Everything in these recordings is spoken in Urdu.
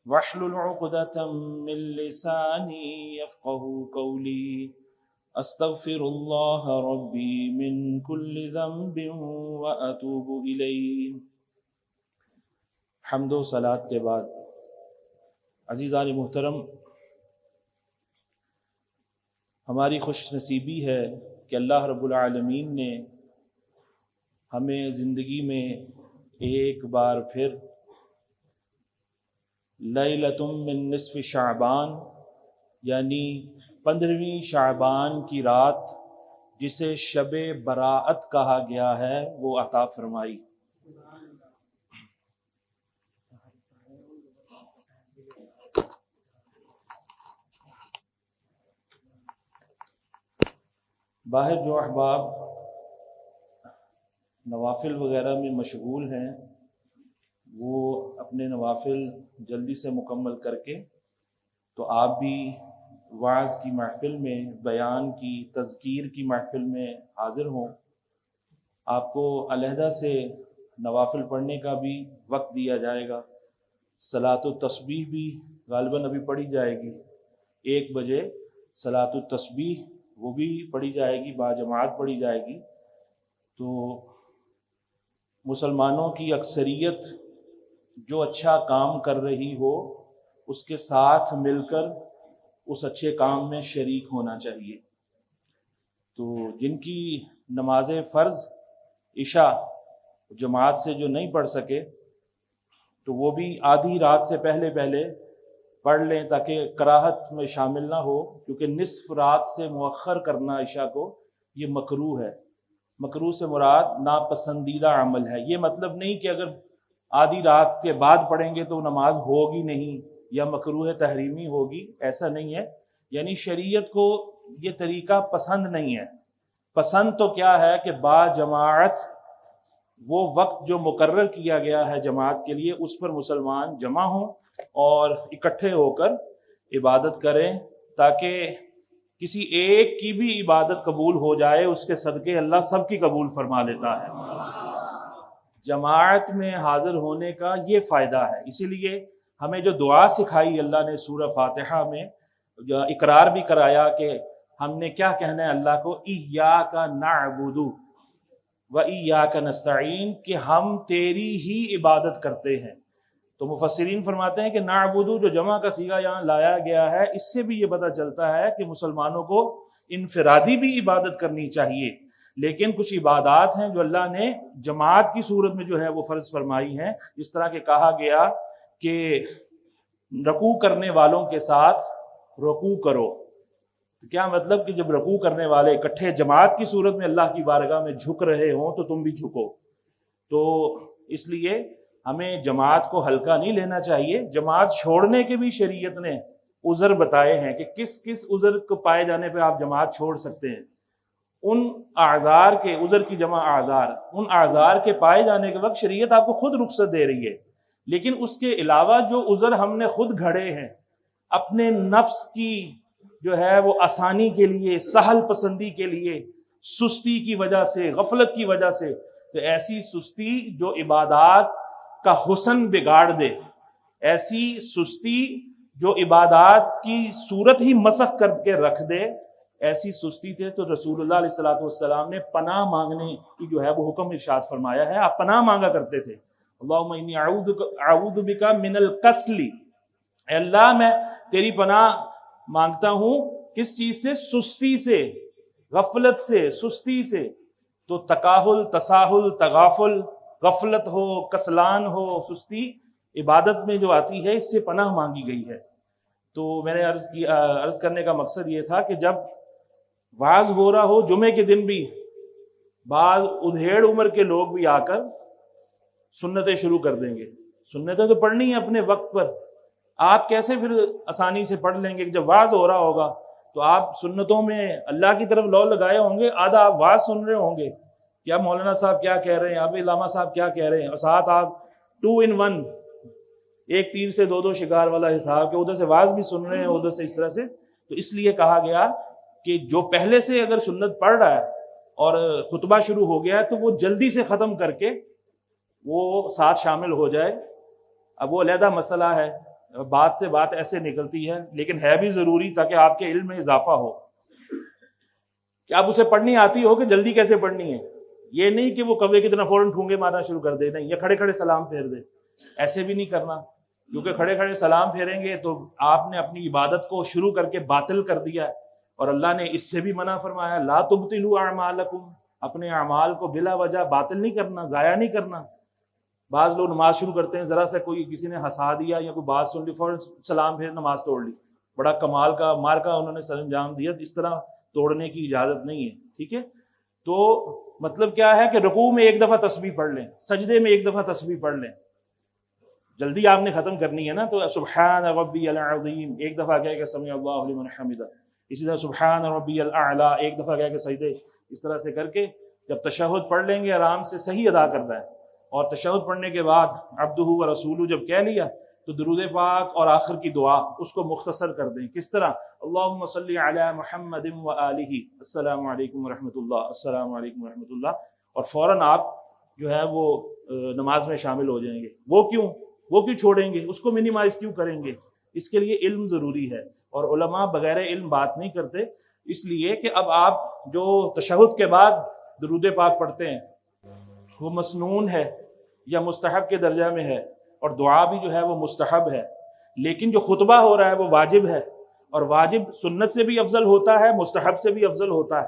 واحلل عقدة من لساني يفقهوا قولي استغفر الله ربي من كل ذنب واتوب الیہ۔ حمد و صلات کے بعد عزیزان محترم، ہماری خوش نصیبی ہے کہ اللہ رب العالمین نے ہمیں زندگی میں ایک بار پھر لیلۃ من نصف شعبان یعنی 15ویں شعبان کی رات، جسے شب براءت کہا گیا ہے، وہ عطا فرمائی۔ باہر جو احباب نوافل وغیرہ میں مشغول ہیں، وہ اپنے نوافل جلدی سے مکمل کر کے تو آپ بھی وعظ کی محفل میں، بیان کی، تذکیر کی محفل میں حاضر ہوں۔ آپ کو علیحدہ سے نوافل پڑھنے کا بھی وقت دیا جائے گا۔ صلاۃ التسبیح بھی غالباً ابھی پڑھی جائے گی 1 بجے، صلاۃ التسبیح وہ بھی پڑھی جائے گی، باجماعت پڑھی جائے گی۔ تو مسلمانوں کی اکثریت جو اچھا کام کر رہی ہو، اس کے ساتھ مل کر اس اچھے کام میں شریک ہونا چاہیے۔ تو جن کی نماز فرض عشاء جماعت سے جو نہیں پڑھ سکے، تو وہ بھی آدھی رات سے پہلے پڑھ لیں تاکہ کراہت میں شامل نہ ہو، کیونکہ نصف رات سے مؤخر کرنا عشاء کو یہ مکروہ ہے۔ مکروہ سے مراد ناپسندیدہ عمل ہے۔ یہ مطلب نہیں کہ اگر آدھی رات کے بعد پڑھیں گے تو نماز ہوگی نہیں یا مکروہ تحریمی ہوگی، ایسا نہیں ہے۔ یعنی شریعت کو یہ طریقہ پسند نہیں ہے۔ پسند تو کیا ہے کہ با جماعت وہ وقت جو مقرر کیا گیا ہے جماعت کے لیے، اس پر مسلمان جمع ہوں اور اکٹھے ہو کر عبادت کریں، تاکہ کسی ایک کی بھی عبادت قبول ہو جائے، اس کے صدقے اللہ سب کی قبول فرما لیتا ہے۔ جماعت میں حاضر ہونے کا یہ فائدہ ہے۔ اسی لیے ہمیں جو دعا سکھائی اللہ نے سورہ فاتحہ میں، جو اقرار بھی کرایا کہ ہم نے کیا کہنا ہے اللہ کو، ایاک نعبد و ایاک نستعین، کہ ہم تیری ہی عبادت کرتے ہیں۔ تو مفسرین فرماتے ہیں کہ نعبد جو جمع کا صیغہ یہاں لایا گیا ہے، اس سے بھی یہ پتہ چلتا ہے کہ مسلمانوں کو انفرادی بھی عبادت کرنی چاہیے، لیکن کچھ عبادات ہیں جو اللہ نے جماعت کی صورت میں جو ہے وہ فرض فرمائی ہیں۔ اس طرح کہ کہا گیا کہ رکوع کرنے والوں کے ساتھ رکوع کرو۔ کیا مطلب کہ جب رکوع کرنے والے اکٹھے جماعت کی صورت میں اللہ کی بارگاہ میں جھک رہے ہوں تو تم بھی جھکو۔ تو اس لیے ہمیں جماعت کو ہلکا نہیں لینا چاہیے۔ جماعت چھوڑنے کے بھی شریعت نے عذر بتائے ہیں کہ کس کس عذر کو پائے جانے پہ آپ جماعت چھوڑ سکتے ہیں۔ ان اعذار کے، عذر کی جمع اعذار، ان اعذار کے پائے جانے کے وقت شریعت آپ کو خود رخصت دے رہی ہے، لیکن اس کے علاوہ جو عذر ہم نے خود گھڑے ہیں اپنے نفس کی جو ہے وہ آسانی کے لیے، سہل پسندی کے لیے، سستی کی وجہ سے، غفلت کی وجہ سے، تو ایسی سستی جو عبادات کا حسن بگاڑ دے، ایسی سستی جو عبادات کی صورت ہی مسخ کر کے رکھ دے، ایسی سستی تھے تو رسول اللہ علیہ الصلوۃ والسلام نے پناہ مانگنے کی جو ہے وہ حکم ارشاد فرمایا ہے۔ آپ پناہ مانگا کرتے تھے، اللہم انی اعوذ بک من الکسل، اے اللہ میں تیری پناہ مانگتا ہوں کس چیز سے؟ سستی سے، غفلت سے، سستی سے۔ تو تکاہل، تساہل، تغافل، غفلت ہو، کسلان ہو، سستی عبادت میں جو آتی ہے، اس سے پناہ مانگی گئی ہے۔ تو میں نے عرض کرنے کا مقصد یہ تھا کہ جب وعظ ہو رہا ہو جمعے کے دن بھی، بعض ادھیڑ عمر کے لوگ بھی آ کر سنتیں شروع کر دیں گے۔ سنتیں تو پڑھنی ہیں اپنے وقت پر، آپ کیسے پھر آسانی سے پڑھ لیں گے؟ جب وعظ ہو رہا ہوگا تو آپ سنتوں میں اللہ کی طرف لو لگائے ہوں گے، آدھا آپ وعظ سن رہے ہوں گے کہ اب مولانا صاحب کیا کہہ رہے ہیں، اب علامہ صاحب کیا کہہ رہے ہیں، اور ساتھ آپ 2 in 1، ایک تیر سے دو شکار والا حساب، کہ ادھر سے وعظ بھی سن رہے ہیں، ادھر سے اس طرح سے۔ تو اس لیے کہا گیا کہ جو پہلے سے اگر سنت پڑھ رہا ہے اور خطبہ شروع ہو گیا ہے تو وہ جلدی سے ختم کر کے وہ ساتھ شامل ہو جائے۔ اب وہ علیحدہ مسئلہ ہے بات سے بات ایسے نکلتی ہے، لیکن ہے بھی ضروری تاکہ آپ کے علم میں اضافہ ہو کہ آپ اسے پڑھنی آتی ہو کہ جلدی کیسے پڑھنی ہے. یہ نہیں کہ وہ کوے کی طرح فوراً ٹھونگے مارنا شروع کر دے، نہیں، یا کھڑے کھڑے سلام پھیر دے، ایسے بھی نہیں کرنا، کیونکہ کھڑے کھڑے سلام پھیریں گے تو آپ نے اپنی عبادت کو شروع کر کے باطل کر دیا ہے، اور اللہ نے اس سے بھی منع فرمایا لا تبطلوا اعمالکم، اپنے اعمال کو بلا وجہ باطل نہیں کرنا، ضائع نہیں کرنا. بعض لوگ نماز شروع کرتے ہیں، ذرا سا کوئی کسی نے ہنسا دیا یا کوئی بات سن لی، فوراً سلام پھیر نماز توڑ لی، بڑا کمال کا مار کا انہوں نے سر انجام دیا. اس طرح توڑنے کی اجازت نہیں ہے، ٹھیک ہے. تو مطلب کیا ہے کہ رکوع میں ایک دفعہ تسبیح پڑھ لیں، سجدے میں ایک دفعہ تسبیح پڑھ لیں، جلدی آپ نے ختم کرنی ہے نا، تو سبحان ربی العظیم ایک دفعہ کہہ کے سمع اللہ لمن حمدہ، اسی طرح سبحان ربی الاعلی ایک دفعہ کہہ کے سجدے، اس طرح سے کر کے جب تشہد پڑھ لیں گے آرام سے صحیح ادا کرنا ہے. اور تشہد پڑھنے کے بعد عبدہ و رسولہ جب کہہ لیا تو درود پاک اور آخر کی دعا اس کو مختصر کر دیں. کس طرح؟ اللہم صلی علی محمد و آلہ، السلام علیکم ورحمۃ اللہ، السلام علیکم ورحمۃ اللہ، اور فوراً آپ جو ہے وہ نماز میں شامل ہو جائیں گے. وہ کیوں چھوڑیں گے؟ اس کو منیمائز کیوں کریں گے؟ اس کے لیے علم ضروری ہے، اور علماء بغیر علم بات نہیں کرتے. اس لیے کہ اب آپ جو تشہد کے بعد درود پاک پڑھتے ہیں وہ مسنون ہے یا مستحب کے درجہ میں ہے، اور دعا بھی جو ہے وہ مستحب ہے، لیکن جو خطبہ ہو رہا ہے وہ واجب ہے، اور واجب سنت سے بھی افضل ہوتا ہے، مستحب سے بھی افضل ہوتا ہے.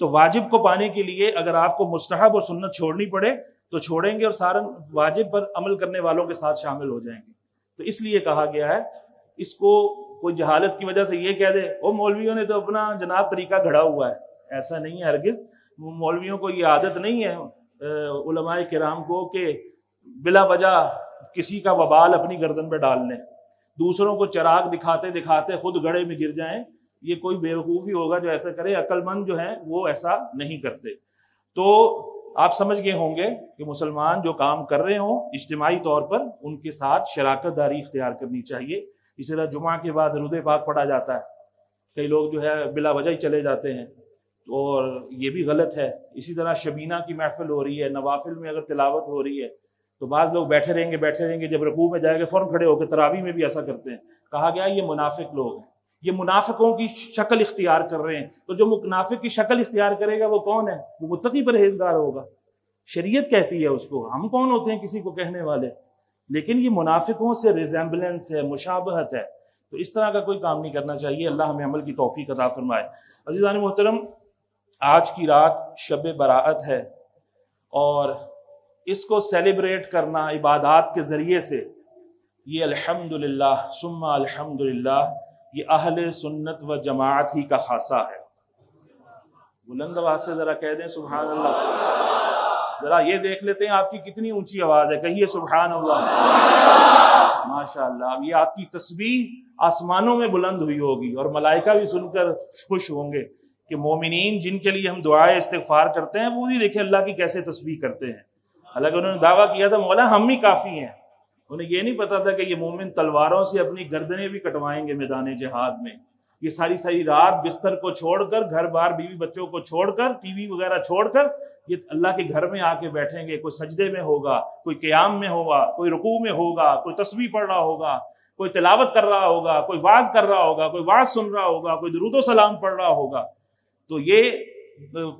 تو واجب کو پانے کے لیے اگر آپ کو مستحب اور سنت چھوڑنی پڑے تو چھوڑیں گے، اور سارا واجب پر عمل کرنے والوں کے ساتھ شامل ہو جائیں گے. تو اس لیے کہا گیا ہے. اس کو کوئی جہالت کی وجہ سے یہ کہہ دے وہ مولویوں نے تو اپنا جناب طریقہ گھڑا ہوا ہے، ایسا نہیں ہے ہرگز. مولویوں کو یہ عادت نہیں ہے علماء کرام کو کہ بلا وجہ کسی کا وبال اپنی گردن پہ ڈال لیں، دوسروں کو چراغ دکھاتے دکھاتے خود گڑھے میں گر جائیں. یہ کوئی بیوقوفی ہوگا جو ایسا کرے، عقل مند جو ہیں وہ ایسا نہیں کرتے. تو آپ سمجھ گئے ہوں گے کہ مسلمان جو کام کر رہے ہوں اجتماعی طور پر ان کے ساتھ شراکت داری اختیار کرنی چاہیے. اسی طرح جمعہ کے بعد درود پاک پڑھا جاتا ہے، کئی لوگ جو ہے بلا وجہ ہی چلے جاتے ہیں، اور یہ بھی غلط ہے. اسی طرح شبینہ کی محفل ہو رہی ہے، نوافل میں اگر تلاوت ہو رہی ہے تو بعض لوگ بیٹھے رہیں گے، جب رکوع میں جائے گا فوراً کھڑے ہو کے، تراویح میں بھی ایسا کرتے ہیں. کہا گیا یہ منافق لوگ ہیں، یہ منافقوں کی شکل اختیار کر رہے ہیں. تو جو منافق کی شکل اختیار کرے گا وہ کون ہے؟ وہ متقی پرہیزگار ہوگا. شریعت کہتی ہے اس کو، ہم کون ہوتے ہیں کسی کو کہنے والے؟ لیکن یہ منافقوں سے ریزیمبلنس ہے، مشابہت ہے. تو اس طرح کا کوئی کام نہیں کرنا چاہیے. اللہ ہمیں عمل کی توفیق عطا فرمائے. عزیزان محترم، آج کی رات شب براءت ہے، اور اس کو سیلیبریٹ کرنا عبادات کے ذریعے سے، یہ الحمدللہ ثم الحمدللہ، یہ اہل سنت و جماعت ہی کا خاصہ ہے. بلند آواز سے ذرا کہہ دیں سبحان اللہ. ذرا یہ دیکھ لیتے ہیں آپ کی کتنی اونچی آواز ہے، کہیے سبحان اللہ. ماشاء اللہ. اب یہ آپ کی تسبیح آسمانوں میں بلند ہوئی ہوگی، اور ملائکہ بھی سن کر خوش ہوں گے کہ مومنین جن کے لیے ہم دعائے استغفار کرتے ہیں وہ بھی دیکھیں اللہ کی کیسے تسبیح کرتے ہیں. حالانکہ انہوں نے دعویٰ کیا تھا مولا ہم ہی کافی ہیں. انہیں یہ نہیں پتا تھا کہ یہ مومن تلواروں سے اپنی گردنیں بھی کٹوائیں گے میدان جہاد میں. یہ ساری رات بستر کو چھوڑ کر، گھر بار بیوی بچوں کو چھوڑ کر، ٹی وی وغیرہ چھوڑ کر یہ اللہ کے گھر میں آ کے بیٹھیں گے. کوئی سجدے میں ہوگا، کوئی قیام میں ہوگا، کوئی رکوع میں ہوگا، کوئی تسبیح پڑھ رہا ہوگا، کوئی تلاوت کر رہا ہوگا، کوئی واعظ کر رہا ہوگا، کوئی واعظ سن رہا ہوگا، کوئی درود و سلام پڑھ رہا ہوگا. تو یہ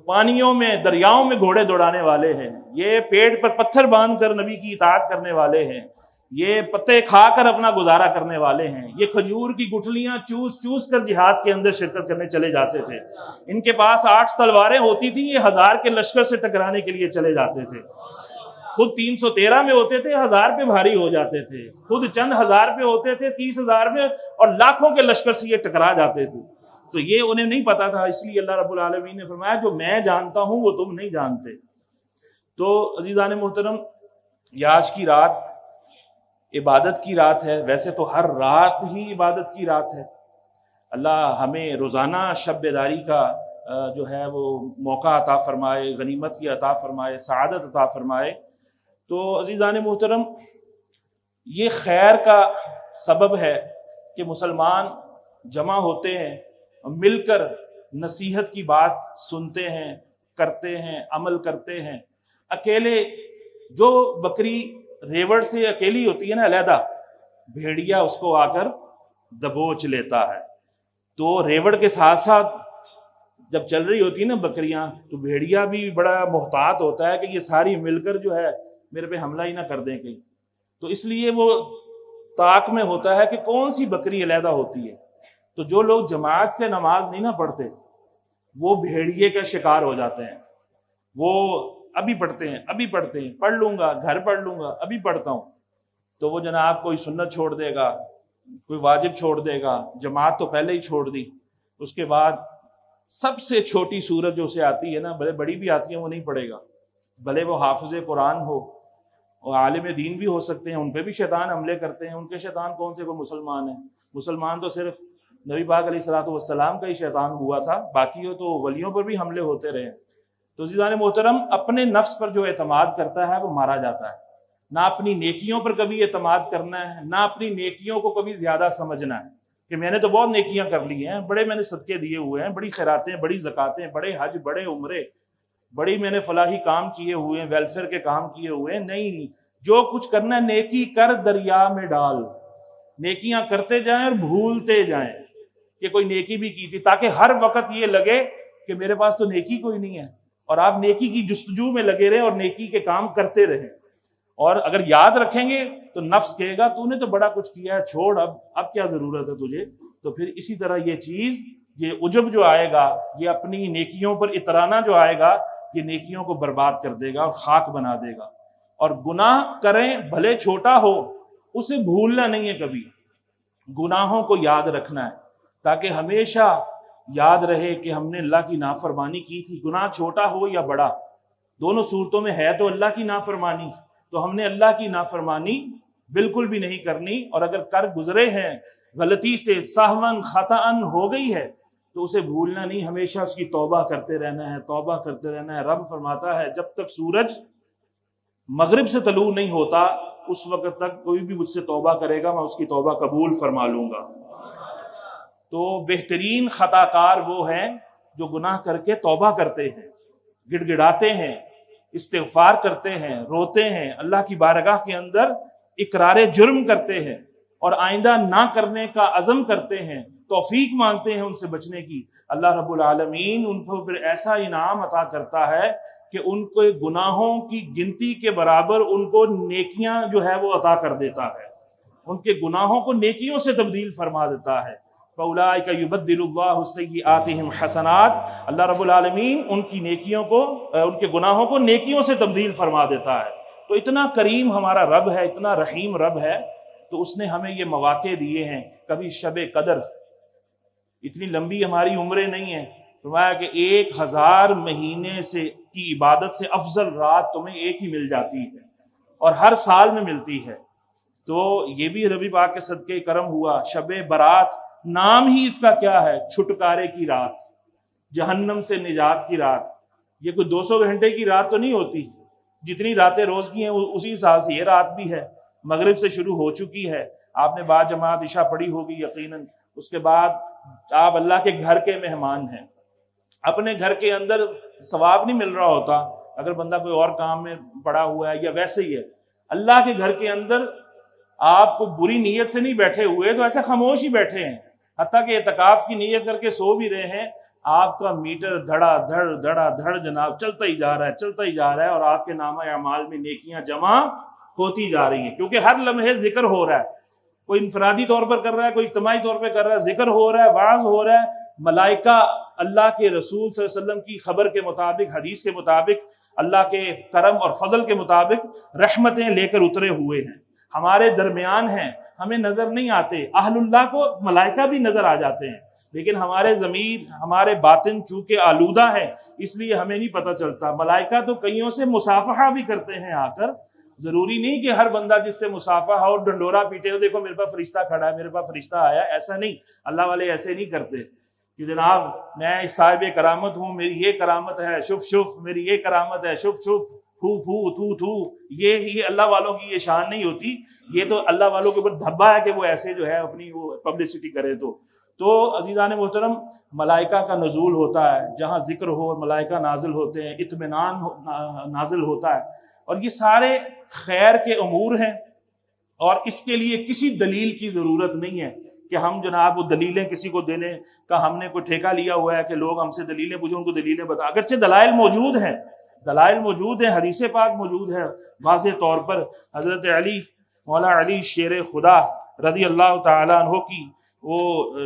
پانیوں میں، دریاؤں میں گھوڑے دوڑانے والے ہیں، یہ پیٹ پر پتھر باندھ کر نبی کی اطاعت کرنے والے ہیں، یہ پتے کھا کر اپنا گزارا کرنے والے ہیں، یہ کھجور کی گٹھلیاں چوس چوس کر جہاد کے اندر شرکت کرنے چلے جاتے تھے. ان کے پاس 8 تلواریں ہوتی تھیں، یہ 1000 کے لشکر سے ٹکرانے کے لیے چلے جاتے تھے. خود 313 میں ہوتے تھے، 1000 پہ بھاری ہو جاتے تھے. خود چند 1000 پہ ہوتے تھے، 30,000 میں، اور لاکھوں کے لشکر سے یہ ٹکرا جاتے تھے. تو یہ انہیں نہیں پتا تھا، اس لیے اللہ رب العالمین نے فرمایا جو میں جانتا ہوں وہ تم نہیں جانتے. تو عزیزان محترم، یہ آج کی رات عبادت کی رات ہے. ویسے تو ہر رات ہی عبادت کی رات ہے. اللہ ہمیں روزانہ شب بیداری کا جو ہے وہ موقع عطا فرمائے، غنیمت کی عطا فرمائے، سعادت عطا فرمائے. تو عزیزان محترم، یہ خیر کا سبب ہے کہ مسلمان جمع ہوتے ہیں، مل کر نصیحت کی بات سنتے ہیں، کرتے ہیں، عمل کرتے ہیں. اکیلے جو بکری ریوڑ سے اکیلی ہوتی ہے نا علیحدہ، بھیڑیا اس کو آ کر دبوچ لیتا ہے۔ تو ریوڑ کے ساتھ ساتھ جب چل رہی ہوتی ہے نا بکریاں، تو بھیڑیا بھی بڑا محتاط ہوتا ہے کہ یہ ساری مل کر جو ہے میرے پہ حملہ ہی نہ کر دیں کہیں، تو اس لیے وہ طاق میں ہوتا ہے کہ کون سی بکری علیحدہ ہوتی ہے۔ تو جو لوگ جماعت سے نماز نہیں نہ پڑھتے وہ بھیڑیے کا شکار ہو جاتے ہیں، وہ ابھی پڑھتے ہیں، پڑھ لوں گا، گھر پڑھ لوں گا، ابھی پڑھتا ہوں، تو وہ جناب کوئی سنت چھوڑ دے گا، کوئی واجب چھوڑ دے گا، جماعت تو پہلے ہی چھوڑ دی، اس کے بعد سب سے چھوٹی سورت جو اسے آتی ہے نا، بھلے بڑی بھی آتی ہے وہ نہیں پڑھے گا، بھلے وہ حافظ قرآن ہو اور عالم دین بھی ہو سکتے ہیں، ان پہ بھی شیطان حملے کرتے ہیں، ان کے شیطان کون سے، کوئی مسلمان ہیں؟ مسلمان تو صرف نبی پاک علیہ الصلوۃ والسلام کا ہی شیطان ہوا تھا، باقی ہو تو ولیوں پر بھی حملے ہوتے رہے۔ تو عزیزان محترم، اپنے نفس پر جو اعتماد کرتا ہے وہ مارا جاتا ہے، نہ اپنی نیکیوں پر کبھی اعتماد کرنا ہے، نہ اپنی نیکیوں کو کبھی زیادہ سمجھنا ہے کہ میں نے تو بہت نیکیاں کر لی ہیں، بڑے میں نے صدقے دیے ہوئے ہیں، بڑی خیراتیں، بڑی زکاتیں، بڑے حج، بڑے عمرے، بڑی میں نے فلاحی کام کیے ہوئے ہیں، ویلفیئر کے کام کیے ہوئے ہیں۔ نہیں، جو کچھ کرنا ہے نیکی کر دریا میں ڈال، نیکیاں کرتے جائیں اور بھولتے جائیں کہ کوئی نیکی بھی کی تھی، تاکہ ہر وقت یہ لگے کہ میرے پاس تو نیکی کوئی نہیں ہے، اور آپ نیکی کی جستجو میں لگے رہیں اور نیکی کے کام کرتے رہیں۔ اور اگر یاد رکھیں گے تو نفس کہے گا تو نے تو بڑا کچھ کیا ہے، چھوڑ اب کیا ضرورت ہے تجھے۔ تو پھر اسی طرح یہ چیز، یہ عجب جو آئے گا، یہ اپنی نیکیوں پر اترانا جو آئے گا، یہ نیکیوں کو برباد کر دے گا اور خاک بنا دے گا۔ اور گناہ کریں بھلے چھوٹا ہو، اسے بھولنا نہیں ہے، کبھی گناہوں کو یاد رکھنا ہے، تاکہ ہمیشہ یاد رہے کہ ہم نے اللہ کی نافرمانی کی تھی، گناہ چھوٹا ہو یا بڑا، دونوں صورتوں میں ہے تو اللہ کی نافرمانی، تو ہم نے اللہ کی نافرمانی بالکل بھی نہیں کرنی، اور اگر کر گزرے ہیں غلطی سے، سہواً خطاً ہو گئی ہے، تو اسے بھولنا نہیں، ہمیشہ اس کی توبہ کرتے رہنا ہے، توبہ کرتے رہنا ہے۔ رب فرماتا ہے جب تک سورج مغرب سے طلوع نہیں ہوتا اس وقت تک کوئی بھی مجھ سے توبہ کرے گا، میں اس کی توبہ قبول فرما لوں گا۔ تو بہترین خطا کار وہ ہیں جو گناہ کر کے توبہ کرتے ہیں، گڑ گڑاتے ہیں، استغفار کرتے ہیں، روتے ہیں، اللہ کی بارگاہ کے اندر اقرار جرم کرتے ہیں اور آئندہ نہ کرنے کا عزم کرتے ہیں، توفیق مانگتے ہیں ان سے بچنے کی۔ اللہ رب العالمین ان کو پھر ایسا انعام عطا کرتا ہے کہ ان کو گناہوں کی گنتی کے برابر ان کو نیکیاں جو ہے وہ عطا کر دیتا ہے، ان کے گناہوں کو نیکیوں سے تبدیل فرما دیتا ہے۔ فَأُولَٰئِكَ يُبَدِّلُ اللَّهُ سَيِّئَاتِهِمْ حَسَنَاتٍ، اللہ رب العالمین ان کی نیکیوں کو، ان کے گناہوں کو نیکیوں سے تبدیل فرما دیتا ہے۔ تو اتنا کریم ہمارا رب ہے، اتنا رحیم رب ہے، تو اس نے ہمیں یہ مواقع دیے ہیں۔ کبھی شب قدر، اتنی لمبی ہماری عمریں نہیں ہیں، فرمایا کہ 1000 مہینے سے کی عبادت سے افضل رات تمہیں ایک ہی مل جاتی ہے، اور ہر سال میں ملتی ہے۔ تو یہ بھی ربی پاک کے صدقے کرم ہوا۔ شب برات نام ہی اس کا کیا ہے؟ چھٹکارے کی رات، جہنم سے نجات کی رات۔ یہ کوئی 200 گھنٹے کی رات تو نہیں ہوتی، جتنی راتیں روز کی ہیں اسی حساب سے یہ رات بھی ہے۔ مغرب سے شروع ہو چکی ہے، آپ نے بعد جماعت عشاء پڑھی ہوگی یقیناً، اس کے بعد آپ اللہ کے گھر کے مہمان ہیں، اپنے گھر کے اندر ثواب نہیں مل رہا ہوتا اگر بندہ کوئی اور کام میں پڑا ہوا ہے یا ویسے ہی ہے، اللہ کے گھر کے اندر آپ کو بری نیت سے نہیں بیٹھے ہوئے، تو ایسے خاموش ہی بیٹھے ہیں، حتیٰ کہ اعتکاف کی نیت کر کے سو بھی رہے ہیں، آپ کا میٹر دھڑا دھڑ جناب چلتا ہی جا رہا ہے، اور آپ کے نامہ اعمال میں نیکیاں جمع ہوتی جا رہی ہیں، کیونکہ ہر لمحے ذکر ہو رہا ہے، کوئی انفرادی طور پر کر رہا ہے، کوئی اجتماعی طور پہ کر رہا ہے، ذکر ہو رہا ہے، وعظ ہو رہا ہے، ملائکہ اللہ کے رسول صلی اللہ علیہ وسلم کی خبر کے مطابق، حدیث کے مطابق، اللہ کے کرم اور فضل کے مطابق رحمتیں لے کر اترے ہوئے ہیں، ہمارے درمیان ہیں، ہمیں نظر نہیں آتے۔ اہل اللہ کو ملائکہ بھی نظر آ جاتے ہیں، لیکن ہمارے ضمیر، ہمارے باطن چونکہ آلودہ ہے، اس لیے ہمیں نہیں پتہ چلتا۔ ملائکہ تو کئیوں سے مصافحہ بھی کرتے ہیں آ کر، ضروری نہیں کہ ہر بندہ جس سے مصافحہ اور ڈنڈورا پیٹے ہو، دیکھو میرے پاس فرشتہ کھڑا ہے، میرے پاس فرشتہ آیا، ایسا نہیں، اللہ والے ایسے نہیں کرتے کہ جناب میں صاحب کرامت ہوں، میری یہ کرامت ہے، شف میری یہ کرامت ہے، شف پھو پھو تھو، یہ اللہ والوں کی یہ شان نہیں ہوتی، یہ تو اللہ والوں کے اوپر دھبا ہے کہ وہ ایسے جو ہے اپنی وہ پبلسٹی کرے۔ تو عزیزان محترم، ملائکہ کا نزول ہوتا ہے، جہاں ذکر ہو ملائکہ نازل ہوتے ہیں، اطمینان نازل ہوتا ہے، اور یہ سارے خیر کے امور ہیں، اور اس کے لیے کسی دلیل کی ضرورت نہیں ہے کہ ہم جناب وہ دلیلیں کسی کو دینے کا ہم نے کوئی ٹھیکہ لیا ہوا ہے کہ لوگ ہم سے دلیلیں پوچھیں، ان کو دلیلیں بتا. اگرچہ دلائل موجود ہیں، حدیث پاک موجود ہے واضح طور پر. حضرت علی، مولا علی شیر خدا رضی اللہ تعالیٰ عنہ کی وہ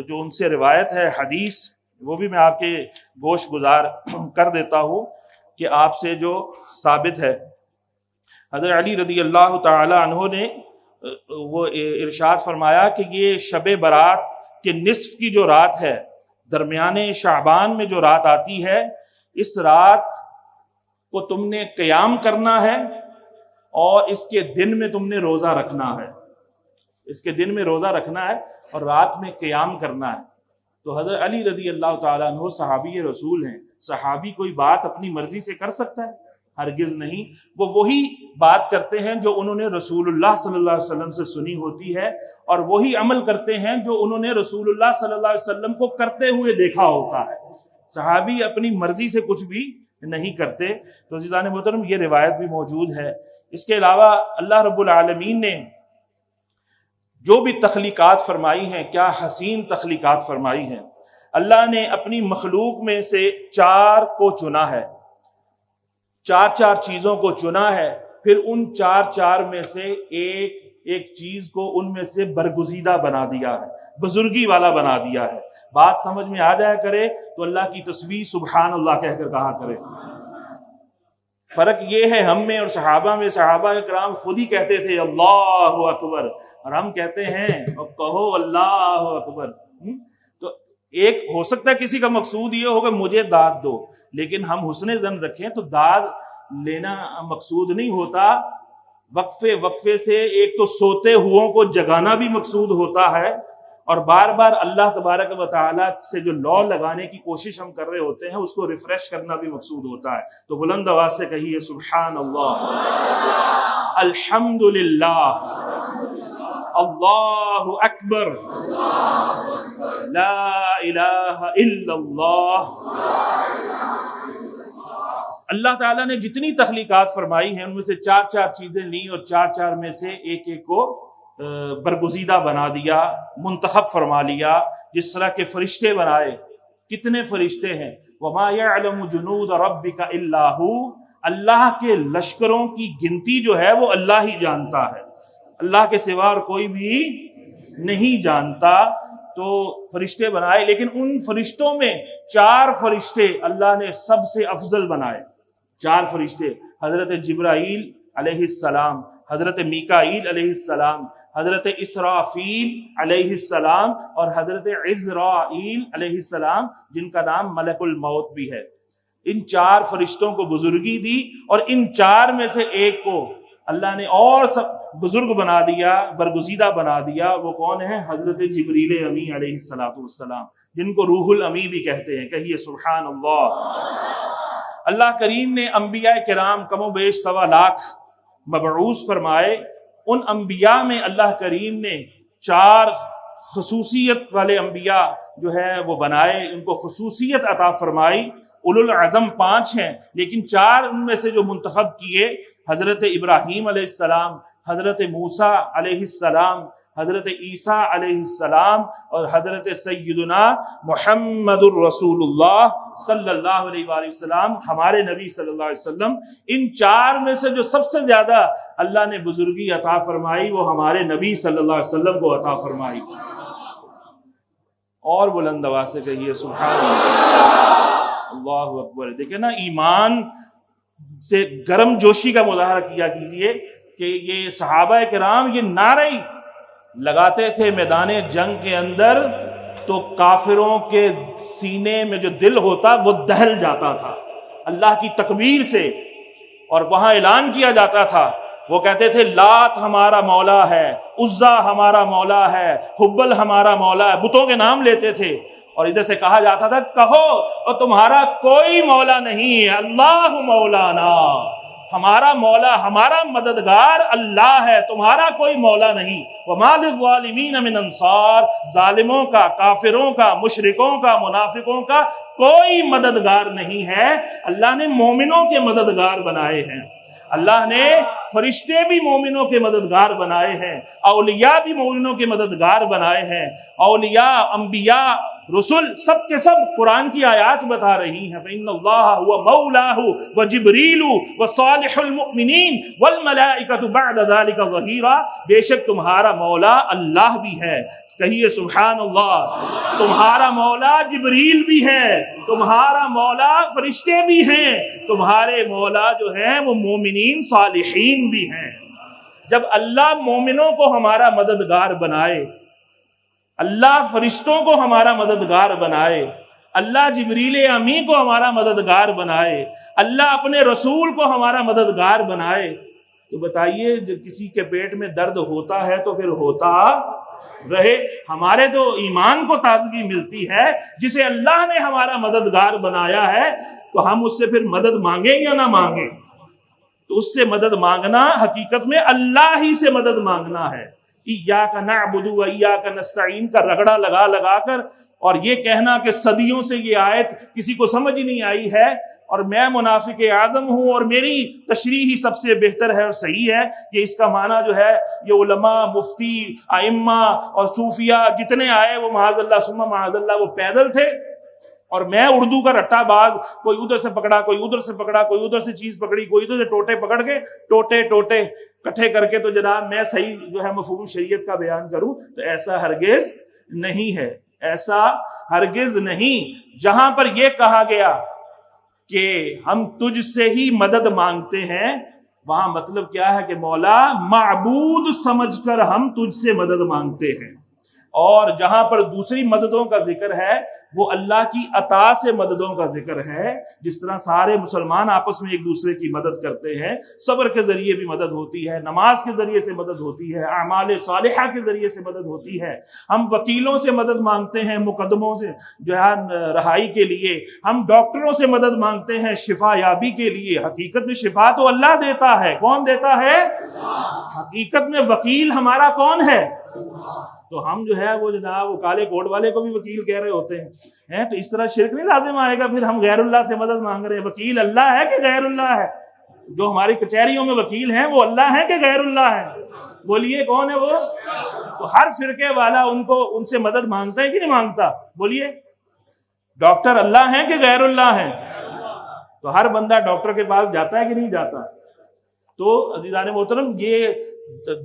جو ان سے روایت ہے حدیث، وہ بھی میں آپ کے گوش گزار کر دیتا ہوں کہ آپ سے جو ثابت ہے. حضرت علی رضی اللہ تعالیٰ عنہ نے وہ ارشاد فرمایا کہ یہ شب برات کے نصف کی جو رات ہے، درمیان شعبان میں جو رات آتی ہے، اس رات کو تم نے قیام کرنا ہے اور اس کے دن میں تم نے روزہ رکھنا ہے. اس کے دن میں روزہ رکھنا ہے اور رات میں قیام کرنا ہے. تو حضرت علی رضی اللہ تعالیٰ عنہ صحابی رسول ہیں. صحابی کوئی بات اپنی مرضی سے کر سکتا ہے؟ ہرگز نہیں. وہ وہی بات کرتے ہیں جو انہوں نے رسول اللہ صلی اللہ علیہ وسلم سے سنی ہوتی ہے، اور وہی عمل کرتے ہیں جو انہوں نے رسول اللہ صلی اللہ علیہ وسلم کو کرتے ہوئے دیکھا ہوتا ہے. صحابی اپنی مرضی سے کچھ بھی نہیں کرتے. تو عزیزان محترم، یہ روایت بھی موجود ہے. اس کے علاوہ اللہ رب العالمین نے جو بھی تخلیقات فرمائی ہیں، کیا حسین تخلیقات فرمائی ہیں. اللہ نے اپنی مخلوق میں سے 4 کو چنا ہے، 4 چیزوں کو چنا ہے. پھر ان 4 میں سے ایک چیز کو ان میں سے برگزیدہ بنا دیا ہے، بزرگی والا بنا دیا ہے. بات سمجھ میں آ جایا کرے تو اللہ کی تسبیح سبحان اللہ کہہ کر کہا کرے. فرق یہ ہے ہم میں اور صحابہ میں. صحابہ کرام خود ہی کہتے تھے اللہ اکبر، اور ہم کہتے ہیں اور کہو اللہ اکبر. تو ایک ہو سکتا ہے کسی کا مقصود یہ ہوگا مجھے داد دو، لیکن ہم حسن ظن رکھیں تو داد لینا مقصود نہیں ہوتا. وقفے سے ایک تو سوتے ہوئوں کو جگانا بھی مقصود ہوتا ہے، اور بار بار اللہ تبارک و تعالیٰ سے جو لو لگانے کی کوشش ہم کر رہے ہوتے ہیں اس کو ریفریش کرنا بھی مقصود ہوتا ہے. تو بلند آواز سے کہیے سبحان اللہ، الحمدللہ، اللہ اکبر، لا الہ الا اللہ. اللہ تعالیٰ نے جتنی تخلیقات فرمائی ہیں ان میں سے 4 چیزیں لیں اور 4 میں سے ایک کو برگزیدہ بنا دیا، منتخب فرما لیا. جس طرح کے فرشتے بنائے، کتنے فرشتے ہیں. وما يعلم جنود ربك الا هو، اللہ کے لشکروں کی گنتی جو ہے وہ اللہ ہی جانتا ہے، اللہ کے سوا اور کوئی بھی نہیں جانتا. تو فرشتے بنائے، لیکن ان فرشتوں میں 4 فرشتے اللہ نے سب سے افضل بنائے. 4 فرشتے، حضرت جبرائیل علیہ السلام، حضرت میکائیل علیہ السلام، حضرت اسرافیل علیہ السلام اور حضرت عزرائیل علیہ السلام، جن کا نام ملک الموت بھی ہے. ان 4 فرشتوں کو بزرگی دی، اور ان 4 میں سے ایک کو اللہ نے اور سب بزرگ بنا دیا، برگزیدہ بنا دیا. وہ کون ہے؟ حضرت جبریل امی علیہ السلام، جن کو روح الامی بھی کہتے ہیں. کہیے سبحان اللہ. اللہ کریم نے انبیاء کرام کم و بیش 1.25 لاکھ مبعوث فرمائے. ان انبیاء میں اللہ کریم نے 4 خصوصیت والے انبیاء جو ہے وہ بنائے، ان کو خصوصیت عطا فرمائی. اولو العزم 5 ہیں، لیکن 4 ان میں سے جو منتخب کیے، حضرت ابراہیم علیہ السلام، حضرت موسیٰ علیہ السلام، حضرت عیسیٰ علیہ السلام اور حضرت سیدنا محمد الرسول اللہ صلی اللہ علیہ وآلہ وسلم، ہمارے نبی صلی اللہ علیہ وسلم. ان 4 میں سے جو سب سے زیادہ اللہ نے بزرگی عطا فرمائی وہ ہمارے نبی صلی اللہ علیہ وسلم کو عطا فرمائی. اور بلند آواز سے کہیے سبحان اللہ، اللہ اکبر. دیکھیں نا، ایمان سے گرم جوشی کا مظاہرہ کیا کیجیے کہ یہ صحابہ کرام یہ نعرے لگاتے تھے میدان جنگ کے اندر تو کافروں کے سینے میں جو دل ہوتا وہ دہل جاتا تھا اللہ کی تکبیر سے. اور وہاں اعلان کیا جاتا تھا، وہ کہتے تھے لات ہمارا مولا ہے، عزا ہمارا مولا ہے، حبل ہمارا مولا ہے. بتوں کے نام لیتے تھے، اور ادھر سے کہا جاتا تھا کہو اور تمہارا کوئی مولا نہیں ہے، اللہ مولانا، ہمارا مولا، ہمارا مددگار اللہ ہے، تمہارا کوئی مولا نہیں. وما للظالمین من انصار، ظالموں کا، کافروں کا، مشرکوں کا، منافقوں کا کوئی مددگار نہیں ہے. اللہ نے مومنوں کے مددگار بنائے ہیں، اللہ نے فرشتے بھی مومنوں کے مددگار بنائے ہیں، اولیاء بھی مومنوں کے مددگار بنائے ہیں۔ اولیاء، انبیاء، رسول سب کے سب قرآن کی آیات بتا رہی ہیں فإن اللہ هو مولاه وجبریل وصالح المؤمنین والملائکۃ بعد ذلک ظہیرا، بے شک تمہارا مولا اللہ بھی ہے، کہیے سبحان اللہ، تمہارا مولا جبریل بھی ہے، تمہارا مولا فرشتے بھی ہیں، تمہارے مولا جو ہیں وہ مومنین صالحین بھی ہیں۔ جب اللہ مومنوں کو ہمارا مددگار بنائے، اللہ فرشتوں کو ہمارا مددگار بنائے، اللہ جبریل امی کو ہمارا مددگار بنائے، اللہ اپنے رسول کو ہمارا مددگار بنائے، تو بتائیے جب کسی کے پیٹ میں درد ہوتا ہے تو پھر ہوتا رہے۔ ہمارے تو ایمان کو تازگی ملتی ہے، جسے اللہ نے ہمارا مددگار بنایا ہے تو ہم اس سے پھر مدد مانگیں یا نہ مانگیں؟ تو اس سے مدد مانگنا حقیقت میں اللہ ہی سے مدد مانگنا ہے۔ ایاک نعبد و ایاک نستعین کا رگڑا لگا لگا کر اور یہ کہنا کہ صدیوں سے یہ آیت کسی کو سمجھ نہیں آئی ہے اور میں منافق اعظم ہوں اور میری تشریح ہی سب سے بہتر ہے اور صحیح ہے، کہ اس کا معنی جو ہے یہ علماء، مفتی، ائمہ اور صوفیہ جتنے آئے وہ معاذ اللہ ثم معاذ اللہ وہ پیدل تھے، اور میں اردو کا رٹا باز، کوئی ادھر سے پکڑا، کوئی ادھر سے پکڑا، کوئی ادھر سے چیز پکڑی، کوئی ادھر سے ٹوٹے پکڑ کے ٹوٹے اکٹھے کر کے تو جناب میں صحیح جو ہے مفہوم شریعت کا بیان کروں، تو ایسا ہرگز نہیں ہے، ایسا ہرگز نہیں۔ جہاں پر یہ کہا گیا کہ ہم تجھ سے ہی مدد مانگتے ہیں، وہاں مطلب کیا ہے کہ مولا معبود سمجھ کر ہم تجھ سے مدد مانگتے ہیں، اور جہاں پر دوسری مددوں کا ذکر ہے وہ اللہ کی عطا سے مددوں کا ذکر ہے، جس طرح سارے مسلمان آپس میں ایک دوسرے کی مدد کرتے ہیں، صبر کے ذریعے بھی مدد ہوتی ہے، نماز کے ذریعے سے مدد ہوتی ہے، اعمال صالحہ کے ذریعے سے مدد ہوتی ہے، ہم وکیلوں سے مدد مانگتے ہیں مقدموں سے جو ہے رہائی کے لیے، ہم ڈاکٹروں سے مدد مانگتے ہیں شفا یابی کے لیے۔ حقیقت میں شفا تو اللہ دیتا ہے، کون دیتا ہے؟ حقیقت میں وکیل ہمارا کون ہے؟ تو ہم جو ہے وہ جناب وہ کالے کوٹ والے کو بھی وکیل کہہ رہے ہوتے ہیں، تو اس طرح شرک نہیں لازم آئے گا پھر ہم غیر اللہ سے مدد مانگ رہے ہیں۔ وکیل اللہ ہے کہ غیر اللہ ہے؟ جو ہماری کچہریوں میں وکیل ہیں وہ اللہ ہے کہ غیر اللہ ہے؟ بولیے کون ہے وہ؟ تو ہر فرقے والا ان سے مدد مانگتا ہے کہ نہیں مانگتا؟ بولیے ڈاکٹر اللہ ہیں کہ غیر اللہ ہیں؟ تو ہر بندہ ڈاکٹر کے پاس جاتا ہے کہ نہیں جاتا؟ تو عزیزان محترم یہ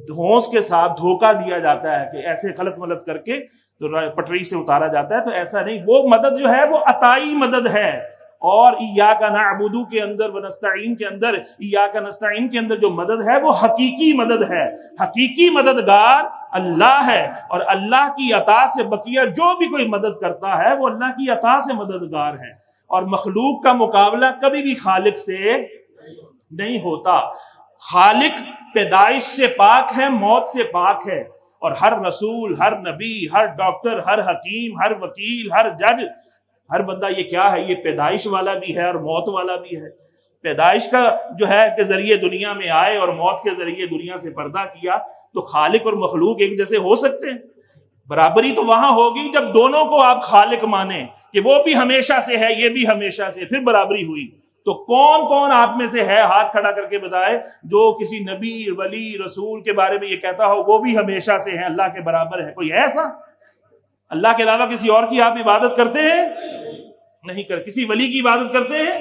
دھونس کے ساتھ دھوکہ دیا جاتا ہے کہ ایسے غلط ملت کر کے تو پٹری سے اتارا جاتا ہے، تو ایسا نہیں، وہ مدد جو ہے وہ عطائی مدد ہے۔ اور ایاک نعبد کے اندر ونستعین کے اندر، ایاک نستعین کے اندر جو مدد ہے وہ حقیقی مدد ہے، حقیقی مددگار اللہ ہے، اور اللہ کی عطا سے بقیہ جو بھی کوئی مدد کرتا ہے وہ اللہ کی عطا سے مددگار ہے، اور مخلوق کا مقابلہ کبھی بھی خالق سے نہیں ہوتا۔ خالق پیدائش سے پاک ہے، موت سے پاک ہے، اور ہر رسول، ہر نبی، ہر ڈاکٹر، ہر حکیم، ہر وکیل، ہر جج، ہر بندہ یہ کیا ہے؟ یہ پیدائش والا بھی ہے اور موت والا بھی ہے۔ پیدائش کا جو ہے کہ ذریعے دنیا میں آئے اور موت کے ذریعے دنیا سے پردہ کیا، تو خالق اور مخلوق ایک جیسے ہو سکتے ہیں؟ برابری تو وہاں ہوگی جب دونوں کو آپ خالق مانیں کہ وہ بھی ہمیشہ سے ہے، یہ بھی ہمیشہ سے، پھر برابری ہوئی۔ تو کون کون آپ میں سے ہے ہاتھ کھڑا کر کے بتائے جو کسی نبی، ولی، رسول کے بارے میں یہ کہتا ہو وہ بھی ہمیشہ سے ہے، اللہ کے برابر ہے؟ کوئی ہے ایسا؟ اللہ کے علاوہ کسی اور کی آپ عبادت کرتے ہیں؟ نہیں کرتے۔ کسی ولی کی عبادت کرتے ہیں؟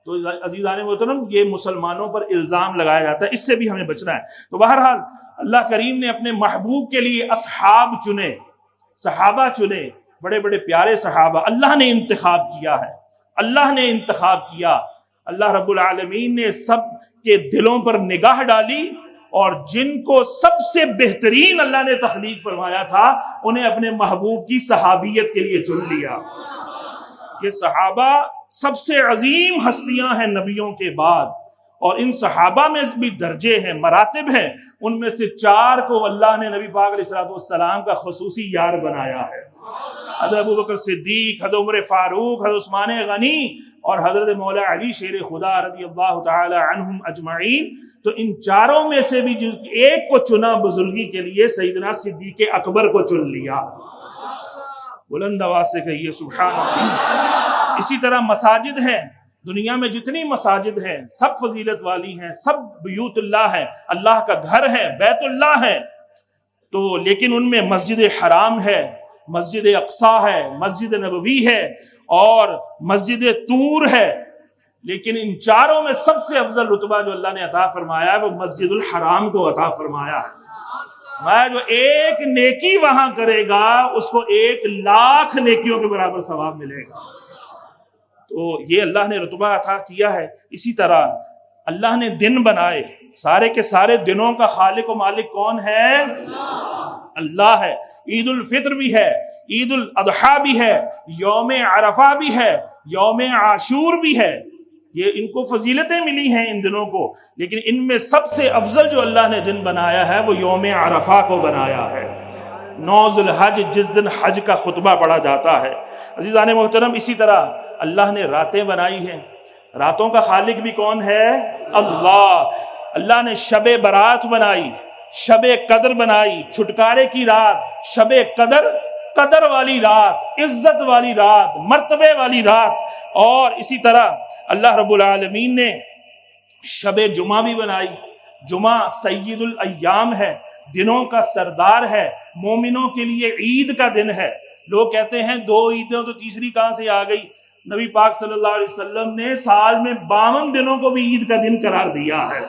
تو عزیزان محترم یہ مسلمانوں پر الزام لگایا جاتا ہے، اس سے بھی ہمیں بچنا ہے۔ تو بہرحال اللہ کریم نے اپنے محبوب کے لیے اصحاب چنے، صحابہ چنے، بڑے بڑے پیارے صحابہ اللہ نے انتخاب کیا ہے، اللہ نے انتخاب کیا۔ اللہ رب العالمین نے سب کے دلوں پر نگاہ ڈالی، اور جن کو سب سے بہترین اللہ نے تخلیق فرمایا تھا انہیں اپنے محبوب کی صحابیت کے لیے چن لیا۔ یہ صحابہ سب سے عظیم ہستیاں ہیں نبیوں کے بعد، اور ان صحابہ میں بھی درجے ہیں، مراتب ہیں، ان میں سے 4 کو اللہ نے نبی پاک علیہ السلام کا خصوصی یار بنایا ہے۔ حضرت ابوبکر صدیق، حضرت عمر فاروق، حضرت عثمان غنی اور حضرت مولا علی شیر خدا رضی اللہ تعالی عنہم اجمعین۔ تو ان 4 میں سے بھی ایک کو چنا بزرگی کے لیے، سیدنا صدیق اکبر کو چن لیا۔ بلند آواز سے کہیے سبحان اللہ۔ اسی طرح مساجد ہیں دنیا میں جتنی مساجد ہیں سب فضیلت والی ہیں، سب بیوت اللہ ہے، اللہ کا گھر ہے، بیت اللہ ہے، تو لیکن ان میں مسجد حرام ہے، مسجد اقصی ہے، مسجد نبوی ہے اور مسجد طور ہے، لیکن ان چاروں میں سب سے افضل رتبہ جو اللہ نے عطا فرمایا ہے وہ مسجد الحرام کو عطا فرمایا ہے۔ میں جو ایک نیکی وہاں کرے گا اس کو 1,00,000 نیکیوں کے برابر ثواب ملے گا۔ تو یہ اللہ نے رتبہ عطا کیا ہے۔ اسی طرح اللہ نے دن بنائے، سارے کے سارے دنوں کا خالق و مالک کون ہے؟ اللہ ہے۔ عید الفطر بھی ہے، عید الاضحیٰ بھی ہے، یوم عرفہ بھی ہے، یوم عاشور بھی ہے، یہ ان کو فضیلتیں ملی ہیں ان دنوں کو، لیکن ان میں سب سے افضل جو اللہ نے دن بنایا ہے وہ یوم عرفہ کو بنایا ہے۔ 9 ذی الحج، جس دن حج کا خطبہ پڑھا جاتا ہے۔ عزیزان محترم، اسی طرح اللہ نے راتیں بنائی ہیں، راتوں کا خالق بھی کون ہے؟ اللہ۔ اللہ نے شب برات بنائی، شب قدر بنائی، چھٹکارے کی رات، شب قدر، قدر والی رات، عزت والی رات، مرتبے والی رات، اور اسی طرح اللہ رب العالمین نے شب جمعہ بھی بنائی۔ جمعہ سید الایام ہے، دنوں کا سردار ہے، مومنوں کے لیے عید کا دن ہے۔ لوگ کہتے ہیں 2 عیدیں تو تیسری کہاں سے آ گئی؟ نبی پاک صلی اللہ علیہ وسلم نے سال میں 52 دنوں کو بھی عید کا دن قرار دیا ہے۔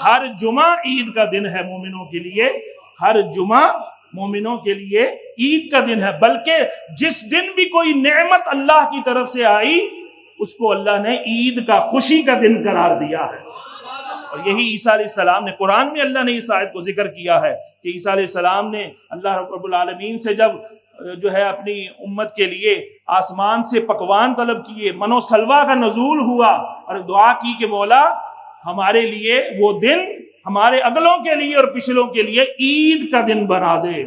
ہر جمعہ عید کا دن ہے مومنوں کے لیے، ہر جمعہ مومنوں کے لیے عید کا دن ہے، بلکہ جس دن بھی کوئی نعمت اللہ کی طرف سے آئی اس کو اللہ نے عید کا، خوشی کا دن قرار دیا ہے۔ اور یہی عیسیٰ علیہ السلام نے، قرآن میں اللہ نے اس آیت کو ذکر کیا ہے کہ عیسیٰ علیہ السلام نے اللہ رب العالمین سے جب جو ہے اپنی امت کے لیے آسمان سے پکوان طلب کیے، من و سلوہ کا نزول ہوا، اور دعا کی کہ مولا ہمارے لیے وہ دن، ہمارے اگلوں کے لیے اور پچھلوں کے لیے عید کا دن بنا دے۔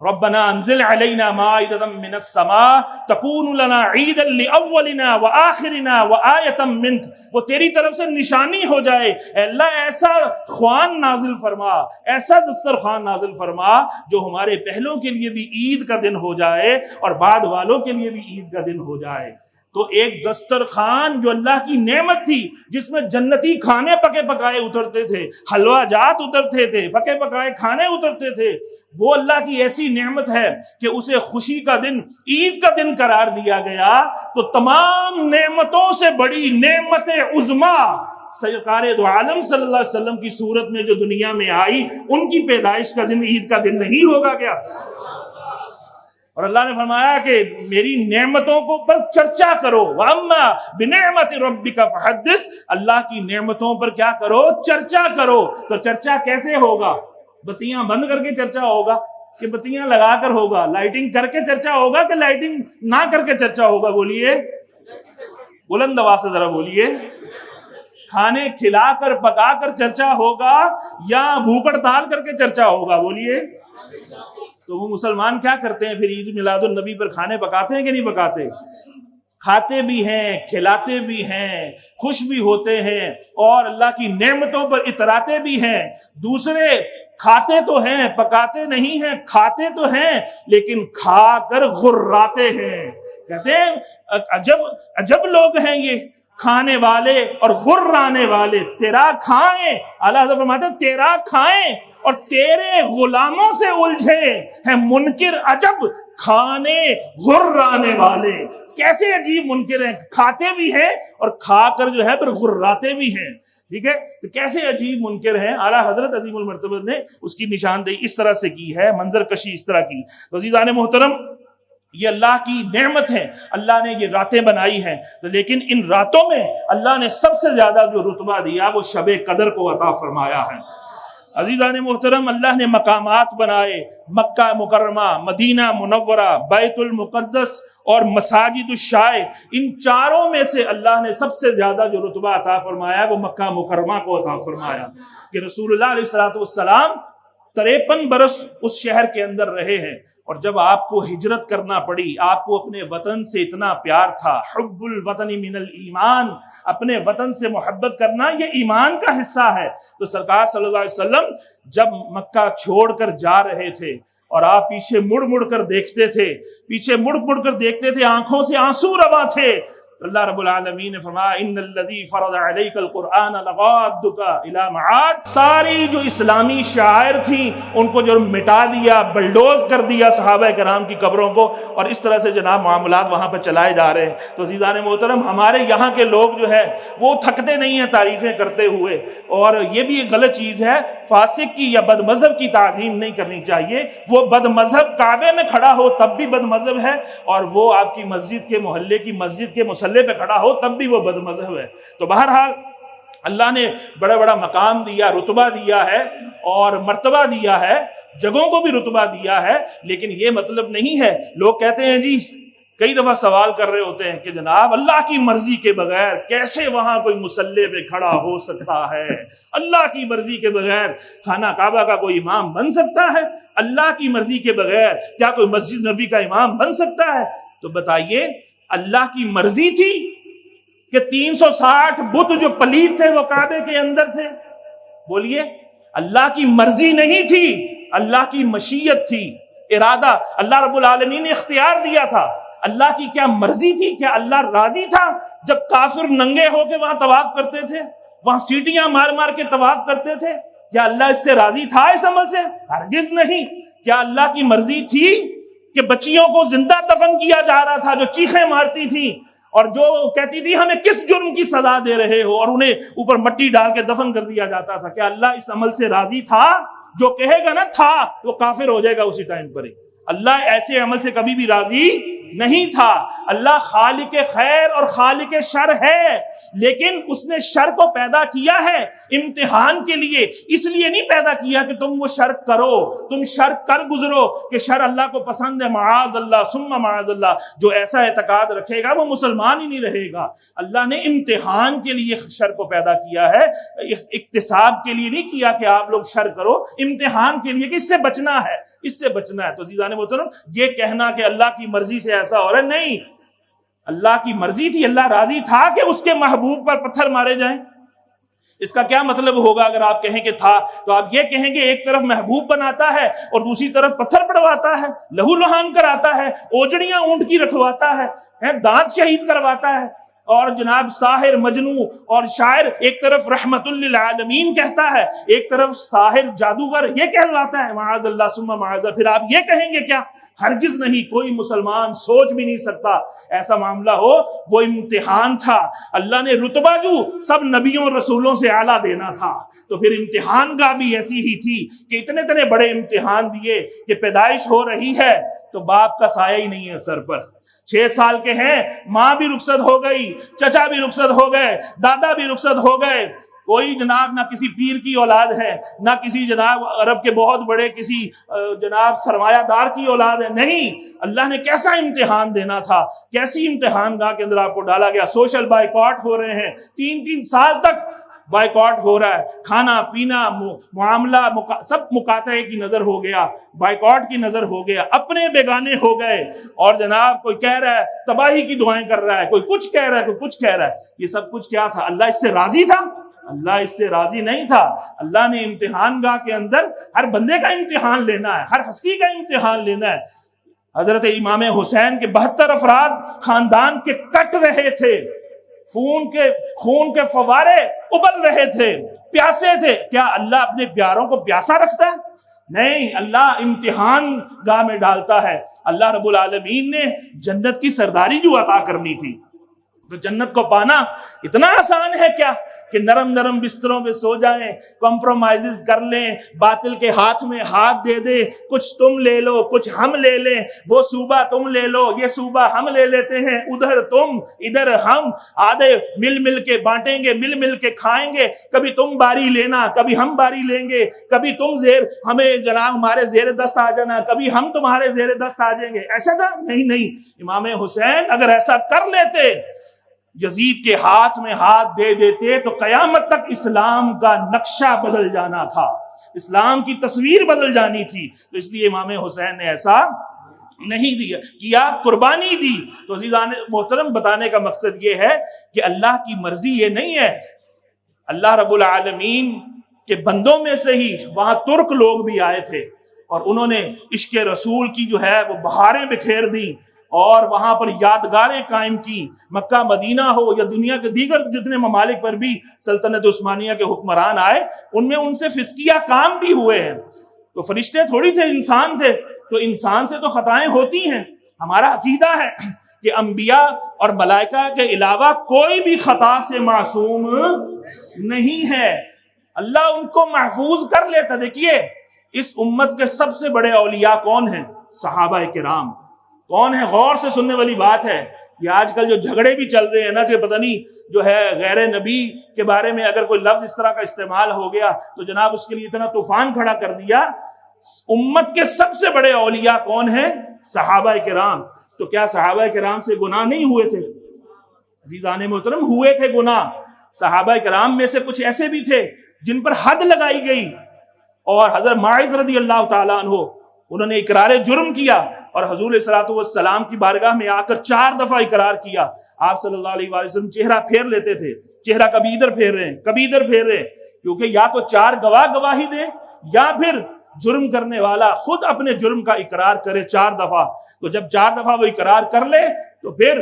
ربنا انزل علینا مائدۃ من السماء تکون لنا عیدا لاولنا وآخرنا وآیۃ منک، وہ تیری طرف سے نشانی ہو جائے۔ اے اللہ ایسا خوان نازل فرما، ایسا دسترخوان نازل فرما جو ہمارے پہلوں کے لیے بھی عید کا دن ہو جائے اور بعد والوں کے لیے بھی عید کا دن ہو جائے۔ تو ایک دسترخوان جو اللہ کی نعمت تھی، جس میں جنتی کھانے پکے پکائے اترتے تھے، حلوہ جات اترتے تھے، پکے پکائے کھانے اترتے تھے، وہ اللہ کی ایسی نعمت ہے کہ اسے خوشی کا دن، عید کا دن قرار دیا گیا۔ تو تمام نعمتوں سے بڑی نعمت عظمیٰ سرکار دو عالم صلی اللہ علیہ وسلم کی صورت میں جو دنیا میں آئی، ان کی پیدائش کا دن عید کا دن نہیں ہوگا کیا؟ اور اللہ نے فرمایا کہ میری نعمتوں کو پر چرچا کرو، وَأَمَّا بِنِعْمَةِ رَبِّكَ فَحَدِّثْ، اللہ کی نعمتوں پر کیا کرو؟ چرچا کرو۔ تو چرچا کیسے ہوگا؟ بتیاں بند کر کے چرچا ہوگا کہ بتیاں لگا کر ہوگا؟ لائٹنگ کر کے چرچا ہوگا کہ لائٹنگ نہ کر کے چرچا ہوگا؟ بولیے بلند آواز سے ذرا بولیے۔ کھانے کھلا کر پکا کر چرچا ہوگا یا بھوک ہڑتال کر کے چرچا ہوگا؟ بولیے۔ تو وہ مسلمان کیا کرتے ہیں پھر عید میلاد النبی پر؟ کھانے پکاتے ہیں کہ نہیں پکاتے؟ کھاتے بھی ہیں، کھلاتے بھی ہیں، خوش بھی ہوتے ہیں اور اللہ کی نعمتوں پر اتراتے بھی ہیں۔ دوسرے کھاتے تو ہیں، پکاتے نہیں ہیں، کھاتے تو ہیں لیکن کھا کر غراتے ہیں۔ کہتے ہیں عجب لوگ ہیں یہ کھانے والے اور غرانے والے، تیرا کھائیں، اعلیٰ حضرت فرماتے ہیں تیرا کھائیں اور تیرے غلاموں سے الجھے ہیں منکر عجب کھانے غرانے والے۔ کیسے عجیب منکر ہیں، کھاتے بھی ہیں اور کھا کر جو ہے پھر غراتے بھی ہیں۔ ٹھیک ہے، تو کیسے عجیب منکر ہیں۔ اعلیٰ حضرت عظیم المرتبہ نے اس کی نشاندہی اس طرح سے کی ہے، منظر کشی اس طرح کی۔ تو عزیزان محترم، یہ اللہ کی نعمت ہے، اللہ نے یہ راتیں بنائی ہیں، لیکن ان راتوں میں اللہ نے سب سے زیادہ جو رتبہ دیا وہ شب قدر کو عطا فرمایا ہے۔ عزیزان محترم، اللہ نے مقامات بنائے، مکہ مکرمہ، مدینہ منورہ، بیت المقدس اور مساجد الشائع، ان چاروں میں سے اللہ نے سب سے زیادہ جو رتبہ عطا فرمایا وہ مکہ مکرمہ کو عطا فرمایا کہ رسول اللہ علیہ السلام 53 برس اس شہر کے اندر رہے ہیں، اور جب آپ کو ہجرت کرنا پڑی، آپ کو اپنے وطن سے اتنا پیار تھا، حب الوطن من الایمان، اپنے وطن سے محبت کرنا یہ ایمان کا حصہ ہے، تو سرکار صلی اللہ علیہ وسلم جب مکہ چھوڑ کر جا رہے تھے اور آپ پیچھے مڑ مڑ کر دیکھتے تھے، پیچھے مڑ مڑ کر دیکھتے تھے، آنکھوں سے آنسو رواں تھے، اللہ رب العالمین نے فرمایا ان الذی فرض علیک القرآن لغادک الی معاد، ساری جو اسلامی شعائر تھیں ان کو جو مٹا دیا، بلڈوز کر دیا صحابہ کرام کی قبروں کو، اور اس طرح سے جناب معاملات وہاں پر چلائے جا رہے ہیں۔ تو عزیزان محترم، ہمارے یہاں کے لوگ جو ہے وہ تھکتے نہیں ہیں تعریفیں کرتے ہوئے، اور یہ بھی ایک غلط چیز ہے، فاسق کی یا بد مذہب کی تعظیم نہیں کرنی چاہیے۔ وہ بد مذہب کعبے میں کھڑا ہو تب بھی بد مذہب ہے، اور وہ آپ کی مسجد کے محلے کی مسجد کے مصلے پہ کھڑا ہو تب بھی وہ بد مذہب ہے۔ تو بہرحال اللہ نے بڑا بڑا مقام دیا، رتبہ دیا ہے اور مرتبہ دیا ہے، جگہوں کو بھی رتبہ دیا ہے، لیکن یہ مطلب نہیں ہے، لوگ کہتے ہیں جی، کئی دفعہ سوال کر رہے ہوتے ہیں کہ جناب اللہ کی مرضی کے بغیر کیسے وہاں کوئی مصلی پہ کھڑا ہو سکتا ہے؟ اللہ کی مرضی کے بغیر خانہ کعبہ کا کوئی امام بن سکتا ہے؟ اللہ کی مرضی کے بغیر کیا کوئی مسجد نبی کا امام بن سکتا ہے؟ تو بتائیے، اللہ کی مرضی تھی کہ 360 بت جو پلید تھے وہ کعبے کے اندر تھے؟ بولیے، اللہ کی مرضی نہیں تھی، اللہ کی مشیت تھی، ارادہ اللہ رب العالمین نے اختیار دیا تھا۔ اللہ کی کیا مرضی تھی؟ کیا اللہ راضی تھا جب کافر ننگے ہو کے وہاں طواف کرتے تھے، وہاں سیٹیاں مار مار کے طواف کرتے تھے؟ کیا اللہ اس سے راضی تھا اس عمل سے؟ ہرگز نہیں۔ کیا اللہ کی مرضی تھی کہ بچیوں کو زندہ دفن کیا جا رہا تھا جو چیخیں مارتی تھیں اور جو کہتی تھی ہمیں کس جرم کی سزا دے رہے ہو، اور انہیں اوپر مٹی ڈال کے دفن کر دیا جاتا تھا؟ کیا اللہ اس عمل سے راضی تھا؟ جو کہے گا نا تھا، وہ کافر ہو جائے گا اسی ٹائم پر ہی۔ اللہ ایسے عمل سے کبھی بھی راضی نہیں تھا۔ اللہ خالق خیر اور خالق شر ہے، لیکن اس نے شر کو پیدا کیا ہے امتحان کے لیے، اس لیے نہیں پیدا کیا کہ تم وہ شر کرو، تم شر کر گزرو کہ شر اللہ کو پسند ہے، معاذ اللہ ثم معاذ اللہ۔ جو ایسا اعتقاد رکھے گا وہ مسلمان ہی نہیں رہے گا۔ اللہ نے امتحان کے لیے شر کو پیدا کیا ہے، اکتساب کے لیے نہیں کیا کہ آپ لوگ شر کرو، امتحان کے لیے کہ اس سے بچنا ہے، اس سے بچنا ہے۔ تو عزیزان محترم، یہ کہنا کہ اللہ کی مرضی سے ایسا ہو رہا ہے، نہیں، اللہ کی مرضی تھی، اللہ راضی تھا کہ اس کے محبوب پر پتھر مارے جائیں۔ اس کا کیا مطلب ہوگا اگر آپ کہیں کہ تھا؟ تو آپ یہ کہیں گے ایک طرف محبوب بناتا ہے اور دوسری طرف پتھر پڑواتا ہے، لہو لہان کراتا ہے، اوجڑیاں اونٹ کی رکھواتا ہے، دانت شہید کرواتا ہے، اور جناب ساحر مجنوں اور شاعر ایک طرف رحمت للعالمین کہتا ہے، ایک طرف ساحر جادوگر یہ کہلاتا ہے، معاذ اللہ ثم معاذ اللہ۔ پھر آپ یہ کہیں گے کیا؟ ہرگز نہیں، کوئی مسلمان سوچ بھی نہیں سکتا ایسا معاملہ ہو۔ وہ امتحان تھا، اللہ نے رتبہ جو سب نبیوں رسولوں سے اعلیٰ دینا تھا، تو پھر امتحان کا بھی ایسی ہی تھی کہ اتنے بڑے امتحان دیے کہ پیدائش ہو رہی ہے تو باپ کا سایہ ہی نہیں ہے سر پر، 6 سال کے ہیں، ماں بھی رخصت ہو گئی، چچا بھی رخصت ہو گئے، دادا بھی رخصت ہو گئے، کوئی جناب نہ کسی پیر کی اولاد ہے، نہ کسی جناب عرب کے بہت بڑے کسی جناب سرمایہ دار کی اولاد ہے، نہیں۔ اللہ نے کیسا امتحان دینا تھا، کیسی امتحان گاہ کے اندر آپ کو ڈالا گیا۔ سوشل بائیکاٹ ہو رہے ہیں، 3 سال تک بائیکاٹ ہو رہا ہے، کھانا پینا معاملہ سب مقاطعے کی نظر ہو گیا، بائیکاٹ کی نظر ہو گیا، اپنے بیگانے ہو گئے، اور جناب کوئی کہہ رہا ہے تباہی کی دعائیں کر رہا ہے، کوئی کچھ کہہ رہا ہے، کوئی کچھ کہہ رہا ہے۔ یہ سب کچھ کیا تھا؟ اللہ اس سے راضی تھا؟ اللہ اس سے راضی نہیں تھا۔ اللہ نے امتحان گاہ کے اندر ہر بندے کا امتحان لینا ہے، ہر ہستی کا امتحان لینا ہے۔ حضرت امام حسین کے 72 افراد خاندان کے کٹ رہے تھے، خون کے فوارے ابل رہے تھے، پیاسے تھے۔ کیا اللہ اپنے پیاروں کو پیاسا رکھتا ہے؟ نہیں، اللہ امتحان گاہ میں ڈالتا ہے۔ اللہ رب العالمین نے جنت کی سرداری جو عطا کرنی تھی، تو جنت کو پانا اتنا آسان ہے کیا کہ نرم نرم بستروں پہ سو جائیں، کمپرومائزز کر لیں، باطل کے ہاتھ میں ہاتھ دے دیں، کچھ تم لے لو کچھ ہم لے لیں، وہ صوبہ تم لے لو یہ صوبہ ہم لے لیتے ہیں، ادھر تم ادھر ہم، آدھے مل کے بانٹیں گے، مل کے کھائیں گے، کبھی تم باری لینا کبھی ہم باری لیں گے، کبھی تم ہمیں جناب ہمارے زیر دست آ جانا، کبھی ہم تمہارے زیر دست آ جائیں گے۔ ایسا تھا؟ نہیں۔ امام حسین اگر ایسا کر لیتے، یزید کے ہاتھ میں ہاتھ دے دیتے، تو قیامت تک اسلام کا نقشہ بدل جانا تھا، اسلام کی تصویر بدل جانی تھی۔ تو اس لیے امام حسین نے ایسا نہیں کیا، قربانی دی۔ تو عزیزان محترم، بتانے کا مقصد یہ ہے کہ اللہ کی مرضی یہ نہیں ہے۔ اللہ رب العالمین کے بندوں میں سے ہی وہاں ترک لوگ بھی آئے تھے، اور انہوں نے عشق رسول کی جو ہے وہ بہاریں بکھیر دیں، اور وہاں پر یادگاریں قائم کی، مکہ مدینہ ہو یا دنیا کے دیگر جتنے ممالک پر بھی سلطنت عثمانیہ کے حکمران آئے، ان میں ان سے فسقیہ کام بھی ہوئے ہیں۔ تو فرشتے تھوڑی تھے، انسان تھے، تو انسان سے تو خطائیں ہوتی ہیں۔ ہمارا عقیدہ ہے کہ انبیاء اور ملائکہ کے علاوہ کوئی بھی خطا سے معصوم نہیں ہے، اللہ ان کو محفوظ کر لیتا۔ دیکھیے اس امت کے سب سے بڑے اولیاء کون ہیں؟ صحابہ کرام۔ کون ہے؟ غور سے سننے والی بات ہے۔ یہ آج کل جو جھگڑے بھی چل رہے ہیں نا کہ پتہ نہیں جو ہے غیر نبی کے بارے میں اگر کوئی لفظ اس طرح کا استعمال ہو گیا تو جناب اس کے لیے اتنا طوفان کھڑا کر دیا۔ امت کے سب سے بڑے اولیاء کون ہیں؟ صحابہ کرام۔ تو کیا صحابہ کرام سے گناہ نہیں ہوئے تھے؟ عزیزان محترم، ہوئے تھے گناہ۔ صحابہ کرام میں سے کچھ ایسے بھی تھے جن پر حد لگائی گئی، اور حضرت معاذ رضی اللہ تعالیٰ عنہ انہوں نے اقرار جرم کیا اور حضور صلی اللہ علیہ وسلم کی بارگاہ میں آ کر 4 دفعہ اقرار کیا۔ آپ صلی اللہ علیہ وسلم چہرہ پھیر لیتے تھے، چہرہ کبھی ادھر پھیر رہے ہیں کبھی ادھر پھیر رہے ہیں، کیونکہ یا تو 4 گواہ گواہی دیں یا پھر جرم کرنے والا خود اپنے جرم کا اقرار کرے 4 دفعہ۔ تو جب 4 دفعہ وہ اقرار کر لے تو پھر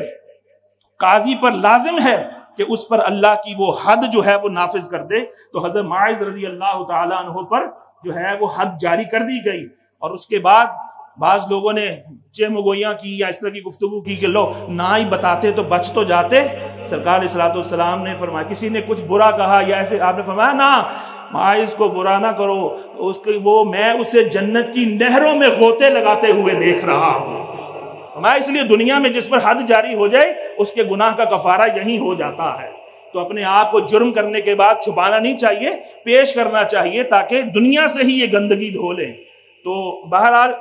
قاضی پر لازم ہے کہ اس پر اللہ کی وہ حد جو ہے وہ نافذ کر دے۔ تو حضرت معاذ رضی اللہ تعالیٰ عنہ پر جو ہے وہ حد جاری کر دی گئی، اور اس کے بعد بعض لوگوں نے چہمگوئیاں کی یا اس طرح کی گفتگو کی کہ لو نہ ہی بتاتے تو بچ تو جاتے۔ سرکار علیہ الصلوۃ والسلام نے فرمایا، کسی نے کچھ برا کہا یا ایسے، آپ نے فرمایا نہ معاذ کو برا نہ کرو، اس کے وہ میں اسے جنت کی نہروں میں غوطے لگاتے ہوئے دیکھ رہا ہوں۔ ہمارا اس لیے دنیا میں جس پر حد جاری ہو جائے اس کے گناہ کا کفارہ یہی ہو جاتا ہے۔ تو اپنے آپ کو جرم کرنے کے بعد چھپانا نہیں چاہیے، پیش کرنا چاہیے تاکہ دنیا سے ہی یہ گندگی دھو لیں۔ تو بہرحال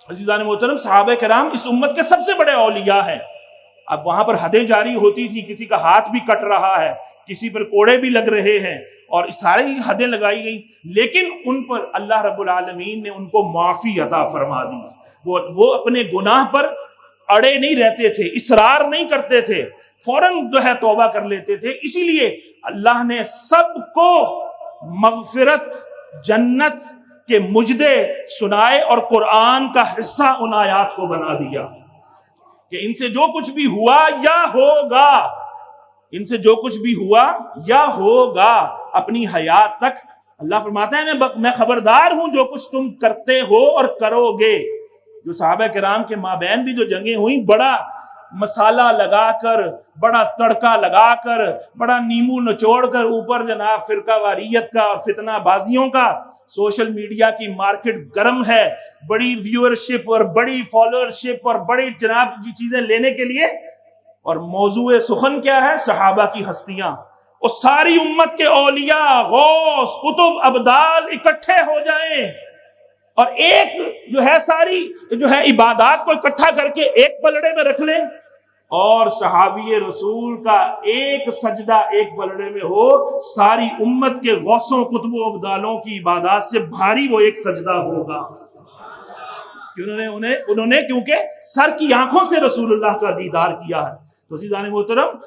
عزیزان محترم، صحابہ کرام اس امت کے سب سے بڑے اولیاء ہیں۔ اب وہاں پر حدیں جاری ہوتی تھی، کسی کا ہاتھ بھی کٹ رہا ہے، کسی پر کوڑے بھی لگ رہے ہیں، اور ساری حدیں لگائی گئی، لیکن ان پر اللہ رب العالمین نے ان کو معافی عطا فرما دی۔ وہ اپنے گناہ پر اڑے نہیں رہتے تھے، اصرار نہیں کرتے تھے، فوراً جو ہے توبہ کر لیتے تھے۔ اسی لیے اللہ نے سب کو مغفرت، جنت کے مجدے سنائے اور قرآن کا حصہ ان آیات کو بنا دیا کہ ان سے جو کچھ بھی ہوا یا ہوگا، ان سے جو کچھ بھی ہوا یا ہوگا اپنی حیات تک، اللہ فرماتا ہے میں خبردار ہوں جو کچھ تم کرتے ہو اور کرو گے۔ جو صحابہ کرام کے مابین بھی جو جنگیں ہوئیں، بڑا مسالہ لگا کر، بڑا تڑکا لگا کر، بڑا نیمو نچوڑ کر اوپر جناب فرقہ واریت کا اور فتنہ بازیوں کا، سوشل میڈیا کی مارکیٹ گرم ہے، بڑی ویورشپ اور بڑی فالوورشپ اور بڑی جناب کی چیزیں لینے کے لیے، اور موضوع سخن کیا ہے؟ صحابہ کی ہستیاں، اور ساری امت کے اولیاء، غوث، قطب، ابدال اکٹھے ہو جائیں اور ایک جو ہے ساری جو ہے عبادات کو اکٹھا کر کے ایک پلڑے میں رکھ لیں، اور صحابی رسول کا ایک سجدہ ایک پلڑے میں ہو، ساری امت کے غوثوں، قطبوں، ابدالوں کی عبادات سے بھاری وہ ایک سجدہ ہوگا۔ انہوں نے کیونکہ سر کی آنکھوں سے رسول اللہ کا دیدار کیا ہے۔ تو عزیزان محترم،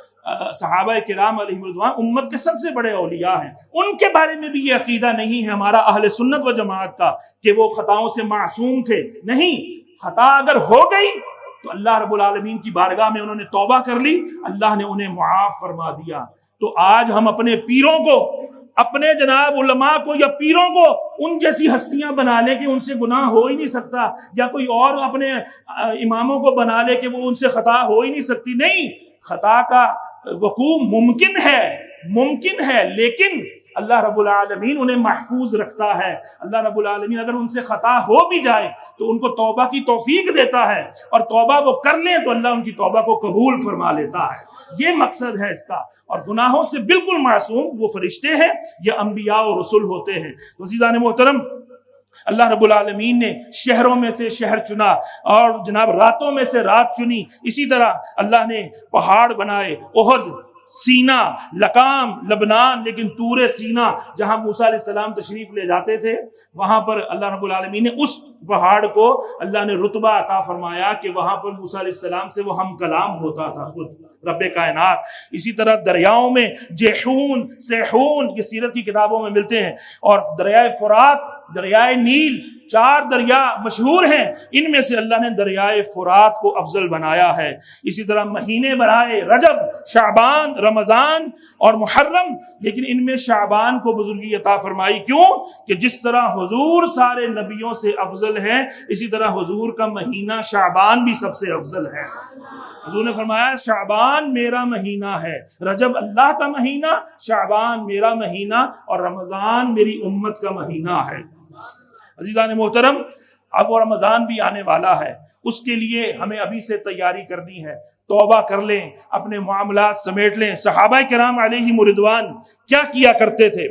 صحابہ کرام علیہم رضوان امت کے سب سے بڑے اولیاء ہیں۔ ان کے بارے میں بھی یہ عقیدہ نہیں ہے ہمارا اہل سنت و جماعت کا کہ وہ خطاؤں سے معصوم تھے، نہیں، خطا اگر ہو گئی تو اللہ رب العالمین کی بارگاہ میں انہوں نے توبہ کر لی، اللہ نے انہیں معاف فرما دیا۔ تو آج ہم اپنے پیروں کو، اپنے جناب علماء کو یا پیروں کو ان جیسی ہستیاں بنا لیں کہ ان سے گناہ ہو ہی نہیں سکتا، یا کوئی اور اپنے اماموں کو بنا لے کہ وہ ان سے خطا ہو ہی نہیں سکتی۔ نہیں، خطا کا وقوع ممکن ہے، لیکن اللہ رب العالمین انہیں محفوظ رکھتا ہے۔ اللہ رب العالمین اگر ان سے خطا ہو بھی جائے تو ان کو توبہ کی توفیق دیتا ہے، اور توبہ وہ کر لیں تو اللہ ان کی توبہ کو قبول فرما لیتا ہے۔ یہ مقصد ہے اس کا۔ اور گناہوں سے بالکل معصوم وہ فرشتے ہیں یا انبیاء و رسول ہوتے ہیں۔ تو عزیزان محترم، اللہ رب العالمین نے شہروں میں سے شہر چنا اور جناب راتوں میں سے رات چنی۔ اسی طرح اللہ نے پہاڑ بنائے، احد، سینا، لقام، لبنان، لیکن طور سینا جہاں موسیٰ علیہ السلام تشریف لے جاتے تھے، وہاں پر اللہ رب العالمین نے اس پہاڑ کو اللہ نے رتبہ عطا فرمایا کہ وہاں پر موسیٰ علیہ السلام سے وہ ہم کلام ہوتا تھا خود رب کائنات۔ اسی طرح دریاؤں میں جیحون، سیحون، یہ سیرت کی کتابوں میں ملتے ہیں، اور دریائے فرات، دریائے نیل 4 دریا مشہور ہیں، ان میں سے اللہ نے دریائے فرات کو افضل بنایا ہے۔ اسی طرح مہینے بنائے رجب، شعبان، رمضان اور محرم، لیکن ان میں شعبان کو بزرگی عطا فرمائی۔ کیوں؟ کہ جس طرح حضور سارے نبیوں سے افضل ہے، اسی طرح حضور کا مہینہ شعبان بھی سب سے افضل ہے۔ حضور نے فرمایا شعبان میرا مہینہ ہے، رجب اللہ کا مہینہ، شعبان میرا مہینہ اور رمضان میری امت کا مہینہ ہے۔ عزیزان محترم، اب وہ رمضان بھی آنے والا ہے، اس کے لیے ہمیں ابھی سے تیاری کرنی ہے، توبہ کر لیں، اپنے معاملات سمیٹ لیں۔ صحابہ کرام علیہم رضوان کیا کیا کرتے تھے؟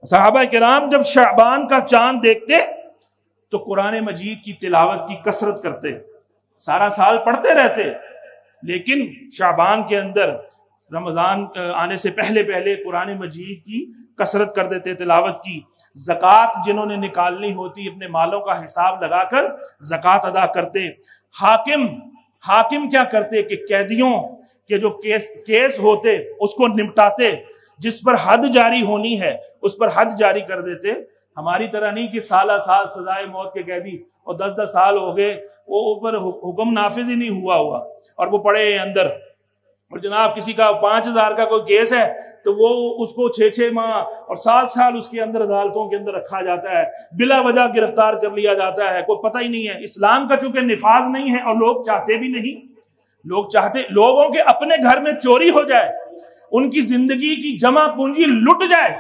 صحابہ کرام جب شعبان کا چاند دیکھتے تو قرآن مجید کی تلاوت کی کثرت کرتے، سارا سال پڑھتے رہتے، لیکن شعبان کے اندر رمضان آنے سے پہلے قرآن مجید کی کثرت کر دیتے، تلاوت کی۔ زکوٰۃ جنہوں نے نکالنی ہوتی اپنے مالوں کا حساب لگا کر زکوٰۃ ادا کرتے۔ حاکم کیا کرتے کہ قیدیوں کے جو کیس ہوتے اس کو نمٹاتے، جس پر حد جاری ہونی ہے اس پر حد جاری کر دیتے۔ ہماری طرح نہیں کہ سالہ سال سزائے موت کے قیدی اور 10 سال ہو گئے، وہ اوپر حکم نافذ ہی نہیں ہوا اور وہ پڑے اندر، اور جناب کسی کا 5000 کا کوئی کیس ہے تو وہ اس کو 6 ماہ اور سال اس کے اندر عدالتوں کے اندر رکھا جاتا ہے، بلا وجہ گرفتار کر لیا جاتا ہے، کوئی پتہ ہی نہیں ہے۔ اسلام کا چونکہ نفاذ نہیں ہے اور لوگ چاہتے بھی نہیں، لوگوں کے اپنے گھر میں چوری ہو جائے، ان کی زندگی کی جمع پونجی لٹ جائے،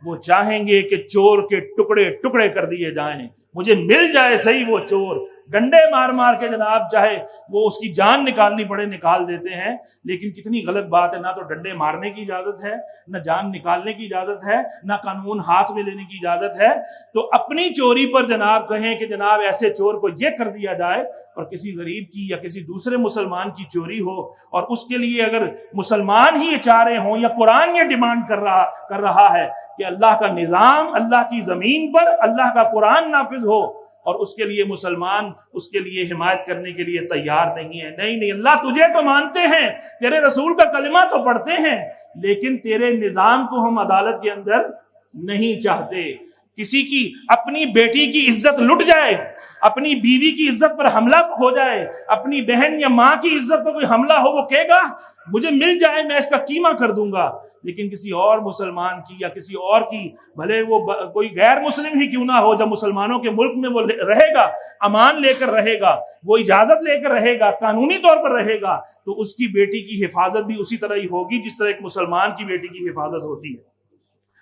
وہ چاہیں گے کہ چور کے ٹکڑے ٹکڑے کر دیے جائیں، مجھے مل جائے صحیح وہ چور، ڈنڈے مار کے جناب چاہے وہ اس کی جان نکالنی پڑے نکال دیتے ہیں۔ لیکن کتنی غلط بات ہے، نہ تو ڈنڈے مارنے کی اجازت ہے، نہ جان نکالنے کی اجازت ہے، نہ قانون ہاتھ میں لینے کی اجازت ہے۔ تو اپنی چوری پر جناب کہیں کہ جناب ایسے چور کو یہ کر دیا جائے، اور کسی غریب کی یا کسی دوسرے مسلمان کی چوری ہو اور اس کے لیے اگر مسلمان ہی یہ چاہ رہے ہوں یا قرآن یہ ڈیمانڈ کر رہا ہے کہ اللہ کا نظام اللہ کی زمین پر اللہ کا قرآن نافذ ہو، اور اس کے لیے مسلمان اس کے لیے حمایت کرنے کے لیے تیار نہیں ہے۔ نہیں، اللہ تجھے تو مانتے ہیں، تیرے رسول کا کلمہ تو پڑھتے ہیں، لیکن تیرے نظام کو ہم عدالت کے اندر نہیں چاہتے۔ کسی کی اپنی بیٹی کی عزت لٹ جائے، اپنی بیوی کی عزت پر حملہ ہو جائے، اپنی بہن یا ماں کی عزت پر کوئی حملہ ہو، وہ کہے گا مجھے مل جائے میں اس کا قیمہ کر دوں گا۔ لیکن کسی اور مسلمان کی یا کسی اور کی، بھلے وہ کوئی غیر مسلم ہی کیوں نہ ہو، جب مسلمانوں کے ملک میں وہ رہے گا، امان لے کر رہے گا، وہ اجازت لے کر رہے گا، قانونی طور پر رہے گا، تو اس کی بیٹی کی حفاظت بھی اسی طرح ہی ہوگی جس طرح ایک مسلمان کی بیٹی کی حفاظت ہوتی ہے۔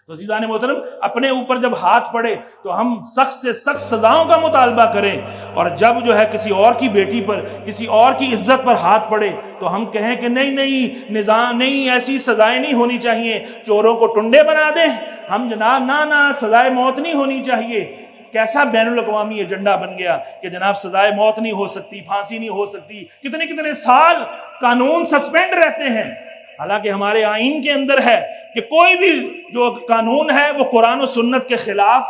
تو عزیزان محترم، اپنے اوپر جب ہاتھ پڑے تو ہم سخت سے سخت سزاؤں کا مطالبہ کریں، اور جب جو ہے کسی اور کی بیٹی پر، کسی اور کی عزت پر ہاتھ پڑے تو ہم کہیں کہ نہیں نظام نہیں، ایسی سزائیں نہیں ہونی چاہیے، چوروں کو ٹنڈے بنا دیں ہم جناب، نہ سزائے موت نہیں ہونی چاہیے۔ کیسا بین الاقوامی ایجنڈا بن گیا کہ جناب سزائے موت نہیں ہو سکتی، پھانسی نہیں ہو سکتی، کتنے سال قانون سسپینڈ رہتے ہیں، حالانکہ ہمارے آئین کے اندر ہے کہ کوئی بھی جو قانون ہے وہ قرآن و سنت کے خلاف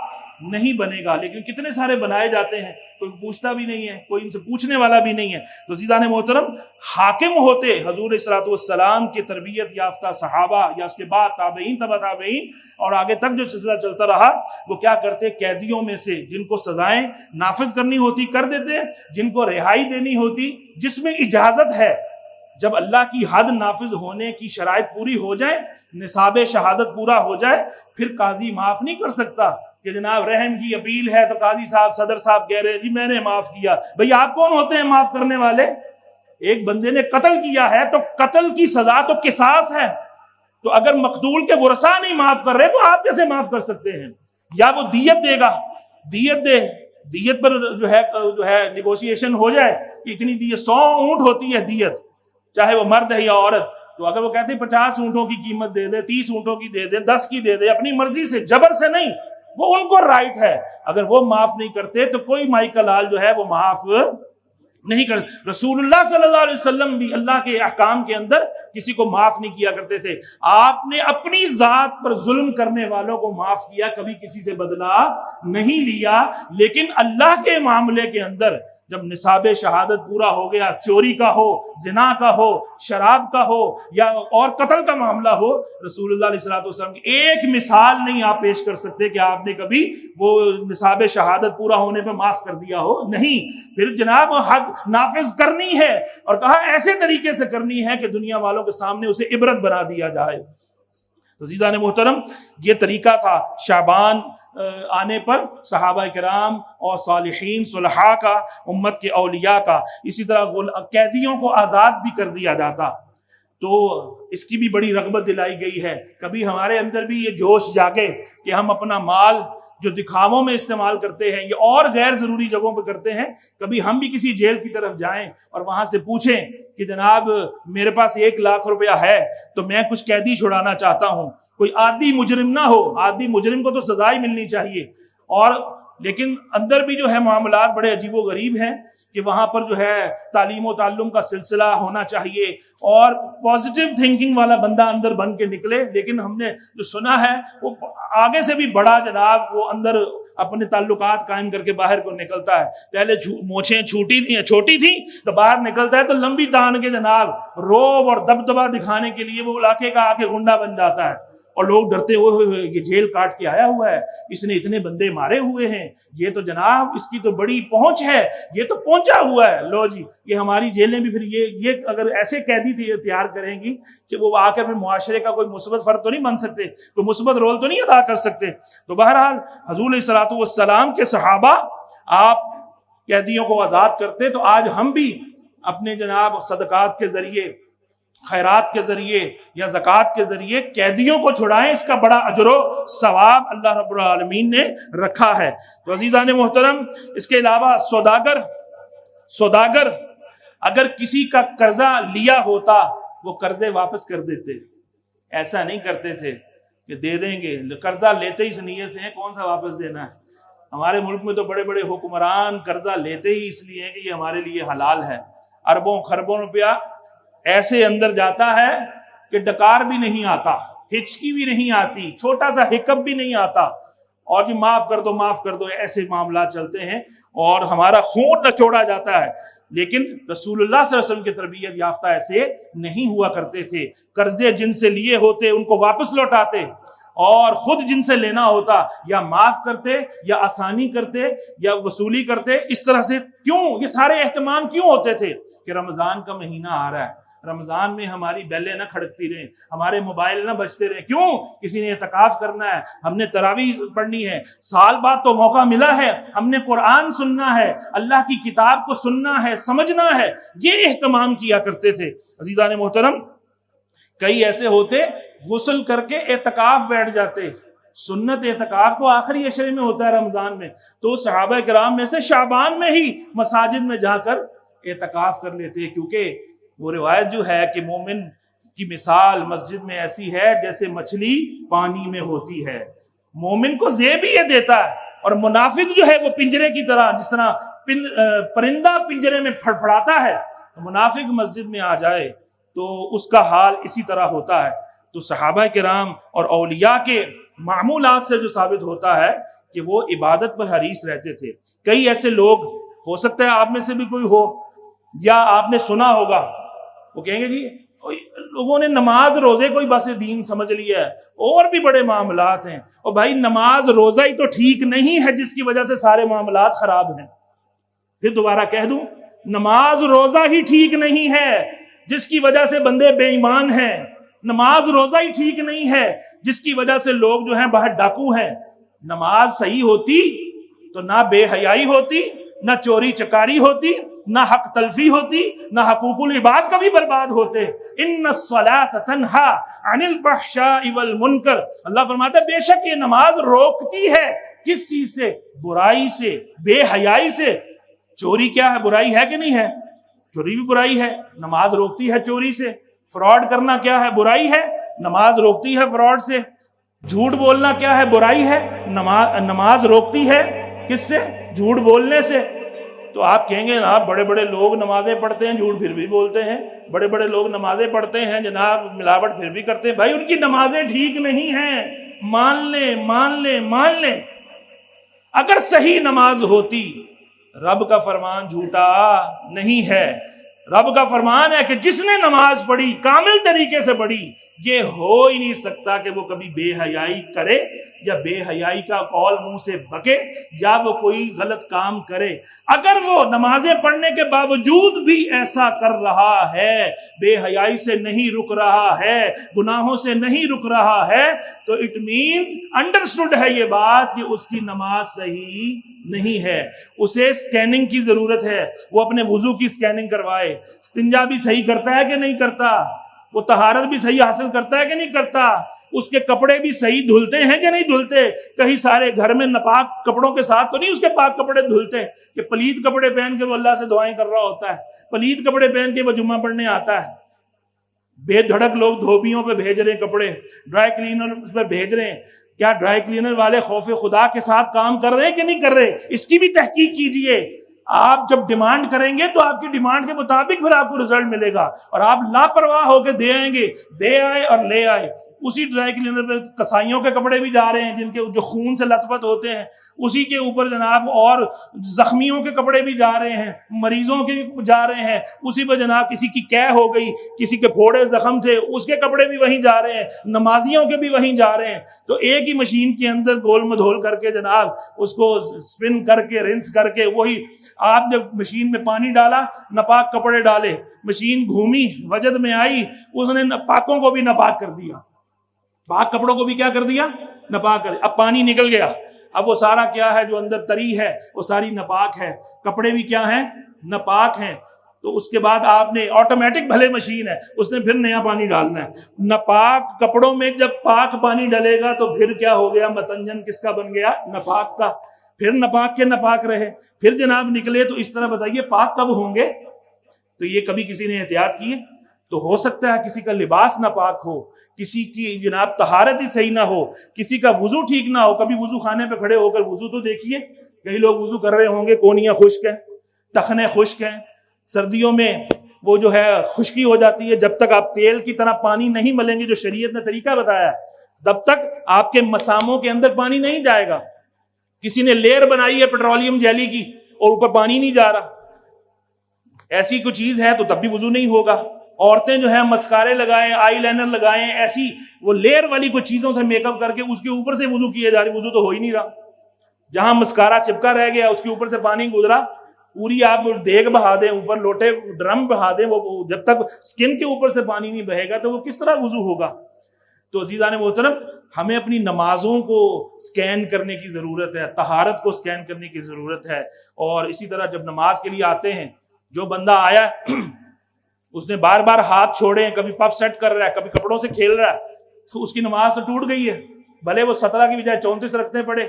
نہیں بنے گا، لیکن کتنے سارے بنائے جاتے ہیں، کوئی پوچھتا بھی نہیں ہے، کوئی ان سے پوچھنے والا بھی نہیں ہے۔ تو عزیزان محترم، حاکم ہوتے حضور صلی والسلام کی تربیت یافتہ صحابہ یا اس کے بعد تابعین، تبع تابعین اور آگے تک جو سلسلہ چلتا رہا، وہ کیا کرتے؟ قیدیوں میں سے جن کو سزائیں نافذ کرنی ہوتی کر دیتے، جن کو رہائی دینی ہوتی جس میں اجازت ہے، جب اللہ کی حد نافذ ہونے کی شرائط پوری ہو جائے، نصاب شہادت پورا ہو جائے، پھر قاضی معاف نہیں کر سکتا کہ جناب رحم کی اپیل ہے، تو قاضی صاحب صدر صاحب کہہ رہے جی میں نے معاف کیا۔ بھئی آپ کون ہوتے ہیں معاف کرنے والے؟ ایک بندے نے قتل کیا ہے تو قتل کی سزا تو قصاص ہے، تو اگر مقتول کے ورثاء نہیں معاف کر رہے تو آپ کیسے معاف کر سکتے ہیں؟ یا وہ دیت دے گا، دیت پر جو ہے نیگوشیشن ہو جائے کہ اتنی دیت، 100 اونٹ ہوتی ہے دیت، چاہے وہ مرد ہے یا عورت، تو اگر وہ کہتے ہیں 50 اونٹوں کی قیمت دے دے، 30 اونٹوں کی دے دے، 10 کی دے دے، اپنی مرضی سے، جبر سے نہیں، وہ ان کو رائٹ ہے، اگر وہ معاف نہیں کرتے تو کوئی مائی کا لال جو ہے وہ معاف نہیں کر۔ رسول اللہ صلی اللہ علیہ وسلم بھی اللہ کے احکام کے اندر کسی کو معاف نہیں کیا کرتے تھے۔ آپ نے اپنی ذات پر ظلم کرنے والوں کو معاف کیا، کبھی کسی سے بدلہ نہیں لیا، لیکن اللہ کے معاملے کے اندر جب نصاب شہادت پورا ہو گیا، چوری کا ہو، زنا کا ہو، شراب کا ہو یا اور قتل کا معاملہ ہو، رسول اللہ علیہ الصلوۃ والسلام کی ایک مثال نہیں آپ پیش کر سکتے کہ آپ نے کبھی وہ نصاب شہادت پورا ہونے پہ معاف کر دیا ہو، نہیں. پھر جناب حق نافذ کرنی ہے، اور کہا ایسے طریقے سے کرنی ہے کہ دنیا والوں کے سامنے اسے عبرت بنا دیا جائے. عزیزان محترم، یہ طریقہ تھا شعبان آنے پر صحابہ کرام اور صالحین صلحاء کا، امت کے اولیاء کا. اسی طرح قیدیوں کو آزاد بھی کر دیا جاتا، تو اس کی بھی بڑی رغبت دلائی گئی ہے. کبھی ہمارے اندر بھی یہ جوش جاگے کہ ہم اپنا مال جو دکھاووں میں استعمال کرتے ہیں یا اور غیر ضروری جگہوں پہ کرتے ہیں، کبھی ہم بھی کسی جیل کی طرف جائیں اور وہاں سے پوچھیں کہ جناب میرے پاس 1 لاکھ روپیہ ہے تو میں کچھ قیدی چھڑانا چاہتا ہوں. کوئی عادی مجرم نہ ہو، عادی مجرم کو تو سزا ہی ملنی چاہیے. اور لیکن اندر بھی جو ہے معاملات بڑے عجیب و غریب ہیں کہ وہاں پر جو ہے تعلیم و تعلم کا سلسلہ ہونا چاہیے اور پازیٹیو تھنکنگ والا بندہ اندر بن کے نکلے. لیکن ہم نے جو سنا ہے وہ آگے سے بھی بڑا جناب وہ اندر اپنے تعلقات قائم کر کے باہر کو نکلتا ہے. پہلے موچھیں چھوٹی تھی تو باہر نکلتا ہے تو لمبی تان کے جناب روب اور دبدبا دکھانے کے لیے وہ علاقے کا آ کے گنڈا بن جاتا ہے، اور لوگ ڈرتے ہوئے یہ جیل کاٹ کے آیا ہوا ہے، اس نے اتنے بندے مارے ہوئے ہیں، یہ تو جناب اس کی تو بڑی پہنچ ہے، یہ تو پہنچا ہوا ہے. لو جی، یہ ہماری جیلیں بھی پھر یہ اگر ایسے قیدی تیار کریں گی کہ وہ آ کر معاشرے کا کوئی مثبت فرد تو نہیں بن سکتے، کوئی مثبت رول تو نہیں ادا کر سکتے. تو بہرحال حضور علیہ الصلوۃ والسلام کے صحابہ آپ قیدیوں کو آزاد کرتے، تو آج ہم بھی اپنے جناب صدقات کے ذریعے، خیرات کے ذریعے یا زکوٰۃ کے ذریعے قیدیوں کو چھڑائیں. اس کا بڑا اجر و ثواب اللہ رب العالمین نے رکھا ہے. تو عزیزان محترم، اس کے علاوہ سوداگر اگر کسی کا قرضہ لیا ہوتا وہ قرضے واپس کر دیتے. ایسا نہیں کرتے تھے کہ دے دیں گے، قرضہ لیتے ہی اس نیت سے ہیں کون سا واپس دینا ہے. ہمارے ملک میں تو بڑے بڑے حکمران قرضہ لیتے ہی اس لیے ہیں کہ یہ ہمارے لیے حلال ہے. اربوں خربوں روپیہ ایسے اندر جاتا ہے کہ ڈکار بھی نہیں آتا، ہچکی بھی نہیں آتی، چھوٹا سا ہکپ بھی نہیں آتا، اور جی معاف کر دو ایسے معاملات چلتے ہیں اور ہمارا خون نچوڑا جاتا ہے. لیکن رسول اللہ صلی اللہ علیہ وسلم کی تربیت یافتہ ایسے نہیں ہوا کرتے تھے. قرضے جن سے لیے ہوتے ان کو واپس لوٹاتے، اور خود جن سے لینا ہوتا یا معاف کرتے یا آسانی کرتے یا وصولی کرتے. اس طرح سے کیوں یہ سارے اہتمام کیوں ہوتے تھے کہ رمضان کا مہینہ آ رہا ہے، رمضان میں ہماری بیلیں نہ کھڑکتی رہیں، ہمارے موبائل نہ بجتے رہیں. کیوں؟ کسی نے اعتکاف کرنا ہے، ہم نے تراویح پڑھنی ہے، سال بعد تو موقع ملا ہے، ہم نے قرآن سننا ہے، اللہ کی کتاب کو سننا ہے، سمجھنا ہے. یہ اہتمام کیا کرتے تھے. عزیزان محترم، کئی ایسے ہوتے غسل کر کے اعتکاف بیٹھ جاتے. سنت اعتکاف تو آخری عشرے میں ہوتا ہے رمضان میں، تو صحابہ کرام میں سے شعبان میں ہی مساجد میں جا کر اعتکاف کر لیتے. کیونکہ وہ روایت جو ہے کہ مومن کی مثال مسجد میں ایسی ہے جیسے مچھلی پانی میں ہوتی ہے. مومن کو زیب ہی یہ دیتا ہے، اور منافق جو ہے وہ پنجرے کی طرح، جس طرح پرندہ پنجرے میں پھڑپھڑاتا ہے، منافق مسجد میں آ جائے تو اس کا حال اسی طرح ہوتا ہے. تو صحابہ کرام اور اولیاء کے معمولات سے جو ثابت ہوتا ہے کہ وہ عبادت پر حریص رہتے تھے. کئی ایسے لوگ، ہو سکتا ہے آپ میں سے بھی کوئی ہو یا آپ نے سنا ہوگا، وہ کہیں گے جی لوگوں نے نماز روزے کو ہی بس دین سمجھ لیا ہے، اور بھی بڑے معاملات ہیں. اور بھائی نماز روزہ ہی تو ٹھیک نہیں ہے جس کی وجہ سے سارے معاملات خراب ہیں. پھر دوبارہ کہہ دوں، نماز روزہ ہی ٹھیک نہیں ہے جس کی وجہ سے بندے بے ایمان ہیں. نماز روزہ ہی ٹھیک نہیں ہے جس کی وجہ سے لوگ جو ہیں باہر ڈاکو ہیں. نماز صحیح ہوتی تو نہ بے حیائی ہوتی، نہ چوری چکاری ہوتی، نہ حق تلفی ہوتی، نہ حقوق العباد کبھی برباد ہوتے. ان الصلاۃ تنہا عن الفحشاء والمنکر، اللہ فرماتا ہے بے شک یہ نماز روکتی ہے کس چیز سے؟ برائی سے، بے حیائی سے. چوری کیا ہے؟ برائی ہے کہ نہیں ہے؟ چوری بھی برائی ہے، نماز روکتی ہے چوری سے. فراڈ کرنا کیا ہے؟ برائی ہے، نماز روکتی ہے فراڈ سے. جھوٹ بولنا کیا ہے؟ برائی ہے، نماز روکتی ہے کس سے؟ جھوٹ بولنے سے. تو آپ کہیں گے جناب بڑے بڑے لوگ نمازیں پڑھتے ہیں جھوٹ پھر بھی بولتے ہیں، بڑے بڑے لوگ نمازیں پڑھتے ہیں جناب ملاوٹ پھر بھی کرتے ہیں. بھائی ان کی نمازیں ٹھیک نہیں ہیں، مان لیں. اگر صحیح نماز ہوتی، رب کا فرمان جھوٹا نہیں ہے. رب کا فرمان ہے کہ جس نے نماز پڑھی کامل طریقے سے پڑھی، یہ ہو ہی نہیں سکتا کہ وہ کبھی بے حیائی کرے یا بے حیائی کا قول منہ سے بکے یا وہ کوئی غلط کام کرے. اگر وہ نمازیں پڑھنے کے باوجود بھی ایسا کر رہا ہے، بے حیائی سے نہیں رک رہا ہے، گناہوں سے نہیں رک رہا ہے، تو اٹ مینز انڈرسٹوڈ ہے یہ بات کہ اس کی نماز صحیح نہیں ہے. اسے سکیننگ کی ضرورت ہے، وہ اپنے وضو کی سکیننگ کروائے. استنجا بھی صحیح کرتا ہے کہ نہیں کرتا؟ وہ طہارت بھی صحیح حاصل کرتا ہے کہ نہیں کرتا؟ اس کے کپڑے بھی صحیح دھلتے ہیں کہ نہیں دھلتے؟ کہیں سارے گھر میں ناپاک کپڑوں کے ساتھ تو نہیں اس کے پاک کپڑے دھلتے کہ پلید کپڑے پہن کے وہ اللہ سے دعائیں کر رہا ہوتا ہے، پلید کپڑے پہن کے وہ جمعہ پڑھنے آتا ہے. بے دھڑک لوگ دھوبیوں پہ بھیج رہے ہیں کپڑے، ڈرائی کلینر پہ بھیج رہے ہیں. کیا ڈرائی کلینر والے خوف خدا کے ساتھ کام کر رہے ہیں کہ نہیں کر رہے؟ اس کی بھی تحقیق کیجئے. آپ جب ڈیمانڈ کریں گے تو آپ کی ڈیمانڈ کے مطابق پھر آپ کو رزلٹ ملے گا، اور آپ لاپرواہ ہو کے دے آئیں گے، دے آئے اور لے آئے. اسی ڈرائی کلینر پہ کسائیوں کے کپڑے بھی جا رہے ہیں جن کے جو خون سے لت پت ہوتے ہیں، اسی کے اوپر جناب اور زخمیوں کے کپڑے بھی جا رہے ہیں، مریضوں کے جا رہے ہیں، اسی پہ جناب کسی کی قے ہو گئی، کسی کے پھوڑے زخم تھے، اس کے کپڑے بھی وہیں جا رہے ہیں، نمازیوں کے بھی وہیں جا رہے ہیں. تو ایک ہی مشین کے اندر گول مدھول کر کے جناب اس کو سپن کر کے رنس کر کے، وہی آپ جب مشین میں پانی ڈالا ناپاک کپڑے ڈالے، مشین گھومی وجد میں آئی، اس نے پاکوں کو بھی ناپاک کر دیا، پاک کپڑوں کو بھی کیا کر دیا؟ ناپاک کر دیا. اب پانی نکل گیا، اب وہ سارا کیا ہے جو اندر تری ہے وہ ساری ناپاک ہے، کپڑے بھی کیا ہیں؟ ناپاک ہیں. تو اس کے بعد آپ نے آٹومیٹک بھلے مشین ہے، اس نے پھر نیا پانی ڈالنا ہے. ناپاک کپڑوں میں جب پاک پانی ڈلے گا تو پھر کیا ہو گیا؟ متنجن کس کا بن گیا؟ ناپاک کا. پھر ناپاک کے ناپاک رہے، پھر جناب نکلے. تو اس طرح بتائیے پاک کب ہوں گے؟ تو یہ کبھی کسی نے احتیاط کی ہے؟ تو ہو سکتا ہے کسی کا لباس ناپاک ہو، کسی کی جناب طہارت ہی صحیح نہ ہو، کسی کا وضو ٹھیک نہ ہو. کبھی وضو خانے پہ کھڑے ہو کر وضو تو دیکھیے، کئی لوگ وضو کر رہے ہوں گے، کونیاں خشک ہیں، ٹخنے خشک ہیں. سردیوں میں وہ جو ہے خشکی ہو جاتی ہے. جب تک آپ تیل کی طرح پانی نہیں ملیں گے جو شریعت نے طریقہ بتایا ہے، تب تک آپ کے مساموں کے اندر پانی نہیں جائے گا. کسی نے لیئر بنائی ہے پیٹرولیم جیلی کی اور اوپر پانی نہیں جا رہا، ایسی کوئی چیز ہے تو تب بھی وضو نہیں ہوگا. عورتیں جو ہیں مسکارے لگائیں، آئی لائنر لگائیں، ایسی وہ لیئر والی کوئی چیزوں سے میک اپ کر کے اس کے اوپر سے وضو کیے جا رہے، وضو تو ہو ہی نہیں رہا. جہاں مسکارا چپکا رہ گیا اس کے اوپر سے پانی گزرا، پوری آپ دیگ بہا دیں اوپر، لوٹے ڈرم بہا دیں، وہ جب تک سکن کے اوپر سے پانی نہیں بہے گا تو وہ کس طرح وضو ہوگا؟ تو عزیزان محترم، ہمیں اپنی نمازوں کو سکین کرنے کی ضرورت ہے، طہارت کو سکین کرنے کی ضرورت ہے. اور اسی طرح جب نماز کے لیے آتے ہیں، جو بندہ آیا اس نے بار بار ہاتھ چھوڑے ہیں، کبھی پف سیٹ کر رہا ہے، کبھی کپڑوں سے کھیل رہا ہے، تو اس کی نماز تو ٹوٹ گئی ہے. بھلے وہ 17 کی بجائے 34 رکعتیں پڑھے،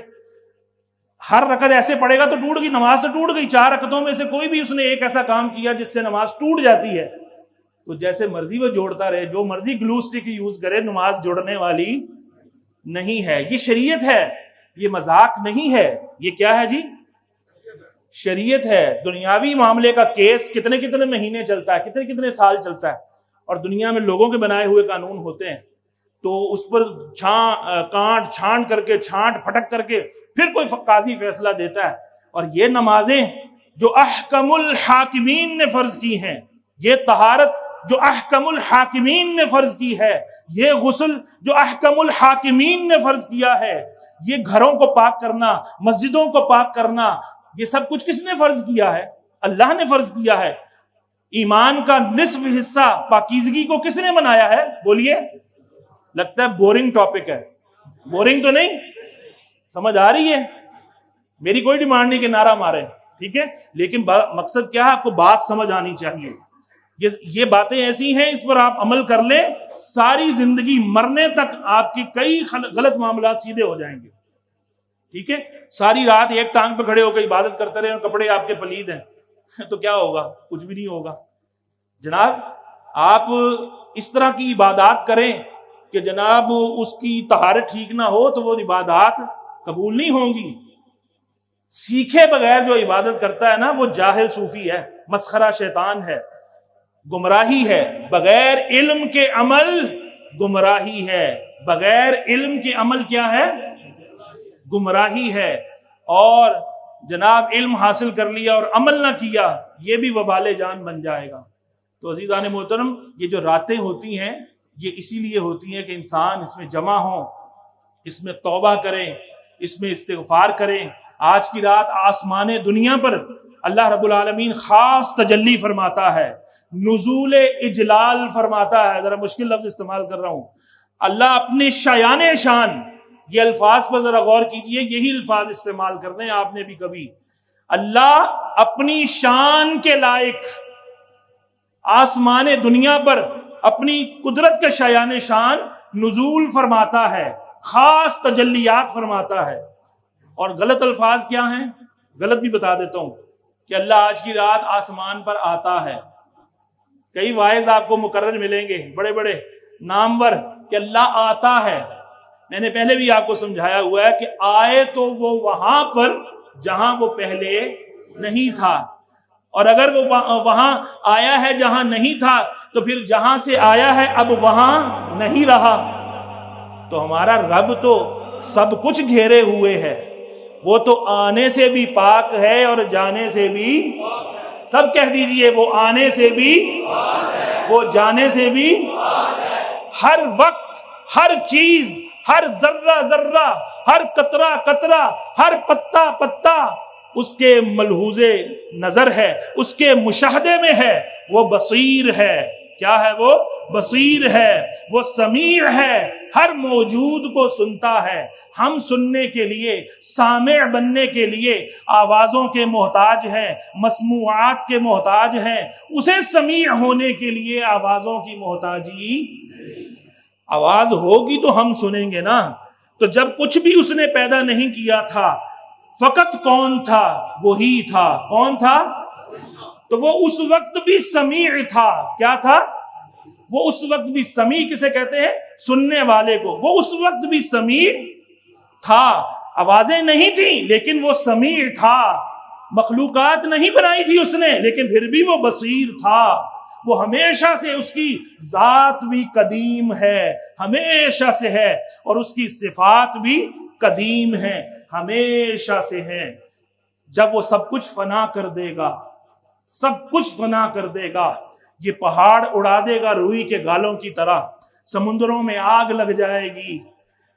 ہر رکعت ایسے پڑھے گا تو ٹوٹ گئی، نماز تو ٹوٹ گئی. 4 رکعتوں میں سے کوئی بھی اس نے ایک ایسا کام کیا جس سے نماز ٹوٹ جاتی ہے، تو جیسے مرضی وہ جوڑتا رہے، جو مرضی گلو اسٹک یوز کرے، نماز جوڑنے والی نہیں ہے. یہ شریعت ہے، یہ مذاق نہیں ہے. یہ کیا ہے جی؟ شریعت ہے. دنیاوی معاملے کا کیس کتنے کتنے مہینے چلتا ہے، کتنے کتنے سال چلتا ہے، اور دنیا میں لوگوں کے بنائے ہوئے قانون ہوتے ہیں، تو اس پر کانٹ چھانٹ کر کے، چھانٹ پھٹک کر کے پھر کوئی قاضی فیصلہ دیتا ہے. اور یہ نمازیں جو احکم الحاکمین نے فرض کی ہیں، یہ طہارت جو احکم الحاکمین نے فرض کی ہے، یہ غسل جو احکم الحاکمین نے فرض کیا ہے، یہ گھروں کو پاک کرنا، مسجدوں کو پاک کرنا، یہ سب کچھ کس نے فرض کیا ہے؟ اللہ نے فرض کیا ہے. ایمان کا نصف حصہ پاکیزگی کو کس نے بنایا ہے؟ بولیے. لگتا ہے بورنگ ٹاپک ہے، بورنگ تو نہیں؟ سمجھ آ رہی ہے؟ میری کوئی ڈیمانڈ نہیں کہ نعرہ مارے، ٹھیک ہے، لیکن مقصد کیا ہے؟ آپ کو بات سمجھ آنی چاہیے. یہ باتیں ایسی ہیں، اس پر آپ عمل کر لیں، ساری زندگی مرنے تک آپ کی کئی غلط معاملات سیدھے ہو جائیں گے. ٹھیک ہے، ساری رات ایک ٹانگ پہ کھڑے ہو کے عبادت کرتے رہے اور کپڑے آپ کے پلید ہیں تو کیا ہوگا؟ کچھ بھی نہیں ہوگا. جناب آپ اس طرح کی عبادات کریں کہ جناب اس کی طہارت ٹھیک نہ ہو تو وہ عبادات قبول نہیں ہوں گی. سیکھے بغیر جو عبادت کرتا ہے نا، وہ جاہل صوفی ہے، مسخرہ شیطان ہے، گمراہی ہے. بغیر علم کے عمل گمراہی ہے. بغیر علم کے عمل کیا ہے؟ گمراہی ہے. اور جناب علم حاصل کر لیا اور عمل نہ کیا، یہ بھی وبال جان بن جائے گا۔ تو عزیزان محترم، یہ جو راتیں ہوتی ہیں یہ اسی لیے ہوتی ہیں کہ انسان اس میں جمع ہوں، اس میں توبہ کریں، اس میں استغفار کریں۔ آج کی رات آسمان دنیا پر اللہ رب العالمین خاص تجلی فرماتا ہے، نزول اجلال فرماتا ہے۔ ذرا مشکل لفظ استعمال کر رہا ہوں۔ اللہ اپنے شایان شان، یہ الفاظ پر ذرا غور کیجئے، یہی الفاظ استعمال کرنے ہیں آپ نے بھی کبھی۔ اللہ اپنی شان کے لائق آسمان دنیا پر اپنی قدرت کے شایان شان نزول فرماتا ہے، خاص تجلیات فرماتا ہے۔ اور غلط الفاظ کیا ہیں؟ غلط بھی بتا دیتا ہوں کہ اللہ آج کی رات آسمان پر آتا ہے۔ کئی واعظ آپ کو مقرر ملیں گے، بڑے بڑے نامور، کہ اللہ آتا ہے۔ میں نے پہلے بھی آپ کو سمجھایا ہوا ہے کہ آئے تو وہ وہاں پر جہاں وہ پہلے نہیں تھا، اور اگر وہ وہاں آیا ہے جہاں نہیں تھا تو پھر جہاں سے آیا ہے اب وہاں نہیں رہا۔ تو ہمارا رب تو سب کچھ گھیرے ہوئے ہے، وہ تو آنے سے بھی پاک ہے اور جانے سے بھی، سب کہہ دیجئے، وہ آنے سے بھی، وہ جانے سے بھی، ہر وقت، ہر چیز، ہر ذرہ ذرہ، ہر قطرہ قطرہ، ہر پتا پتا اس کے ملحوظ نظر ہے، اس کے مشاہدے میں ہے۔ وہ بصیر ہے۔ کیا ہے وہ؟ بصیر ہے، وہ سمیع ہے، ہر موجود کو سنتا ہے۔ ہم سننے کے لیے، سامع بننے کے لیے آوازوں کے محتاج ہیں، مسموعات کے محتاج ہیں، اسے سمیع ہونے کے لیے آوازوں کی محتاجی۔ آواز ہوگی تو ہم سنیں گے نا۔ تو جب کچھ بھی اس نے پیدا نہیں کیا تھا، فقط کون تھا؟ وہی تھا۔ کون تھا؟ تو وہ اس وقت بھی سمیع تھا۔ کیا تھا؟ وہ اس وقت بھی سمیع کسے کہتے ہیں؟ سننے والے کو۔ وہ اس وقت بھی سمیع تھا۔ آوازیں نہیں تھیں لیکن وہ سمیع تھا۔ مخلوقات نہیں بنائی تھی اس نے لیکن پھر بھی وہ بصیر تھا۔ وہ ہمیشہ سے، اس کی ذات بھی قدیم ہے، ہمیشہ سے ہے، اور اس کی صفات بھی قدیم ہے، ہمیشہ سے ہے۔ جب وہ سب کچھ فنا کر دے گا، سب کچھ فنا کر دے گا، یہ پہاڑ اڑا دے گا روئی کے گالوں کی طرح، سمندروں میں آگ لگ جائے گی،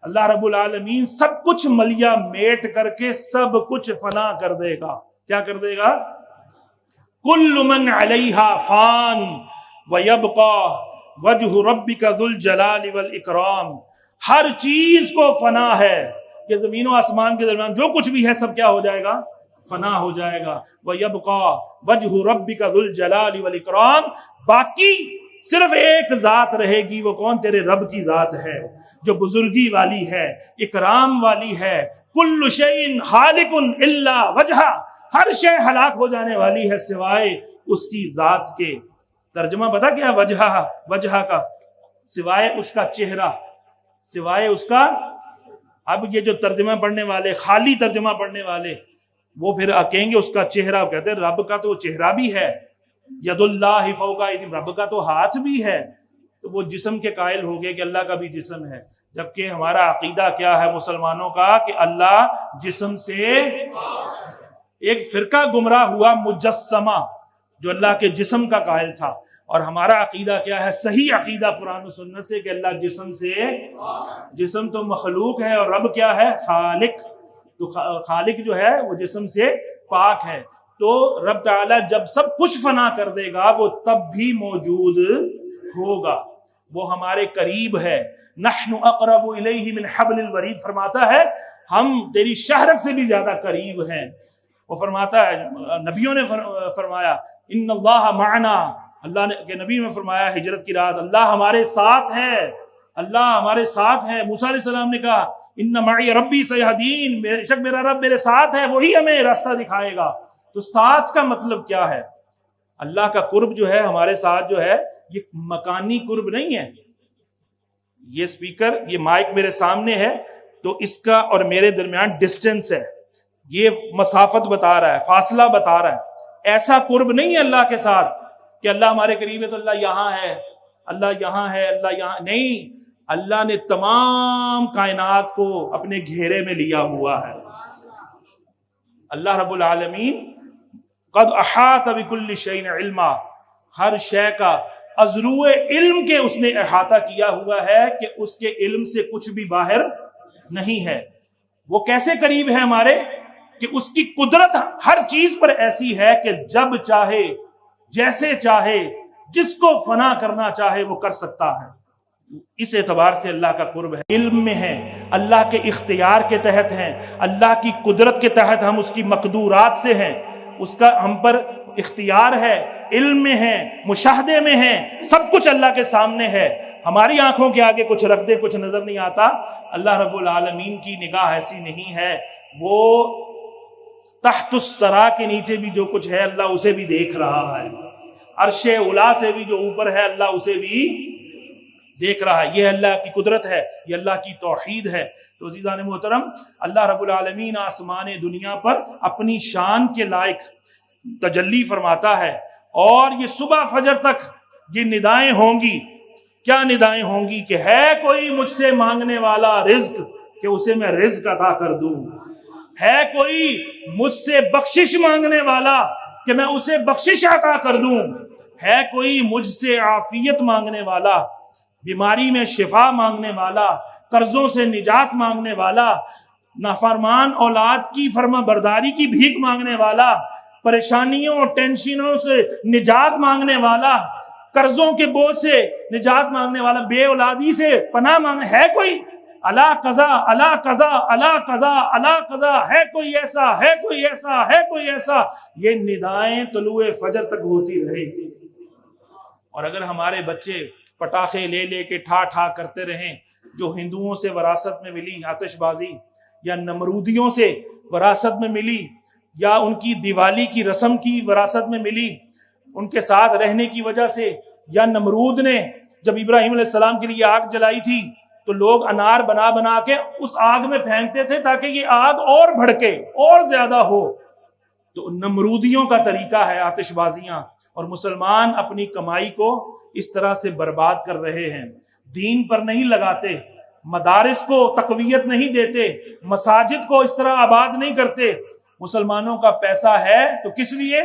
اللہ رب العالمین سب کچھ ملیا میٹ کر کے سب کچھ فنا کر دے گا۔ کیا کر دے گا؟ کل من علیہا فان ویبقا وجہ ربک ذو الجلال والاکرام۔ ہر چیز کو فنا ہے کہ زمین و آسمان کے درمیان جو کچھ بھی ہے سب کیا ہو جائے گا؟ فنا ہو جائے گا۔ وَيَبْقَى وَجْهُ رَبِّكَ ذُو الْجَلَالِ وَالْإِكْرَامِ۔ باقی صرف ایک ذات رہے گی، وہ کون؟ تیرے رب کی ذات ہے جو بزرگی والی ہے، اکرام والی ہے۔ کل شیء ہالک الا وجہہ، ہر شے ہلاک ہو جانے والی ہے سوائے اس کی ذات کے۔ ترجمہ پتہ کیا وجہ کا؟ سوائے اس کا چہرہ، سوائے اس کا۔ اب یہ جو ترجمہ پڑھنے والے، خالی ترجمہ پڑھنے والے، وہ پھر کہیں گے اس کا چہرہ، کہتے ہیں رب کا تو چہرہ بھی ہے، ید اللہ فوق ایدیہم، رب کا تو ہاتھ بھی ہے۔ تو وہ جسم کے قائل ہو گئے کہ اللہ کا بھی جسم ہے، جبکہ ہمارا عقیدہ کیا ہے مسلمانوں کا کہ اللہ جسم سے۔ ایک فرقہ گمراہ ہوا مجسمہ جو اللہ کے جسم کا قائل تھا، اور ہمارا عقیدہ کیا ہے؟ صحیح عقیدہ قرآن و سنت سے کہ اللہ جسم سے، جسم تو مخلوق ہے اور رب کیا ہے؟ خالق۔ تو خالق جو ہے وہ جسم سے پاک ہے۔ تو رب تعالیٰ جب سب کچھ فنا کر دے گا وہ تب بھی موجود ہوگا، وہ ہمارے قریب ہے۔ نحن اقرب الیہ من حبل الورید، فرماتا ہے ہم تیری شہرک سے بھی زیادہ قریب ہیں۔ وہ فرماتا ہے، نبیوں نے فرمایا ان اللہ معنا، اللہ نے کہ نبی نے فرمایا ہجرت کی رات اللہ ہمارے ساتھ ہے، اللہ ہمارے ساتھ ہے۔ موسیٰ علیہ السلام نے کہا ان معی ربی سیہدین، بے شک میرا رب میرے ساتھ ہے، وہی ہمیں راستہ دکھائے گا۔ تو ساتھ کا مطلب کیا ہے؟ اللہ کا قرب جو ہے ہمارے ساتھ جو ہے یہ مکانی قرب نہیں ہے۔ یہ سپیکر، یہ مائک میرے سامنے ہے تو اس کا اور میرے درمیان ڈسٹنس ہے، یہ مسافت بتا رہا ہے، فاصلہ بتا رہا ہے۔ ایسا قرب نہیں ہے اللہ کے ساتھ کہ اللہ ہمارے قریب ہے تو اللہ یہاں ہے، اللہ یہاں ہے، اللہ یہاں نہیں۔ اللہ نے تمام کائنات کو اپنے گھیرے میں لیا ہوا ہے۔ اللہ رب العالمین قد احاط بکل شیء علما، ہر شے کا ازرو علم کے اس نے احاطہ کیا ہوا ہے کہ اس کے علم سے کچھ بھی باہر نہیں ہے۔ وہ کیسے قریب ہے ہمارے کہ اس کی قدرت ہر چیز پر ایسی ہے کہ جب چاہے، جیسے چاہے، جس کو فنا کرنا چاہے وہ کر سکتا ہے۔ اس اعتبار سے اللہ کا قرب ہے، علم میں ہے، اللہ کے اختیار کے تحت ہیں، اللہ کی قدرت کے تحت ہم اس کی مقدورات سے ہیں، اس کا ہم پر اختیار ہے، علم میں ہے، مشاہدے میں ہے، سب کچھ اللہ کے سامنے ہے۔ ہماری آنکھوں کے آگے کچھ رکھ دے کچھ نظر نہیں آتا، اللہ رب العالمین کی نگاہ ایسی نہیں ہے، وہ تحت الثری کے نیچے بھی جو کچھ ہے اللہ اسے بھی دیکھ رہا ہے، عرش اولا سے بھی جو اوپر ہے اللہ اسے بھی دیکھ رہا ہے۔ یہ اللہ کی قدرت ہے، یہ اللہ کی توحید ہے۔ تو عزیزان محترم، اللہ رب العالمین آسمان دنیا پر اپنی شان کے لائق تجلی فرماتا ہے، اور یہ صبح فجر تک یہ ندائیں ہوں گی۔ کیا ندائیں ہوں گی؟ کہ ہے کوئی مجھ سے مانگنے والا رزق کہ اسے میں رزق عطا کر دوں، ہے کوئی مجھ سے بخشش مانگنے والا کہ میں اسے بخشش عطا کر دوں، ہے کوئی مجھ سے عافیت مانگنے والا، بیماری میں شفا مانگنے والا، قرضوں سے نجات مانگنے والا، نافرمان اولاد کی فرما برداری کی بھیک مانگنے والا، پریشانیوں اور ٹینشنوں سے نجات مانگنے والا، قرضوں کے بوجھ سے نجات مانگنے والا، بے اولادی سے پناہ مانگنے، ہے کوئی؟ اللہ قضا اللہ قضا اللہ قضا اللہ قضا، ہے کوئی ایسا، ہے کوئی ایسا، ہے کوئی ایسا؟ یہ ندائیں طلوع فجر تک ہوتی رہے گی۔ اور اگر ہمارے بچے پٹاخے لے لے کے ٹھا ٹھا کرتے رہیں، جو ہندوؤں سے وراثت میں ملی آتش بازی، یا نمرودیوں سے وراثت میں ملی، یا ان کی دیوالی کی رسم کی وراثت میں ملی، ان کے ساتھ رہنے کی وجہ سے، یا نمرود نے جب ابراہیم علیہ السلام کے لیے آگ جلائی تھی تو لوگ انار بنا بنا کے اس آگ میں پھینکتے تھے تاکہ یہ آگ اور بھڑکے اور زیادہ ہو۔ تو نمرودیوں کا طریقہ ہے آتش بازیاں، اور مسلمان اپنی کمائی کو اس طرح سے برباد کر رہے ہیں، دین پر نہیں لگاتے، مدارس کو تقویت نہیں دیتے، مساجد کو اس طرح آباد نہیں کرتے۔ مسلمانوں کا پیسہ ہے تو کس لیے؟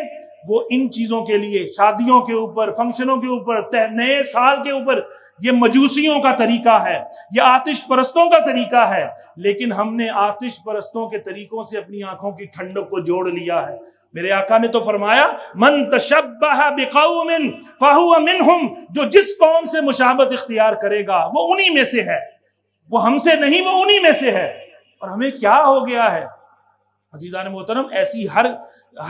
وہ ان چیزوں کے لیے، شادیوں کے اوپر، فنکشنوں کے اوپر، نئے سال کے اوپر۔ یہ مجوسیوں کا طریقہ ہے، یہ آتش پرستوں کا طریقہ ہے، لیکن ہم نے آتش پرستوں کے طریقوں سے اپنی آنکھوں کی ٹھنڈک کو جوڑ لیا ہے۔ میرے آقا نے تو فرمایا من تشبہ بقوم فہو منہم، جو جس قوم سے مشابہت اختیار کرے گا وہ انہی میں سے ہے، وہ ہم سے نہیں، وہ انہی میں سے ہے۔ اور ہمیں کیا ہو گیا ہے؟ عزیزان محترم، ایسی ہر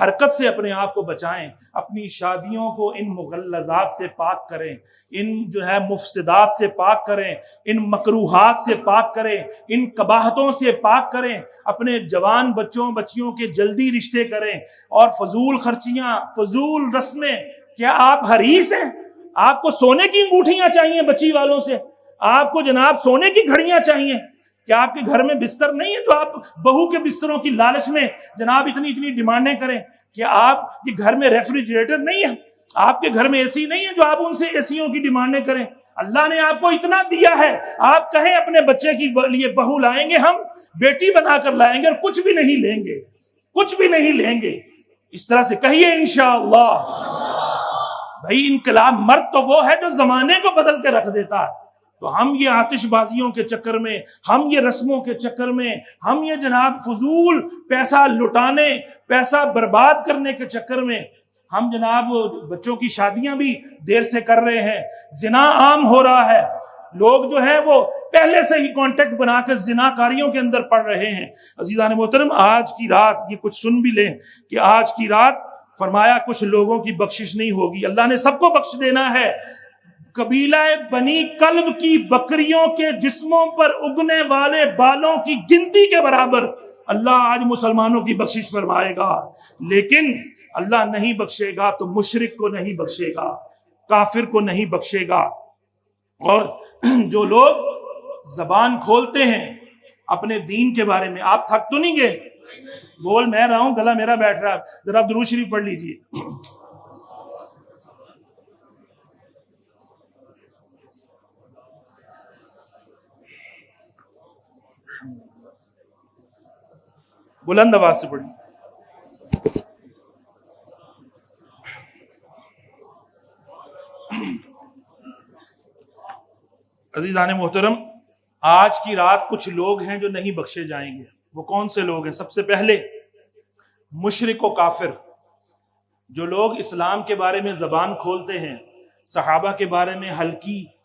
حرکت سے اپنے آپ کو بچائیں، اپنی شادیوں کو ان مغلظات سے پاک کریں، ان جو ہے مفسدات سے پاک کریں، ان مکروہات سے پاک کریں، ان قباحتوں سے پاک کریں، اپنے جوان بچوں بچیوں کے جلدی رشتے کریں، اور فضول خرچیاں، فضول رسمیں۔ کیا آپ حریص ہیں؟ آپ کو سونے کی انگوٹھیاں چاہیے بچی والوں سے؟ آپ کو جناب سونے کی گھڑیاں چاہیے؟ کیا آپ کے گھر میں بستر نہیں ہے تو آپ بہو کے بستروں کی لالچ میں جناب اتنی ڈیمانڈیں کریں؟ کیا آپ کے گھر میں ریفریجریٹر نہیں ہے؟ آپ کے گھر میں اے سی نہیں ہے جو آپ ان سے اے سیوں کی ڈیمانڈیں کریں؟ اللہ نے آپ کو اتنا دیا ہے، آپ کہیں اپنے بچے کی لیے بہو لائیں گے، ہم بیٹی بنا کر لائیں گے، اور کچھ بھی نہیں لیں گے، کچھ بھی نہیں لیں گے۔ اس طرح سے کہیے انشاءاللہ۔ بھائی انقلاب مرد تو وہ ہے جو زمانے کو بدل کے رکھ دیتا ہے۔ تو ہم یہ آتش بازیوں کے چکر میں، ہم یہ رسموں کے چکر میں، ہم یہ جناب فضول پیسہ لٹانے، پیسہ برباد کرنے کے چکر میں ہم جناب بچوں کی شادیاں بھی دیر سے کر رہے ہیں، زنا عام ہو رہا ہے، لوگ جو ہیں وہ پہلے سے ہی کانٹیکٹ بنا کے زنا کاریوں کے اندر پڑ رہے ہیں۔ عزیزان محترم، آج کی رات یہ کچھ سن بھی لیں کہ آج کی رات فرمایا کچھ لوگوں کی بخشش نہیں ہوگی، اللہ نے سب کو بخش دینا ہے۔ قبیلہ بنی کلب کی بکریوں کے جسموں پر اگنے والے بالوں کی گنتی کے برابر اللہ آج مسلمانوں کی بخشش فرمائے گا، لیکن اللہ نہیں بخشے گا تو مشرک کو نہیں بخشے گا، کافر کو نہیں بخشے گا۔ اور جو لوگ زبان کھولتے ہیں اپنے دین کے بارے میں، آپ تھک تو نہیں گئے؟ بول میں رہا ہوں، گلا میرا بیٹھ رہا ہے، ذرا درود شریف پڑھ لیجئے۔ بلند آواز سے پڑھیں۔ عزیزان محترم، آج کی رات کچھ لوگ ہیں جو نہیں بخشے جائیں گے۔ وہ کون سے لوگ ہیں؟ سب سے پہلے مشرک و کافر، جو لوگ اسلام کے بارے میں زبان کھولتے ہیں، صحابہ کے بارے میں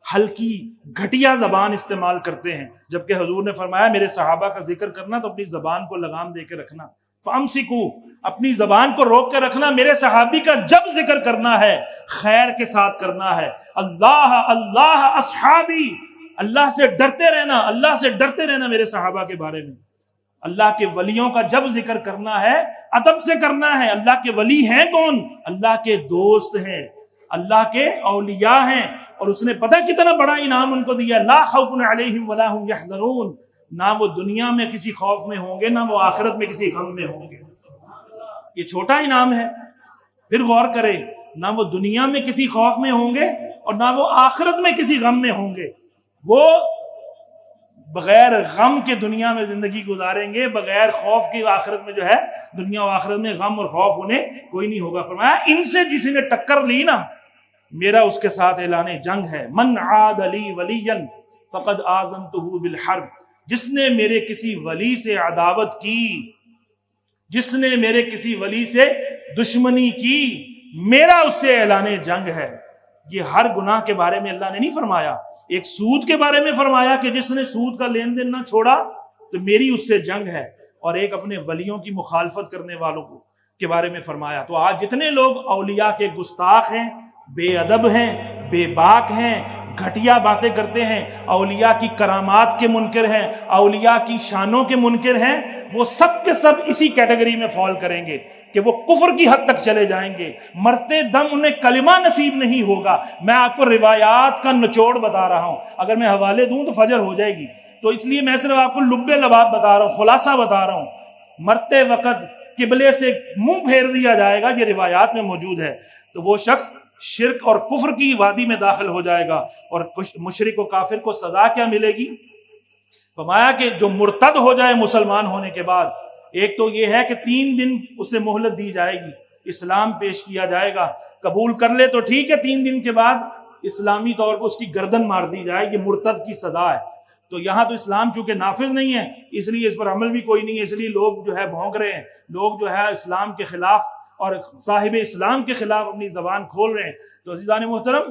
ہلکی گھٹیا زبان استعمال کرتے ہیں، جبکہ حضور نے فرمایا میرے صحابہ کا ذکر کرنا تو اپنی زبان کو لگام دے کے رکھنا، فامسکو، اپنی زبان کو روک کے رکھنا۔ میرے صحابی کا جب ذکر کرنا ہے خیر کے ساتھ کرنا ہے، اللہ اللہ اصحابی، اللہ سے ڈرتے رہنا، اللہ سے ڈرتے رہنا میرے صحابہ کے بارے میں۔ اللہ کے ولیوں کا جب ذکر کرنا ہے ادب سے کرنا ہے۔ اللہ کے ولی ہیں کون؟ اللہ کے دوست ہیں، اللہ کے اولیاء ہیں، اور اس نے پتہ کتنا بڑا انعام ان کو دیا، لا خوف علیہم ولا هم یحزنون، نہ وہ دنیا میں کسی خوف میں ہوں گے، نہ وہ آخرت میں کسی غم میں ہوں گے۔ یہ چھوٹا انعام ہے، پھر غور کرے، نہ وہ دنیا میں کسی خوف میں ہوں گے اور نہ وہ آخرت میں کسی غم میں ہوں گے۔ وہ بغیر غم کے دنیا میں زندگی گزاریں گے، بغیر خوف کی آخرت میں جو ہے دنیا و آخرت میں غم اور خوف انہیں کوئی نہیں ہوگا۔ فرمایا ان سے جس نے ٹکر لی نا، میرا اس کے ساتھ اعلان جنگ ہے۔ من عاد لی ولیا فقد آذنتہ بالحرب، جس نے میرے کسی ولی سے عداوت کی، جس نے میرے کسی ولی سے دشمنی کی، میرا اس سے اعلان جنگ ہے۔ یہ ہر گناہ کے بارے میں اللہ نے نہیں فرمایا، ایک سود کے بارے میں فرمایا کہ جس نے سود کا لین دین نہ چھوڑا تو میری اس سے جنگ ہے، اور ایک اپنے ولیوں کی مخالفت کرنے والوں کے بارے میں فرمایا۔ تو آج جتنے لوگ اولیاء کے گستاخ ہیں، بے ادب ہیں، بے باک ہیں، گھٹیا باتیں کرتے ہیں، اولیاء کی کرامات کے منکر ہیں، اولیاء کی شانوں کے منکر ہیں، وہ سب کے سب اسی کیٹیگری میں فال کریں گے کہ وہ کفر کی حد تک چلے جائیں گے، مرتے دم انہیں کلمہ نصیب نہیں ہوگا۔ میں آپ کو روایات کا نچوڑ بتا رہا ہوں، اگر میں حوالے دوں تو فجر ہو جائے گی، تو اس لیے میں صرف آپ کو لبے لباب بتا رہا ہوں، خلاصہ بتا رہا ہوں۔ مرتے وقت قبلے سے منہ پھیر دیا جائے گا، یہ روایات میں موجود ہے، تو وہ شخص شرک اور کفر کی وادی میں داخل ہو جائے گا۔ اور مشرک و کافر کو سزا کیا ملے گی؟ فرمایا کہ جو مرتد ہو جائے مسلمان ہونے کے بعد، ایک تو یہ ہے کہ 3 دن اسے مہلت دی جائے گی، اسلام پیش کیا جائے گا، قبول کر لے تو ٹھیک ہے، 3 دن کے بعد اسلامی طور پر اس کی گردن مار دی جائے، یہ مرتد کی سزا ہے۔ تو یہاں تو اسلام چونکہ نافذ نہیں ہے، اس لیے اس پر عمل بھی کوئی نہیں ہے، اس لیے لوگ جو ہے بھونک رہے ہیں، لوگ جو ہے اسلام کے خلاف اور صاحب اسلام کے خلاف اپنی زبان کھول رہے ہیں۔ تو عزیزان محترم،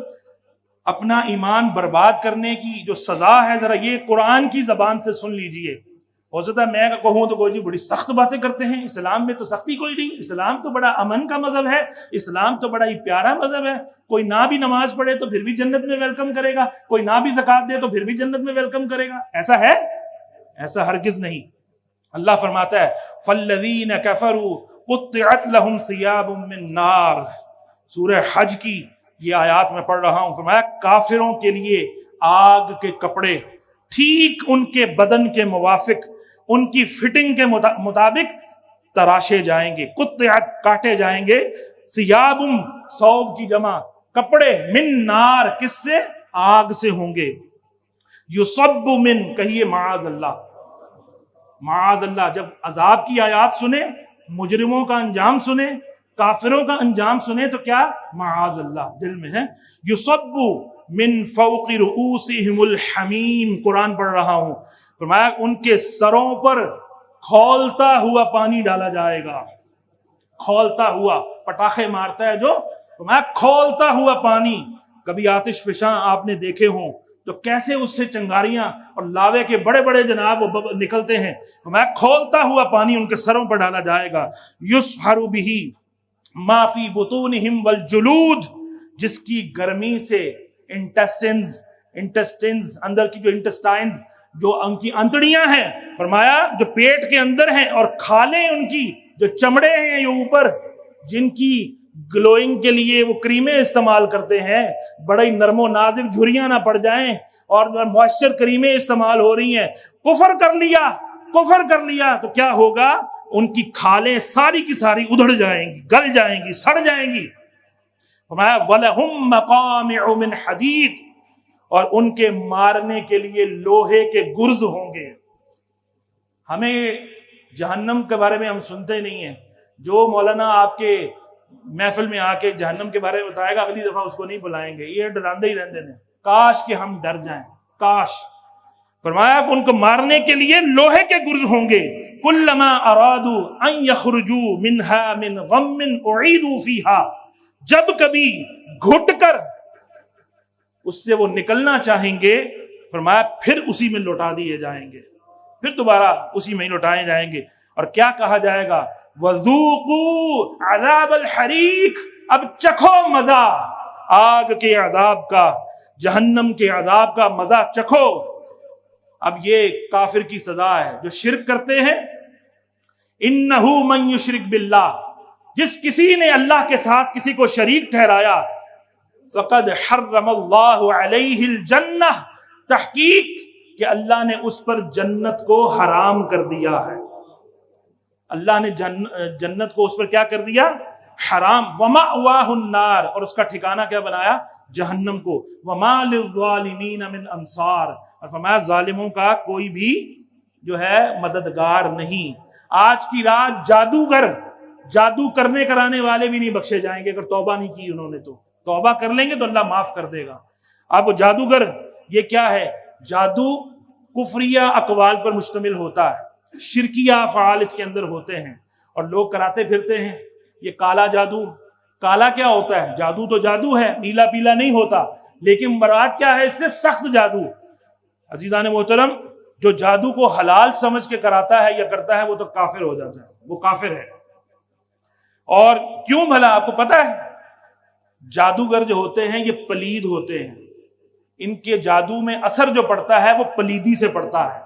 اپنا ایمان برباد کرنے کی جو سزا ہے، ذرا یہ قرآن کی زبان سے سن لیجئے۔ ہو سکتا ہے میں کہوں تو کوئی جی بڑی سخت باتیں کرتے ہیں، اسلام میں تو سختی کوئی نہیں، اسلام تو بڑا امن کا مذہب ہے، اسلام تو بڑا ہی پیارا مذہب ہے، کوئی نہ بھی نماز پڑھے تو پھر بھی جنت میں ویلکم کرے گا، کوئی نہ بھی زکوٰۃ دے تو پھر بھی جنت میں ویلکم کرے گا۔ ایسا ہے؟ ایسا ہرگز نہیں۔ اللہ فرماتا ہے فالذین کفروا قطعت لهم ثیاب من نار، سورہ حج کی یہ آیات میں پڑھ رہا ہوں۔ فرمایا کافروں کے لیے آگ کے کپڑے ٹھیک ان کے بدن کے موافق، ان کی فٹنگ کے مطابق تراشے جائیں گے، قطعت کاٹے جائیں گے، ثیاب ثوب کی جمع، کپڑے، من نار کس سے؟ آگ سے ہوں گے، یصب من، کہیے معاذ اللہ، معاذ اللہ۔ جب عذاب کی آیات سنیں، مجرموں کا انجام سنیں، کافروں کا انجام سنیں تو کیا؟ معاذ اللہ دل میں ہے۔ یصب من فوق رؤوسہم الحمیم، قرآن پڑھ رہا ہوں، فرمایا ان کے سروں پر کھولتا ہوا پانی ڈالا جائے گا، کھولتا ہوا، پٹاخے مارتا ہے جو، فرمایا کھولتا ہوا پانی۔ کبھی آتش فشاں آپ نے دیکھے ہوں تو کیسے اس سے چنگاریاں اور لاوے کے بڑے بڑے جناب وہ نکلتے ہیں، فرمایا کھولتا ہوا پانی ان کے سروں پر ڈالا جائے گا۔ یصہر بہ ما فی بطونہم والجلود، جس کی گرمی سے انٹسٹنز اندر کی جو انٹسٹائنز، جو ان کی انتڑیاں ہیں، فرمایا جو پیٹ کے اندر ہیں، اور کھالیں ان کی جو چمڑے ہیں یہ اوپر، جن کی گلوئنگ کے لیے وہ کریمیں استعمال کرتے ہیں، بڑی نرم و نازک جھریاں نہ پڑ جائیں، اور موئسچر کریمیں استعمال ہو رہی ہیں، کفر کر لیا تو کیا ہوگا؟ ان کی کھالیں ساری کی ساری ادھڑ جائیں گی، گل جائیں گی، سڑ جائیں گی۔ فرمایا وَلَهُمْ مَقَامِعُ مِنْ حَدِيدٍ، اور ان کے مارنے کے لیے لوہے کے گرز ہوں گے۔ ہمیں جہنم کے بارے میں ہم سنتے نہیں ہیں، جو مولانا آپ کے محفل میں آ کے جہنم کے بارے میں بتائے گا، اگلی دفعہ اس کو نہیں بلائیں گے، یہ ڈراندے ہی رہنے دیں، کاش کہ ہم ڈر جائیں، کاش۔ فرمایا کہ ان کو مارنے کے لیے لوہے کے گرز ہوں گے، کلما ارادوا ان یخرجوا منها من غم اعیدوا فیها، جب کبھی گھٹ کر اس سے وہ نکلنا چاہیں گے، فرمایا پھر اسی میں لوٹا دیے جائیں گے، پھر دوبارہ اسی میں لوٹائے جائیں گے۔ اور کیا کہا جائے گا؟ وَذُوقُوا عَذَابَ الْحَرِيقِ، اب چکھو مزہ آگ کے عذاب کا، جہنم کے عذاب کا مزہ چکھو۔ اب یہ کافر کی سزا ہے جو شرک کرتے ہیں۔ اِنَّهُ مَن يُشْرِكْ بِاللَّهِ، جس کسی نے اللہ کے ساتھ کسی کو شریک ٹھہرایا، فَقَدْ حَرَّمَ اللَّهُ عَلَيْهِ الْجَنَّةَ، تحقیق کہ اللہ نے اس پر جنت کو حرام کر دیا ہے، اللہ نے جنت کو اس پر کیا کر دیا؟ حرام۔ وَمَأْوَاهُ النَّارُ، اور اس کا ٹھکانہ کیا بنایا؟ جہنم کو۔ وَمَا لِلظَّالِمِينَ مِنْ أَنصَارٍ، اور فرمایا ظالموں کا کوئی بھی جو ہے مددگار نہیں۔ آج کی رات جادوگر، جادو کرنے کرانے والے بھی نہیں بخشے جائیں گے، اگر توبہ نہیں کی انہوں نے تو۔ توبہ کر لیں گے تو اللہ معاف کر دے گا۔ اب وہ جادوگر، یہ کیا ہے؟ جادو کفریہ اقوال پر مشتمل ہوتا ہے، شرکیہ افعال اس کے اندر ہوتے ہیں، اور لوگ کراتے پھرتے ہیں یہ کالا جادو۔ کالا کیا ہوتا ہے؟ جادو تو جادو ہے، نیلا پیلا نہیں ہوتا، لیکن مراد کیا ہے اس سے؟ سخت جادو۔ عزیزان محترم، جو جادو کو حلال سمجھ کے کراتا ہے یا کرتا ہے وہ تو کافر ہو جاتا ہے، وہ کافر ہے۔ اور کیوں بھلا؟ آپ کو پتہ ہے جادوگر جو ہوتے ہیں یہ پلید ہوتے ہیں، ان کے جادو میں اثر جو پڑتا ہے وہ پلیدی سے پڑتا ہے،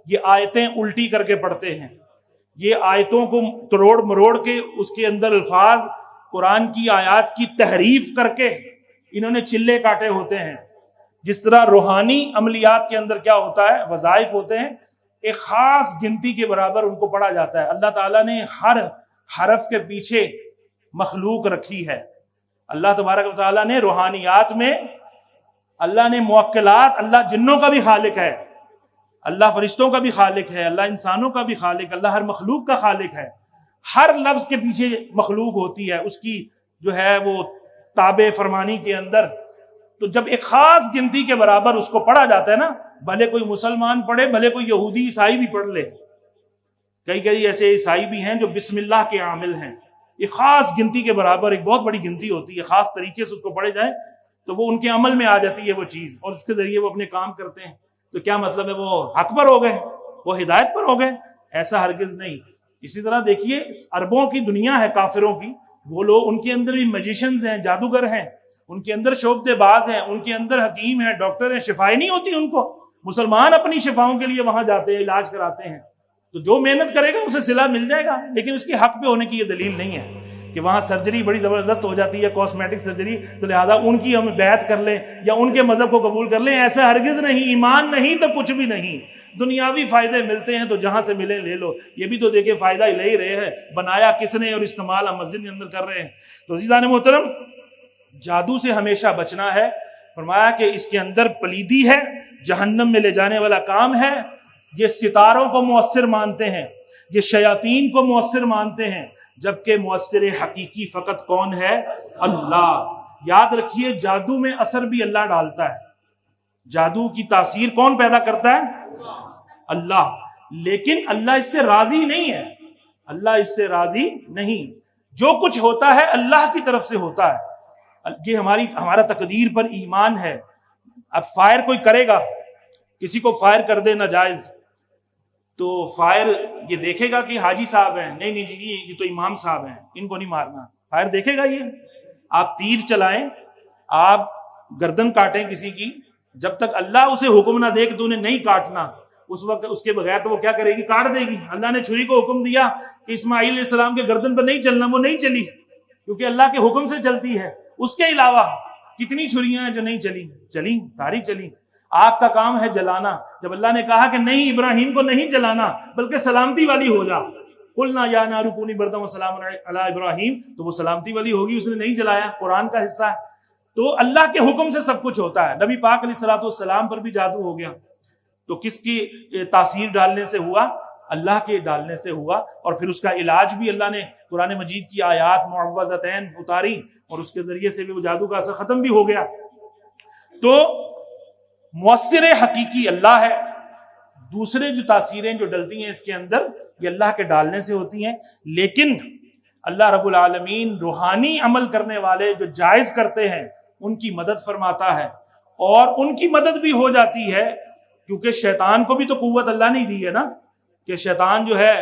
یہ آیتیں الٹی کر کے پڑھتے ہیں، یہ آیتوں کو تروڑ مروڑ کے اس کے اندر الفاظ قرآن کی آیات کی تحریف کر کے انہوں نے چلے کاٹے ہوتے ہیں۔ جس طرح روحانی عملیات کے اندر کیا ہوتا ہے؟ وظائف ہوتے ہیں، ایک خاص گنتی کے برابر ان کو پڑھا جاتا ہے۔ اللہ تعالیٰ نے ہر حرف کے پیچھے مخلوق رکھی ہے۔ اللہ تبارک و تعالیٰ نے روحانیات میں اللہ نے موکلات، اللہ جنوں کا بھی خالق ہے، اللہ فرشتوں کا بھی خالق ہے، اللہ انسانوں کا بھی خالق، اللہ ہر مخلوق کا خالق ہے۔ ہر لفظ کے پیچھے مخلوق ہوتی ہے، اس کی جو ہے وہ تابع فرمانی کے اندر۔ تو جب ایک خاص گنتی کے برابر اس کو پڑھا جاتا ہے نا، بھلے کوئی مسلمان پڑھے، بھلے کوئی یہودی عیسائی بھی پڑھ لے، کئی ایسے عیسائی بھی ہیں جو بسم اللہ کے عامل ہیں، ایک خاص گنتی کے برابر ایک بہت بڑی گنتی ہوتی ہے، خاص طریقے سے اس کو پڑھے جائیں تو وہ ان کے عمل میں آ جاتی ہے وہ چیز، اور اس کے ذریعے وہ اپنے کام کرتے ہیں۔ تو کیا مطلب ہے وہ حق پر ہو گئے، وہ ہدایت پر ہو گئے؟ ایسا ہرگز نہیں۔ اسی طرح دیکھیے عربوں کی دنیا ہے کافروں کی، وہ لوگ ان کے اندر بھی میجیشنز ہیں، جادوگر ہیں، ان کے اندر شعبدے باز ہیں، ان کے اندر حکیم ہیں، ڈاکٹر ہیں، شفائیں نہیں ہوتی ان کو۔ مسلمان اپنی شفاؤں کے لیے وہاں جاتے ہیں، علاج کراتے ہیں، تو جو محنت کرے گا اسے صلہ مل جائے گا، لیکن اس کے حق پہ ہونے کی یہ دلیل نہیں ہے کہ وہاں سرجری بڑی زبردست ہو جاتی ہے، کاسمیٹک سرجری، تو لہذا ان کی ہم بیعت کر لیں یا ان کے مذہب کو قبول کر لیں، ایسا ہرگز نہیں۔ ایمان نہیں تو کچھ بھی نہیں۔ دنیاوی فائدے ملتے ہیں تو جہاں سے ملیں لے لو، یہ بھی تو دیکھیں فائدہ ہی لے ہی رہے ہیں، بنایا کس نے اور استعمال ہم مسجد کے اندر کر رہے ہیں۔ تو عزیزان محترم، جادو سے ہمیشہ بچنا ہے۔ فرمایا کہ اس کے اندر پلیدی ہے، جہنم میں لے جانے والا کام ہے۔ یہ ستاروں کو مؤثر مانتے ہیں، یہ شیاطین کو مؤثر مانتے ہیں، جبکہ مؤثر حقیقی فقط کون ہے؟ اللہ۔ یاد رکھیے جادو میں اثر بھی اللہ ڈالتا ہے، جادو کی تاثیر کون پیدا کرتا ہے؟ اللہ۔ لیکن اللہ اس سے راضی نہیں ہے، اللہ اس سے راضی نہیں۔ جو کچھ ہوتا ہے اللہ کی طرف سے ہوتا ہے، یہ ہمارا تقدیر پر ایمان ہے۔ اب فائر کوئی کرے گا، کسی کو فائر کر دے ناجائز، تو فائر یہ دیکھے گا کہ حاجی صاحب ہیں، نہیں جی یہ تو امام صاحب ہیں، ان کو نہیں مارنا، فائر دیکھے گا یہ؟ آپ تیر چلائیں، آپ گردن کاٹیں کسی کی، جب تک اللہ اسے حکم نہ دے کہ تو نے نہیں کاٹنا، اس وقت اس کے بغیر تو وہ کیا کرے گی؟ کاٹ دے گی۔ اللہ نے چھری کو حکم دیا کہ اسماعیل علیہ السلام کے گردن پر نہیں چلنا، وہ نہیں چلی، کیونکہ اللہ کے حکم سے چلتی ہے۔ اس کے علاوہ کتنی چھریاں ہیں جو نہیں چلیں، ساری چلیں۔ آگ کا کام ہے جلانا، جب اللہ نے کہا کہ نہیں ابراہیم کو نہیں جلانا بلکہ سلامتی والی ہو جا، قلنا یا نار کونی بردا وسلام علی ابراہیم، تو وہ سلامتی والی ہوگی، اس نے نہیں جلایا، قرآن کا حصہ ہے۔ تو اللہ کے حکم سے سب کچھ ہوتا ہے۔ نبی پاک علیہ الصلوۃ والسلام پر بھی جادو ہو گیا، تو کس کی تاثیر ڈالنے سے ہوا؟ اللہ کے ڈالنے سے ہوا، اور پھر اس کا علاج بھی اللہ نے قرآن مجید کی آیات معوذتین اتاری اور اس کے ذریعے سے بھی وہ جادو کا اثر ختم بھی ہو گیا۔ تو مؤثر حقیقی اللہ ہے، دوسرے جو تاثیریں جو ڈلتی ہیں اس کے اندر یہ اللہ کے ڈالنے سے ہوتی ہیں، لیکن اللہ رب العالمین روحانی عمل کرنے والے جو جائز کرتے ہیں ان کی مدد فرماتا ہے، اور ان کی مدد بھی ہو جاتی ہے کیونکہ شیطان کو بھی تو قوت اللہ نے دی ہے نا، کہ شیطان جو ہے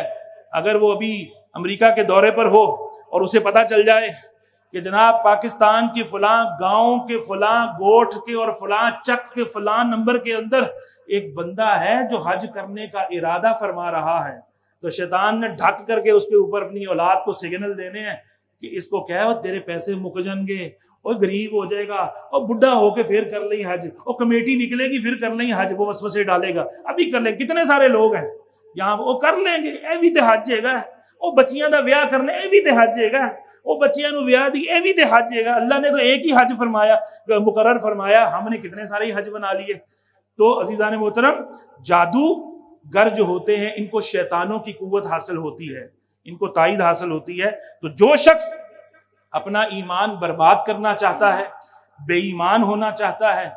اگر وہ ابھی امریکہ کے دورے پر ہو اور اسے پتہ چل جائے کہ جناب پاکستان کے فلاں گاؤں کے فلاں گوٹھ کے اور فلاں چک کے فلاں نمبر کے اندر ایک بندہ ہے جو حج کرنے کا ارادہ فرما رہا ہے، تو شیطان نے ڈھک کر کے اس کے اوپر اپنی اولاد کو سگنل دینے ہیں کہ اس کو کہو تیرے پیسے مک جائیں گے، اور غریب ہو جائے گا، اور بڈھا ہو کے پھر کر لیں حج، اور کمیٹی نکلے گی پھر کر لیں حج، وہ وسوسے ڈالے گا ابھی کر لیں۔ کتنے سارے لوگ ہیں یہاں وہ کر لیں گے، اے بھی تے حج ہے گا، وہ بچیاں دا بیاہ کرنے اے بھی تے حج ہے گا، وہ بچیاں نو بیاہ دی اے بھی تے حج ہے گا۔ اللہ نے تو ایک ہی حج فرمایا، مقرر فرمایا، ہم نے کتنے سارے حج بنا لیے۔ تو عزیزان محترم، جادوگر جو ہوتے ہیں ان کو شیطانوں کی قوت حاصل ہوتی ہے، ان کو تائید حاصل ہوتی ہے۔ تو جو شخص اپنا ایمان برباد کرنا چاہتا ہے، بے ایمان ہونا چاہتا ہے،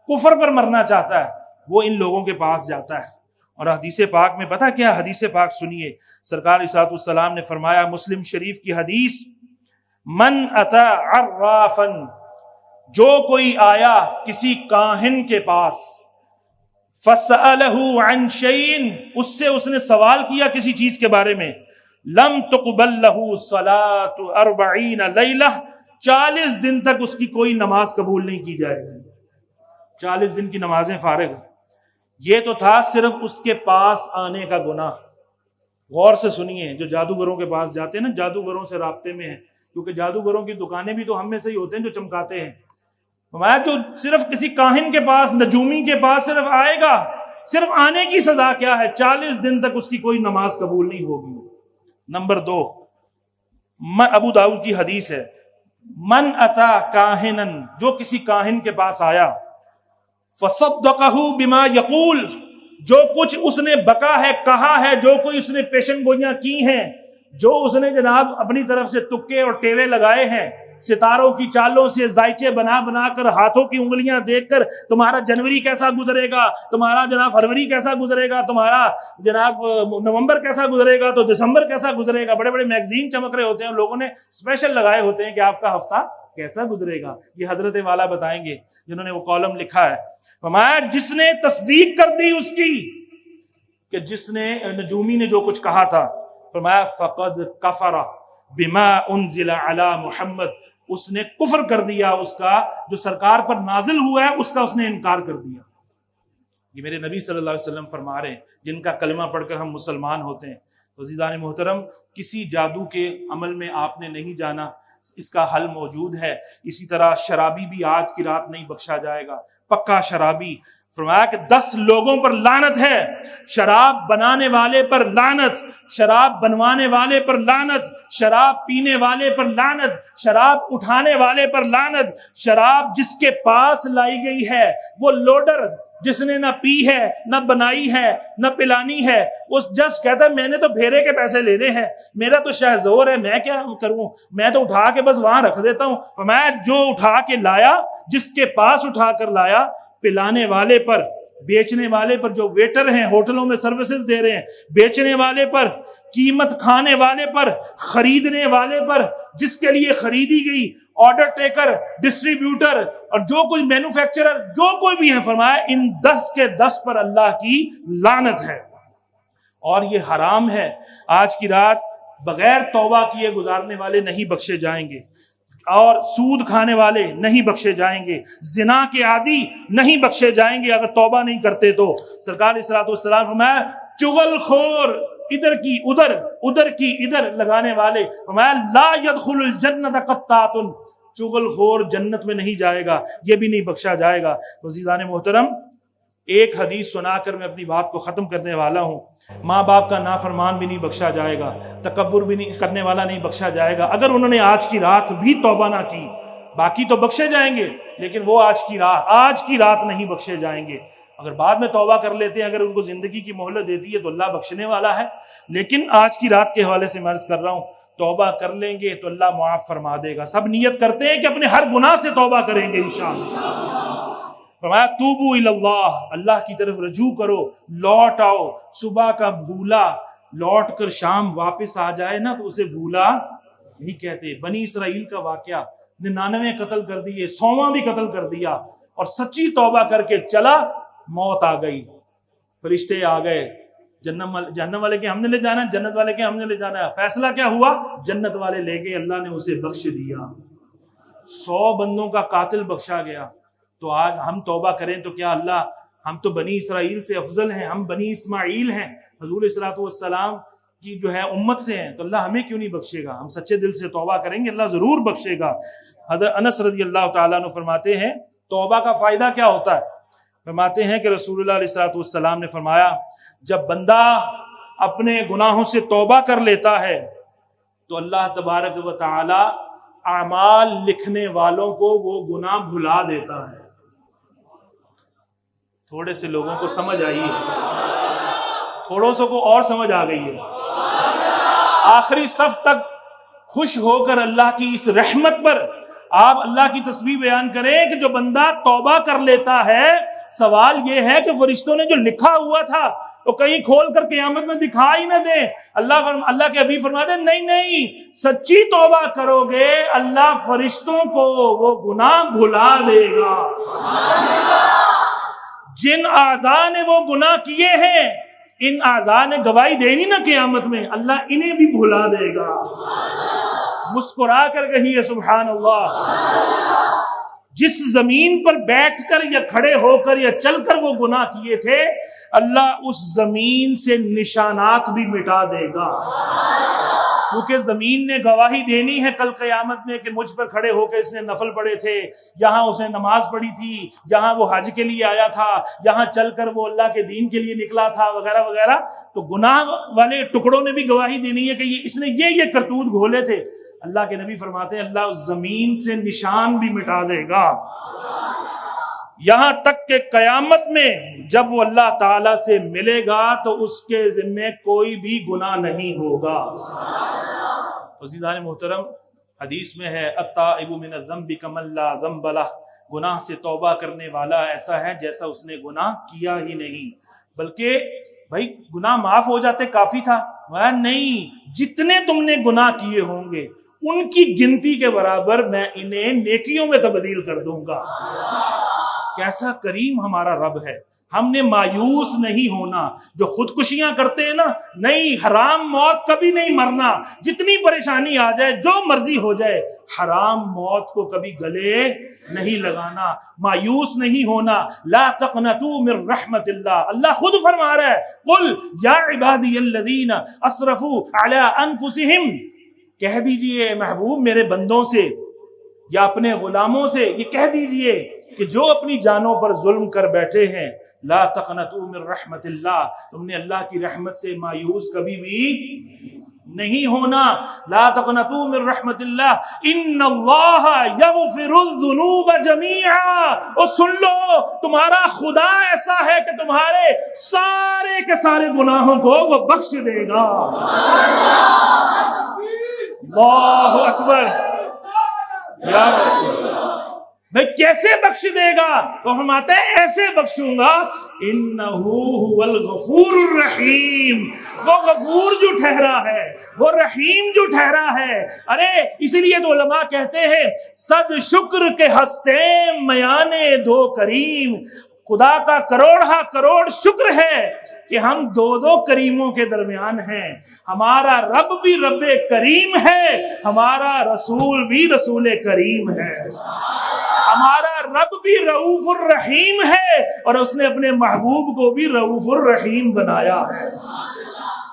کفر پر مرنا چاہتا ہے، وہ ان لوگوں کے پاس جاتا ہے۔ اور حدیث پاک میں پتہ کیا حدیث پاک سنیے، سرکار علیہ الصلوۃ والسلام نے فرمایا، مسلم شریف کی حدیث، من اتی عرافا، جو کوئی آیا کسی کاہن کے پاس، فسألہ عن شیء، اس نے سوال کیا کسی چیز کے بارے میں، لم تقبل لہ صلاۃ 40 لیلہ، 40 دن تک اس کی کوئی نماز قبول نہیں کی جائے گی، 40 دن کی نمازیں فارغ۔ یہ تو تھا صرف اس کے پاس آنے کا گناہ۔ غور سے سنیے، جو جادوگروں کے پاس جاتے ہیں نا، جادوگروں سے رابطے میں ہیں، کیونکہ جادوگروں کی دکانیں بھی تو ہم میں سے ہی ہوتے ہیں جو چمکاتے ہیں۔ جو صرف کسی کاہن کے پاس، نجومی کے پاس صرف آئے گا، صرف آنے کی سزا کیا ہے، 40 دن تک اس کی کوئی نماز قبول نہیں ہوگی۔ نمبر 2، ابو داؤد کی حدیث ہے، من اتا کاہنا، جو کسی کاہن کے پاس آیا، فصدقہ بما یقول، جو کچھ اس نے بکا ہے، کہا ہے، جو کوئی اس نے پیشن گوئیاں کی ہیں، جو اس نے جناب اپنی طرف سے تکے اور ٹیوے لگائے ہیں، ستاروں کی چالوں سے زائچے بنا بنا کر، ہاتھوں کی انگلیاں دیکھ کر، تمہارا جنوری کیسا گزرے گا، تمہارا جناب فروری کیسا گزرے گا، تمہارا جناب نومبر کیسا گزرے گا، تو دسمبر کیسا گزرے گا، بڑے بڑے میگزین چمک رہے ہوتے ہیں، لوگوں نے اسپیشل لگائے ہوتے ہیں کہ آپ کا ہفتہ کیسا گزرے گا۔ یہ حضرت والا بتائیں گے جنہوں نے وہ کالم لکھا ہے۔ فرمایا جس نے تصدیق کر دی اس کی، کہ جس نے نجومی نے جو کچھ کہا تھا، فرمایا فقد کفر بما انزل علی محمد، اس نے کفر کر دیا اس کا جو سرکار پر نازل ہوا ہے، اس کا اس نے انکار کر دیا۔ یہ میرے نبی صلی اللہ علیہ وسلم فرما رہے ہیں، جن کا کلمہ پڑھ کر ہم مسلمان ہوتے ہیں۔ عزیزان محترم، کسی جادو کے عمل میں آپ نے نہیں جانا، اس کا حل موجود ہے۔ اسی طرح شرابی بھی آج کی رات نہیں بخشا جائے گا، پکا شرابی۔ فرمایا کہ 10 لوگوں پر لعنت ہے، شراب بنانے والے پر لعنت، شراب بنوانے والے پر لعنت، شراب پینے والے پر لعنت، شراب اٹھانے والے پر لعنت، شراب جس کے پاس لائی گئی ہے، وہ لوڈر جس نے نہ پی ہے، نہ بنائی ہے، نہ پلانی ہے، اس جس کہتا ہے میں نے تو بھیرے کے پیسے لینے ہیں، میرا تو شہ زور ہے، میں کیا کروں، میں تو اٹھا کے بس وہاں رکھ دیتا ہوں۔ فرمایا جو اٹھا کے لایا، جس کے پاس اٹھا کر لایا، پلانے والے پر، بیچنے والے پر، جو ویٹر ہیں ہوٹلوں میں سروسز دے رہے ہیں، بیچنے والے پر، قیمت کھانے والے پر، خریدنے والے پر، جس کے لیے خریدی گئی، آرڈر ٹیکر، ڈسٹریبیوٹر اور جو کوئی مینوفیکچرر، جو کوئی بھی ہے، فرمایا ان 10 کے 10 پر اللہ کی لعنت ہے، اور یہ حرام ہے۔ آج کی رات بغیر توبہ کیے گزارنے والے نہیں بخشے جائیں گے، اور سود کھانے والے نہیں بخشے جائیں گے، زنا کے عادی نہیں بخشے جائیں گے اگر توبہ نہیں کرتے تو۔ سرکار علیہ الصلوۃ والسلام فرمایا چغل خور، ادھر کی ادھر، ادھر کی ادھر لگانے والے، فرمایا لا يدخل الجنت قطات، چغل خور جنت میں نہیں جائے گا، یہ بھی نہیں بخشا جائے گا۔ عزیزان محترم، ایک حدیث سنا کر میں اپنی بات کو ختم کرنے والا ہوں۔ ماں باپ کا نافرمان بھی نہیں بخشا جائے گا، تکبر بھی نہیں کرنے والا نہیں بخشا جائے گا، اگر انہوں نے آج کی رات بھی توبہ نہ کی، باقی تو بخشے جائیں گے لیکن وہ آج کی رات نہیں بخشے جائیں گے۔ اگر بعد میں توبہ کر لیتے ہیں، اگر ان کو زندگی کی مہلت دیتی ہے تو اللہ بخشنے والا ہے. لیکن آج کی رات کے حوالے سے میں عرض کر رہا ہوں، توبہ کر لیں گے تو اللہ معاف فرما دے گا. سب نیت کرتے ہیں کہ اپنے ہر گناہ سے توبہ کریں گے انشاءاللہ. فرمایا توبو الی اللہ، اللہ کی طرف رجوع کرو، لوٹ آؤ. صبح کا بھولا لوٹ کر شام واپس آ جائے نا تو اسے بھولا نہیں کہتے. بنی اسرائیل کا واقعہ، 99 قتل کر دیے، 100واں بھی قتل کر دیا، اور سچی توبہ کر کے چلا، موت آ گئی، فرشتے آ گئے، جنت والے کے ہم نے لے جانا ہے، جنت والے کے ہم نے لے جانا ہے. فیصلہ کیا ہوا؟ جنت والے لے گئے، اللہ نے اسے بخش دیا. 100 بندوں کا قاتل بخشا گیا. تو آج ہم توبہ کریں تو کیا اللہ، ہم تو بنی اسرائیل سے افضل ہیں، ہم بنی اسماعیل ہیں، حضور صلی والسلام کی جو ہے امت سے ہیں، تو اللہ ہمیں کیوں نہیں بخشے گا؟ ہم سچے دل سے توبہ کریں گے، اللہ ضرور بخشے گا. حضرت انس رضی اللہ تعالیٰ عنہ فرماتے ہیں توبہ کا فائدہ کیا ہوتا ہے؟ فرماتے ہیں کہ رسول اللہ علیہ والسلام نے فرمایا جب بندہ اپنے گناہوں سے توبہ کر لیتا ہے تو اللہ تبارک و تعالی اعمال لکھنے والوں کو وہ گناہ بھلا دیتا ہے. تھوڑے سے لوگوں کو سمجھ آئی ہے، تھوڑوں سو کو اور سمجھ آ گئی ہے. آخری صف تک خوش ہو کر اللہ کی اس رحمت پر آپ اللہ کی تسبیح بیان کریں کہ جو بندہ توبہ کر لیتا ہے، سوال یہ ہے کہ فرشتوں نے جو لکھا ہوا تھا تو کہیں کھول کر قیامت میں دکھا ہی نہ دیں. اللہ کے حبیب فرماتے ہیں نہیں، سچی توبہ کرو گے اللہ فرشتوں کو وہ گناہ بھلا دے گا. جن اعضاء نے وہ گناہ کیے ہیں، ان اعضاء نے گواہی دینی نا قیامت میں، اللہ انہیں بھی بھلا دے گا. مسکرا کر کہیے سبحان اللہ. جس زمین پر بیٹھ کر یا کھڑے ہو کر یا چل کر وہ گناہ کیے تھے، اللہ اس زمین سے نشانات بھی مٹا دے گا. کیونکہ زمین نے گواہی دینی ہے کل قیامت میں کہ مجھ پر کھڑے ہو کے اس نے نفل پڑھے تھے، یہاں اس نے نماز پڑھی تھی، یہاں وہ حج کے لیے آیا تھا، یہاں چل کر وہ اللہ کے دین کے لیے نکلا تھا، وغیرہ وغیرہ. تو گناہ والے ٹکڑوں نے بھی گواہی دینی ہے کہ اس نے یہ کرتوت گھولے تھے. اللہ کے نبی فرماتے ہیں اللہ اس زمین سے نشان بھی مٹا دے گا. یہاں تک کہ قیامت میں جب وہ اللہ تعالی سے ملے گا تو اس کے ذمے کوئی بھی گناہ نہیں ہوگا. عزیزان محترم، حدیث میں ہے التائب من الذنب کمن لا ذنب لہ، گناہ سے توبہ کرنے والا ایسا ہے جیسا اس نے گناہ کیا ہی نہیں. بلکہ بھائی گناہ معاف ہو جاتے کافی تھا، نہیں، جتنے تم نے گناہ کیے ہوں گے ان کی گنتی کے برابر میں انہیں نیکیوں میں تبدیل کر دوں گا. کیسا کریم ہمارا رب ہے. ہم نے مایوس نہیں ہونا. جو خودکشیاں کرتے ہیں نا، نہیں، حرام موت کبھی نہیں مرنا. جتنی پریشانی آ جائے، جو مرضی ہو جائے، حرام موت کو کبھی گلے نہیں لگانا، مایوس نہیں ہونا. لا تقنطوا من رحمت اللہ، اللہ خود فرما رہا ہے قل یا عبادی الذین اسرفوا علی انفسہم، کہہ دیجئے محبوب میرے بندوں سے یا اپنے غلاموں سے یہ کہہ دیجئے کہ جو اپنی جانوں پر ظلم کر بیٹھے ہیں، لا تقنطوا من رحمت اللہ، تم نے اللہ کی رحمت سے مایوس کبھی بھی نہیں ہونا. لا تقنطوا من رحمت اللہ ان اللہ یغفر الذنوب جميعا. اور سن لو، تمہارا خدا ایسا ہے کہ تمہارے سارے کے سارے گناہوں کو وہ بخش دے گا. اللہ اکبر یا رسول اللہ. بھئی کیسے بخش دے گا؟ تو ہم آتے ہیں ایسے بخشوں گا انہو هو الغفور الرحیم، وہ غفور جو ٹھہرا ہے، وہ رحیم جو ٹھہرا ہے. ارے اسی لیے تو علماء کہتے ہیں صد شکر کے ہستے میانے دو کریم. خدا کا کروڑا کروڑ شکر ہے کہ ہم دو کریموں کے درمیان ہیں. ہمارا رب بھی رب کریم ہے، ہمارا رسول بھی رسول کریم ہے، ہمارا رب بھی رؤوف الرحیم ہے، اور اس نے اپنے محبوب کو بھی رؤوف الرحیم بنایا ہے.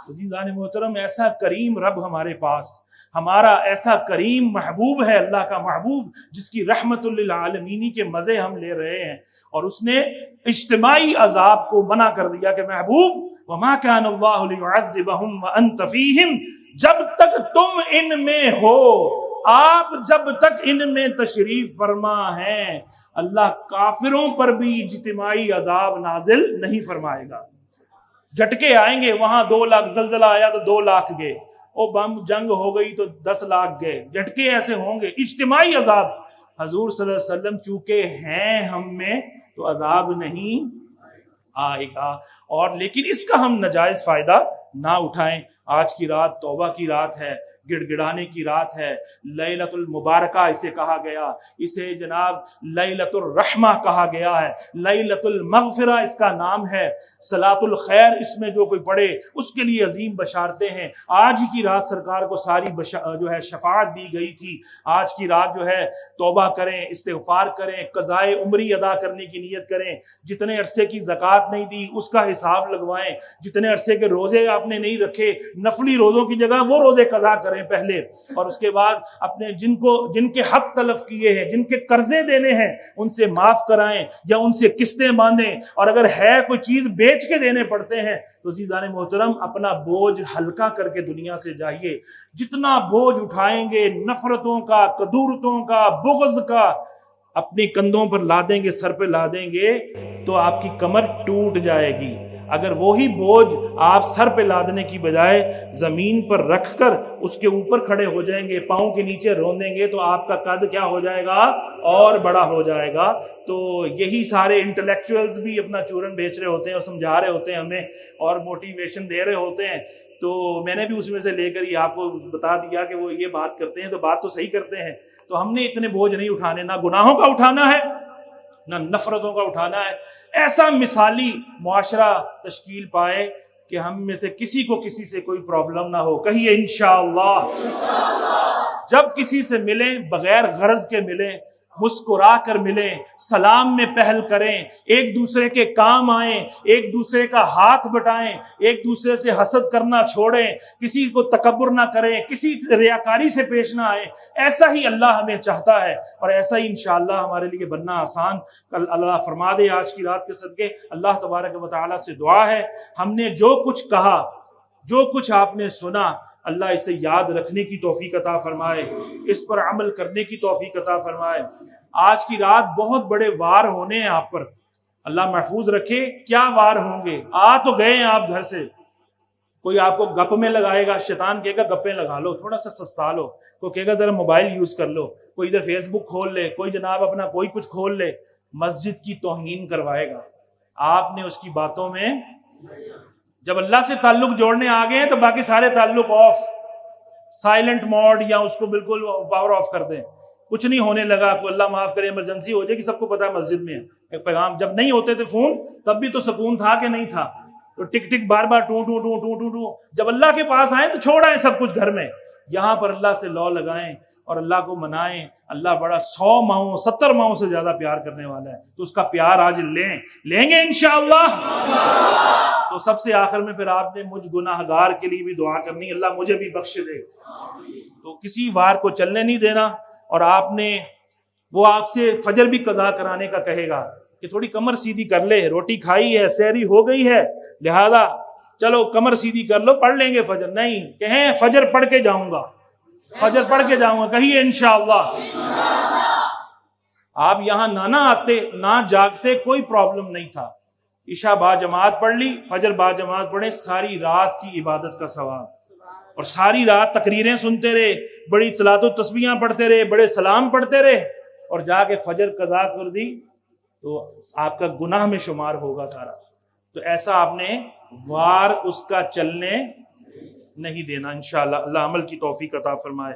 عزیزان محترم، ایسا کریم رب ہمارے پاس، ہمارا ایسا کریم محبوب ہے، اللہ کا محبوب جس کی رحمت للعالمین کے مزے ہم لے رہے ہیں. اور اس نے اجتماعی عذاب کو منع کر دیا کہ محبوب وما كان اللہ لیعذبہم وانت فیہم، جب تک تم ان میں ہو، آپ جب تک ان میں تشریف فرما ہیں، اللہ کافروں پر بھی اجتماعی عذاب نازل نہیں فرمائے گا. جھٹکے آئیں گے, وہاں 2 لاکھ زلزلہ آیا تو 2 لاکھ گئے, وہ بم جنگ ہو گئی تو 10 لاکھ گئے, جھٹکے ایسے ہوں گے. اجتماعی عذاب حضور صلی اللہ علیہ وسلم چونکہ ہیں ہم میں تو عذاب نہیں آئے گا. اور لیکن اس کا ہم ناجائز فائدہ نہ اٹھائیں. آج کی رات توبہ کی رات ہے, گڑ گڑانے کی رات ہے, لیلۃ المبارکہ اسے کہا گیا, اسے جناب لیلۃ الرحمہ کہا گیا ہے, لیلۃ المغفرہ اس کا نام ہے. صلاۃ الخیر اس میں جو کوئی پڑھے اس کے لیے عظیم بشارتیں ہیں. آج ہی کی رات سرکار کو ساری جو ہے شفاعت دی گئی تھی. آج کی رات جو ہے توبہ کریں, استغفار کریں, قضائے عمری ادا کرنے کی نیت کریں. جتنے عرصے کی زکوٰۃ نہیں دی اس کا حساب لگوائیں. جتنے عرصے کے روزے آپ نے نہیں رکھے, نفلی روزوں کی جگہ وہ روزے قضا کریں پہلے, اور اس کے بعد اپنے جن کے حق تلف کیے ہیں, جن کے قرضے دینے ہیں, ان سے معاف کرائیں یا ان سے قسطیں باندھیں. اور اگر ہے کوئی چیز بیچ کے دینے پڑتے ہیں تو عزیزان محترم اپنا بوجھ ہلکا کر کے دنیا سے جائیے. جتنا بوجھ اٹھائیں گے نفرتوں کا, کدورتوں کا, بغض کا, اپنی کندھوں پر لا دیں گے, سر پہ لا دیں گے تو آپ کی کمر ٹوٹ جائے گی. اگر وہی بوجھ آپ سر پہ لادنے کی بجائے زمین پر رکھ کر اس کے اوپر کھڑے ہو جائیں گے, پاؤں کے نیچے روندیں گے, تو آپ کا قد کیا ہو جائے گا, اور بڑا ہو جائے گا. تو یہی سارے انٹلیکچوئلز بھی اپنا چورن بیچ رہے ہوتے ہیں اور سمجھا رہے ہوتے ہیں ہمیں اور موٹیویشن دے رہے ہوتے ہیں. تو میں نے بھی اس میں سے لے کر ہی آپ کو بتا دیا کہ وہ یہ بات کرتے ہیں تو بات تو صحیح کرتے ہیں. تو ہم نے اتنے بوجھ نہیں اٹھانے, نہ گناہوں کا اٹھانا ہے نہ نفرتوں کا اٹھانا ہے. ایسا مثالی معاشرہ تشکیل پائے کہ ہم میں سے کسی کو کسی سے کوئی پرابلم نہ ہو. کہیے انشاءاللہ. جب کسی سے ملیں بغیر غرض کے ملیں, مسکرا کر ملیں, سلام میں پہل کریں, ایک دوسرے کے کام آئیں, ایک دوسرے کا ہاتھ بٹائیں, ایک دوسرے سے حسد کرنا چھوڑیں, کسی کو تکبر نہ کریں, کسی ریاکاری سے پیش نہ آئیں. ایسا ہی اللہ ہمیں چاہتا ہے اور ایسا ہی انشاءاللہ ہمارے لیے بننا آسان اللہ فرما دے. آج کی رات کے صدقے اللہ تبارک و تعالیٰ سے دعا ہے, ہم نے جو کچھ کہا, جو کچھ آپ نے سنا, اللہ اسے یاد رکھنے کی توفیق عطا فرمائے, اس پر عمل کرنے کی توفیق عطا فرمائے. آج کی رات بہت بڑے وار ہونے ہیں آپ پر, اللہ محفوظ رکھے. کیا وار ہوں گے؟ آ تو گئے ہیں آپ گھر سے, کوئی آپ کو گپ میں لگائے گا, شیطان کہے گا گپیں لگا لو, تھوڑا سا سستا لو, کوئی کہے گا ذرا موبائل یوز کر لو, کوئی ادھر فیس بک کھول لے, کوئی جناب اپنا کوئی کچھ کھول لے. مسجد کی توہین کروائے گا. آپ نے اس کی باتوں میں جب اللہ سے تعلق جوڑنے آ گئے ہیں تو باقی سارے تعلق آف, سائلنٹ موڈ, یا اس کو بالکل پاور آف کر دیں. کچھ نہیں ہونے لگا, کوئی اللہ معاف کرے ایمرجنسی ہو جائے گی, سب کو پتا ہے مسجد میں ایک پیغام. جب نہیں ہوتے تھے فون تب بھی تو سکون تھا کہ نہیں تھا, تو ٹک ٹک بار بار ٹو ٹو ٹو ٹو ٹو ٹو. جب اللہ کے پاس آئیں تو چھوڑ آئیں سب کچھ گھر میں, یہاں پر اللہ سے لو لگائیں اور اللہ کو منائیں. اللہ بڑا 100 ماہوں 70 ماہوں سے زیادہ پیار کرنے والا ہے, تو اس کا پیار آج لیں گے انشاءاللہ. تو سب سے آخر میں پھر آپ نے مجھ گناہگار کے لیے بھی دعا کرنی, اللہ مجھے بھی بخش دے. تو کسی وار کو چلنے نہیں دینا. اور آپ نے وہ آپ سے فجر بھی قضا کرانے کا کہے گا کہ تھوڑی کمر سیدھی کر لے, روٹی کھائی ہے, سحری ہو گئی ہے, لہذا چلو کمر سیدھی کر لو, پڑھ لیں گے فجر. نہیں, کہیں فجر پڑھ کے جاؤں گا, فجر پڑھ کے جاؤں گا. کہیے انشاءاللہ. آپ یہاں نہ آتے نہ جاگتے کوئی پرابلم نہیں تھا. عشاء با جماعت پڑھ لی, فجر با جماعت پڑھیں, ساری رات کی عبادت کا ثواب. اور ساری رات تقریریں سنتے رہے, بڑی صلاۃ و تسبیحاں پڑھتے رہے, بڑے سلام پڑھتے رہے, اور جا کے فجر قضا کر دی تو آپ کا گناہ میں شمار ہوگا سارا. تو ایسا آپ نے وار اس کا چلنے نہیں دینا انشاءاللہ. اللہ عمل کی توفیق عطا فرمائے.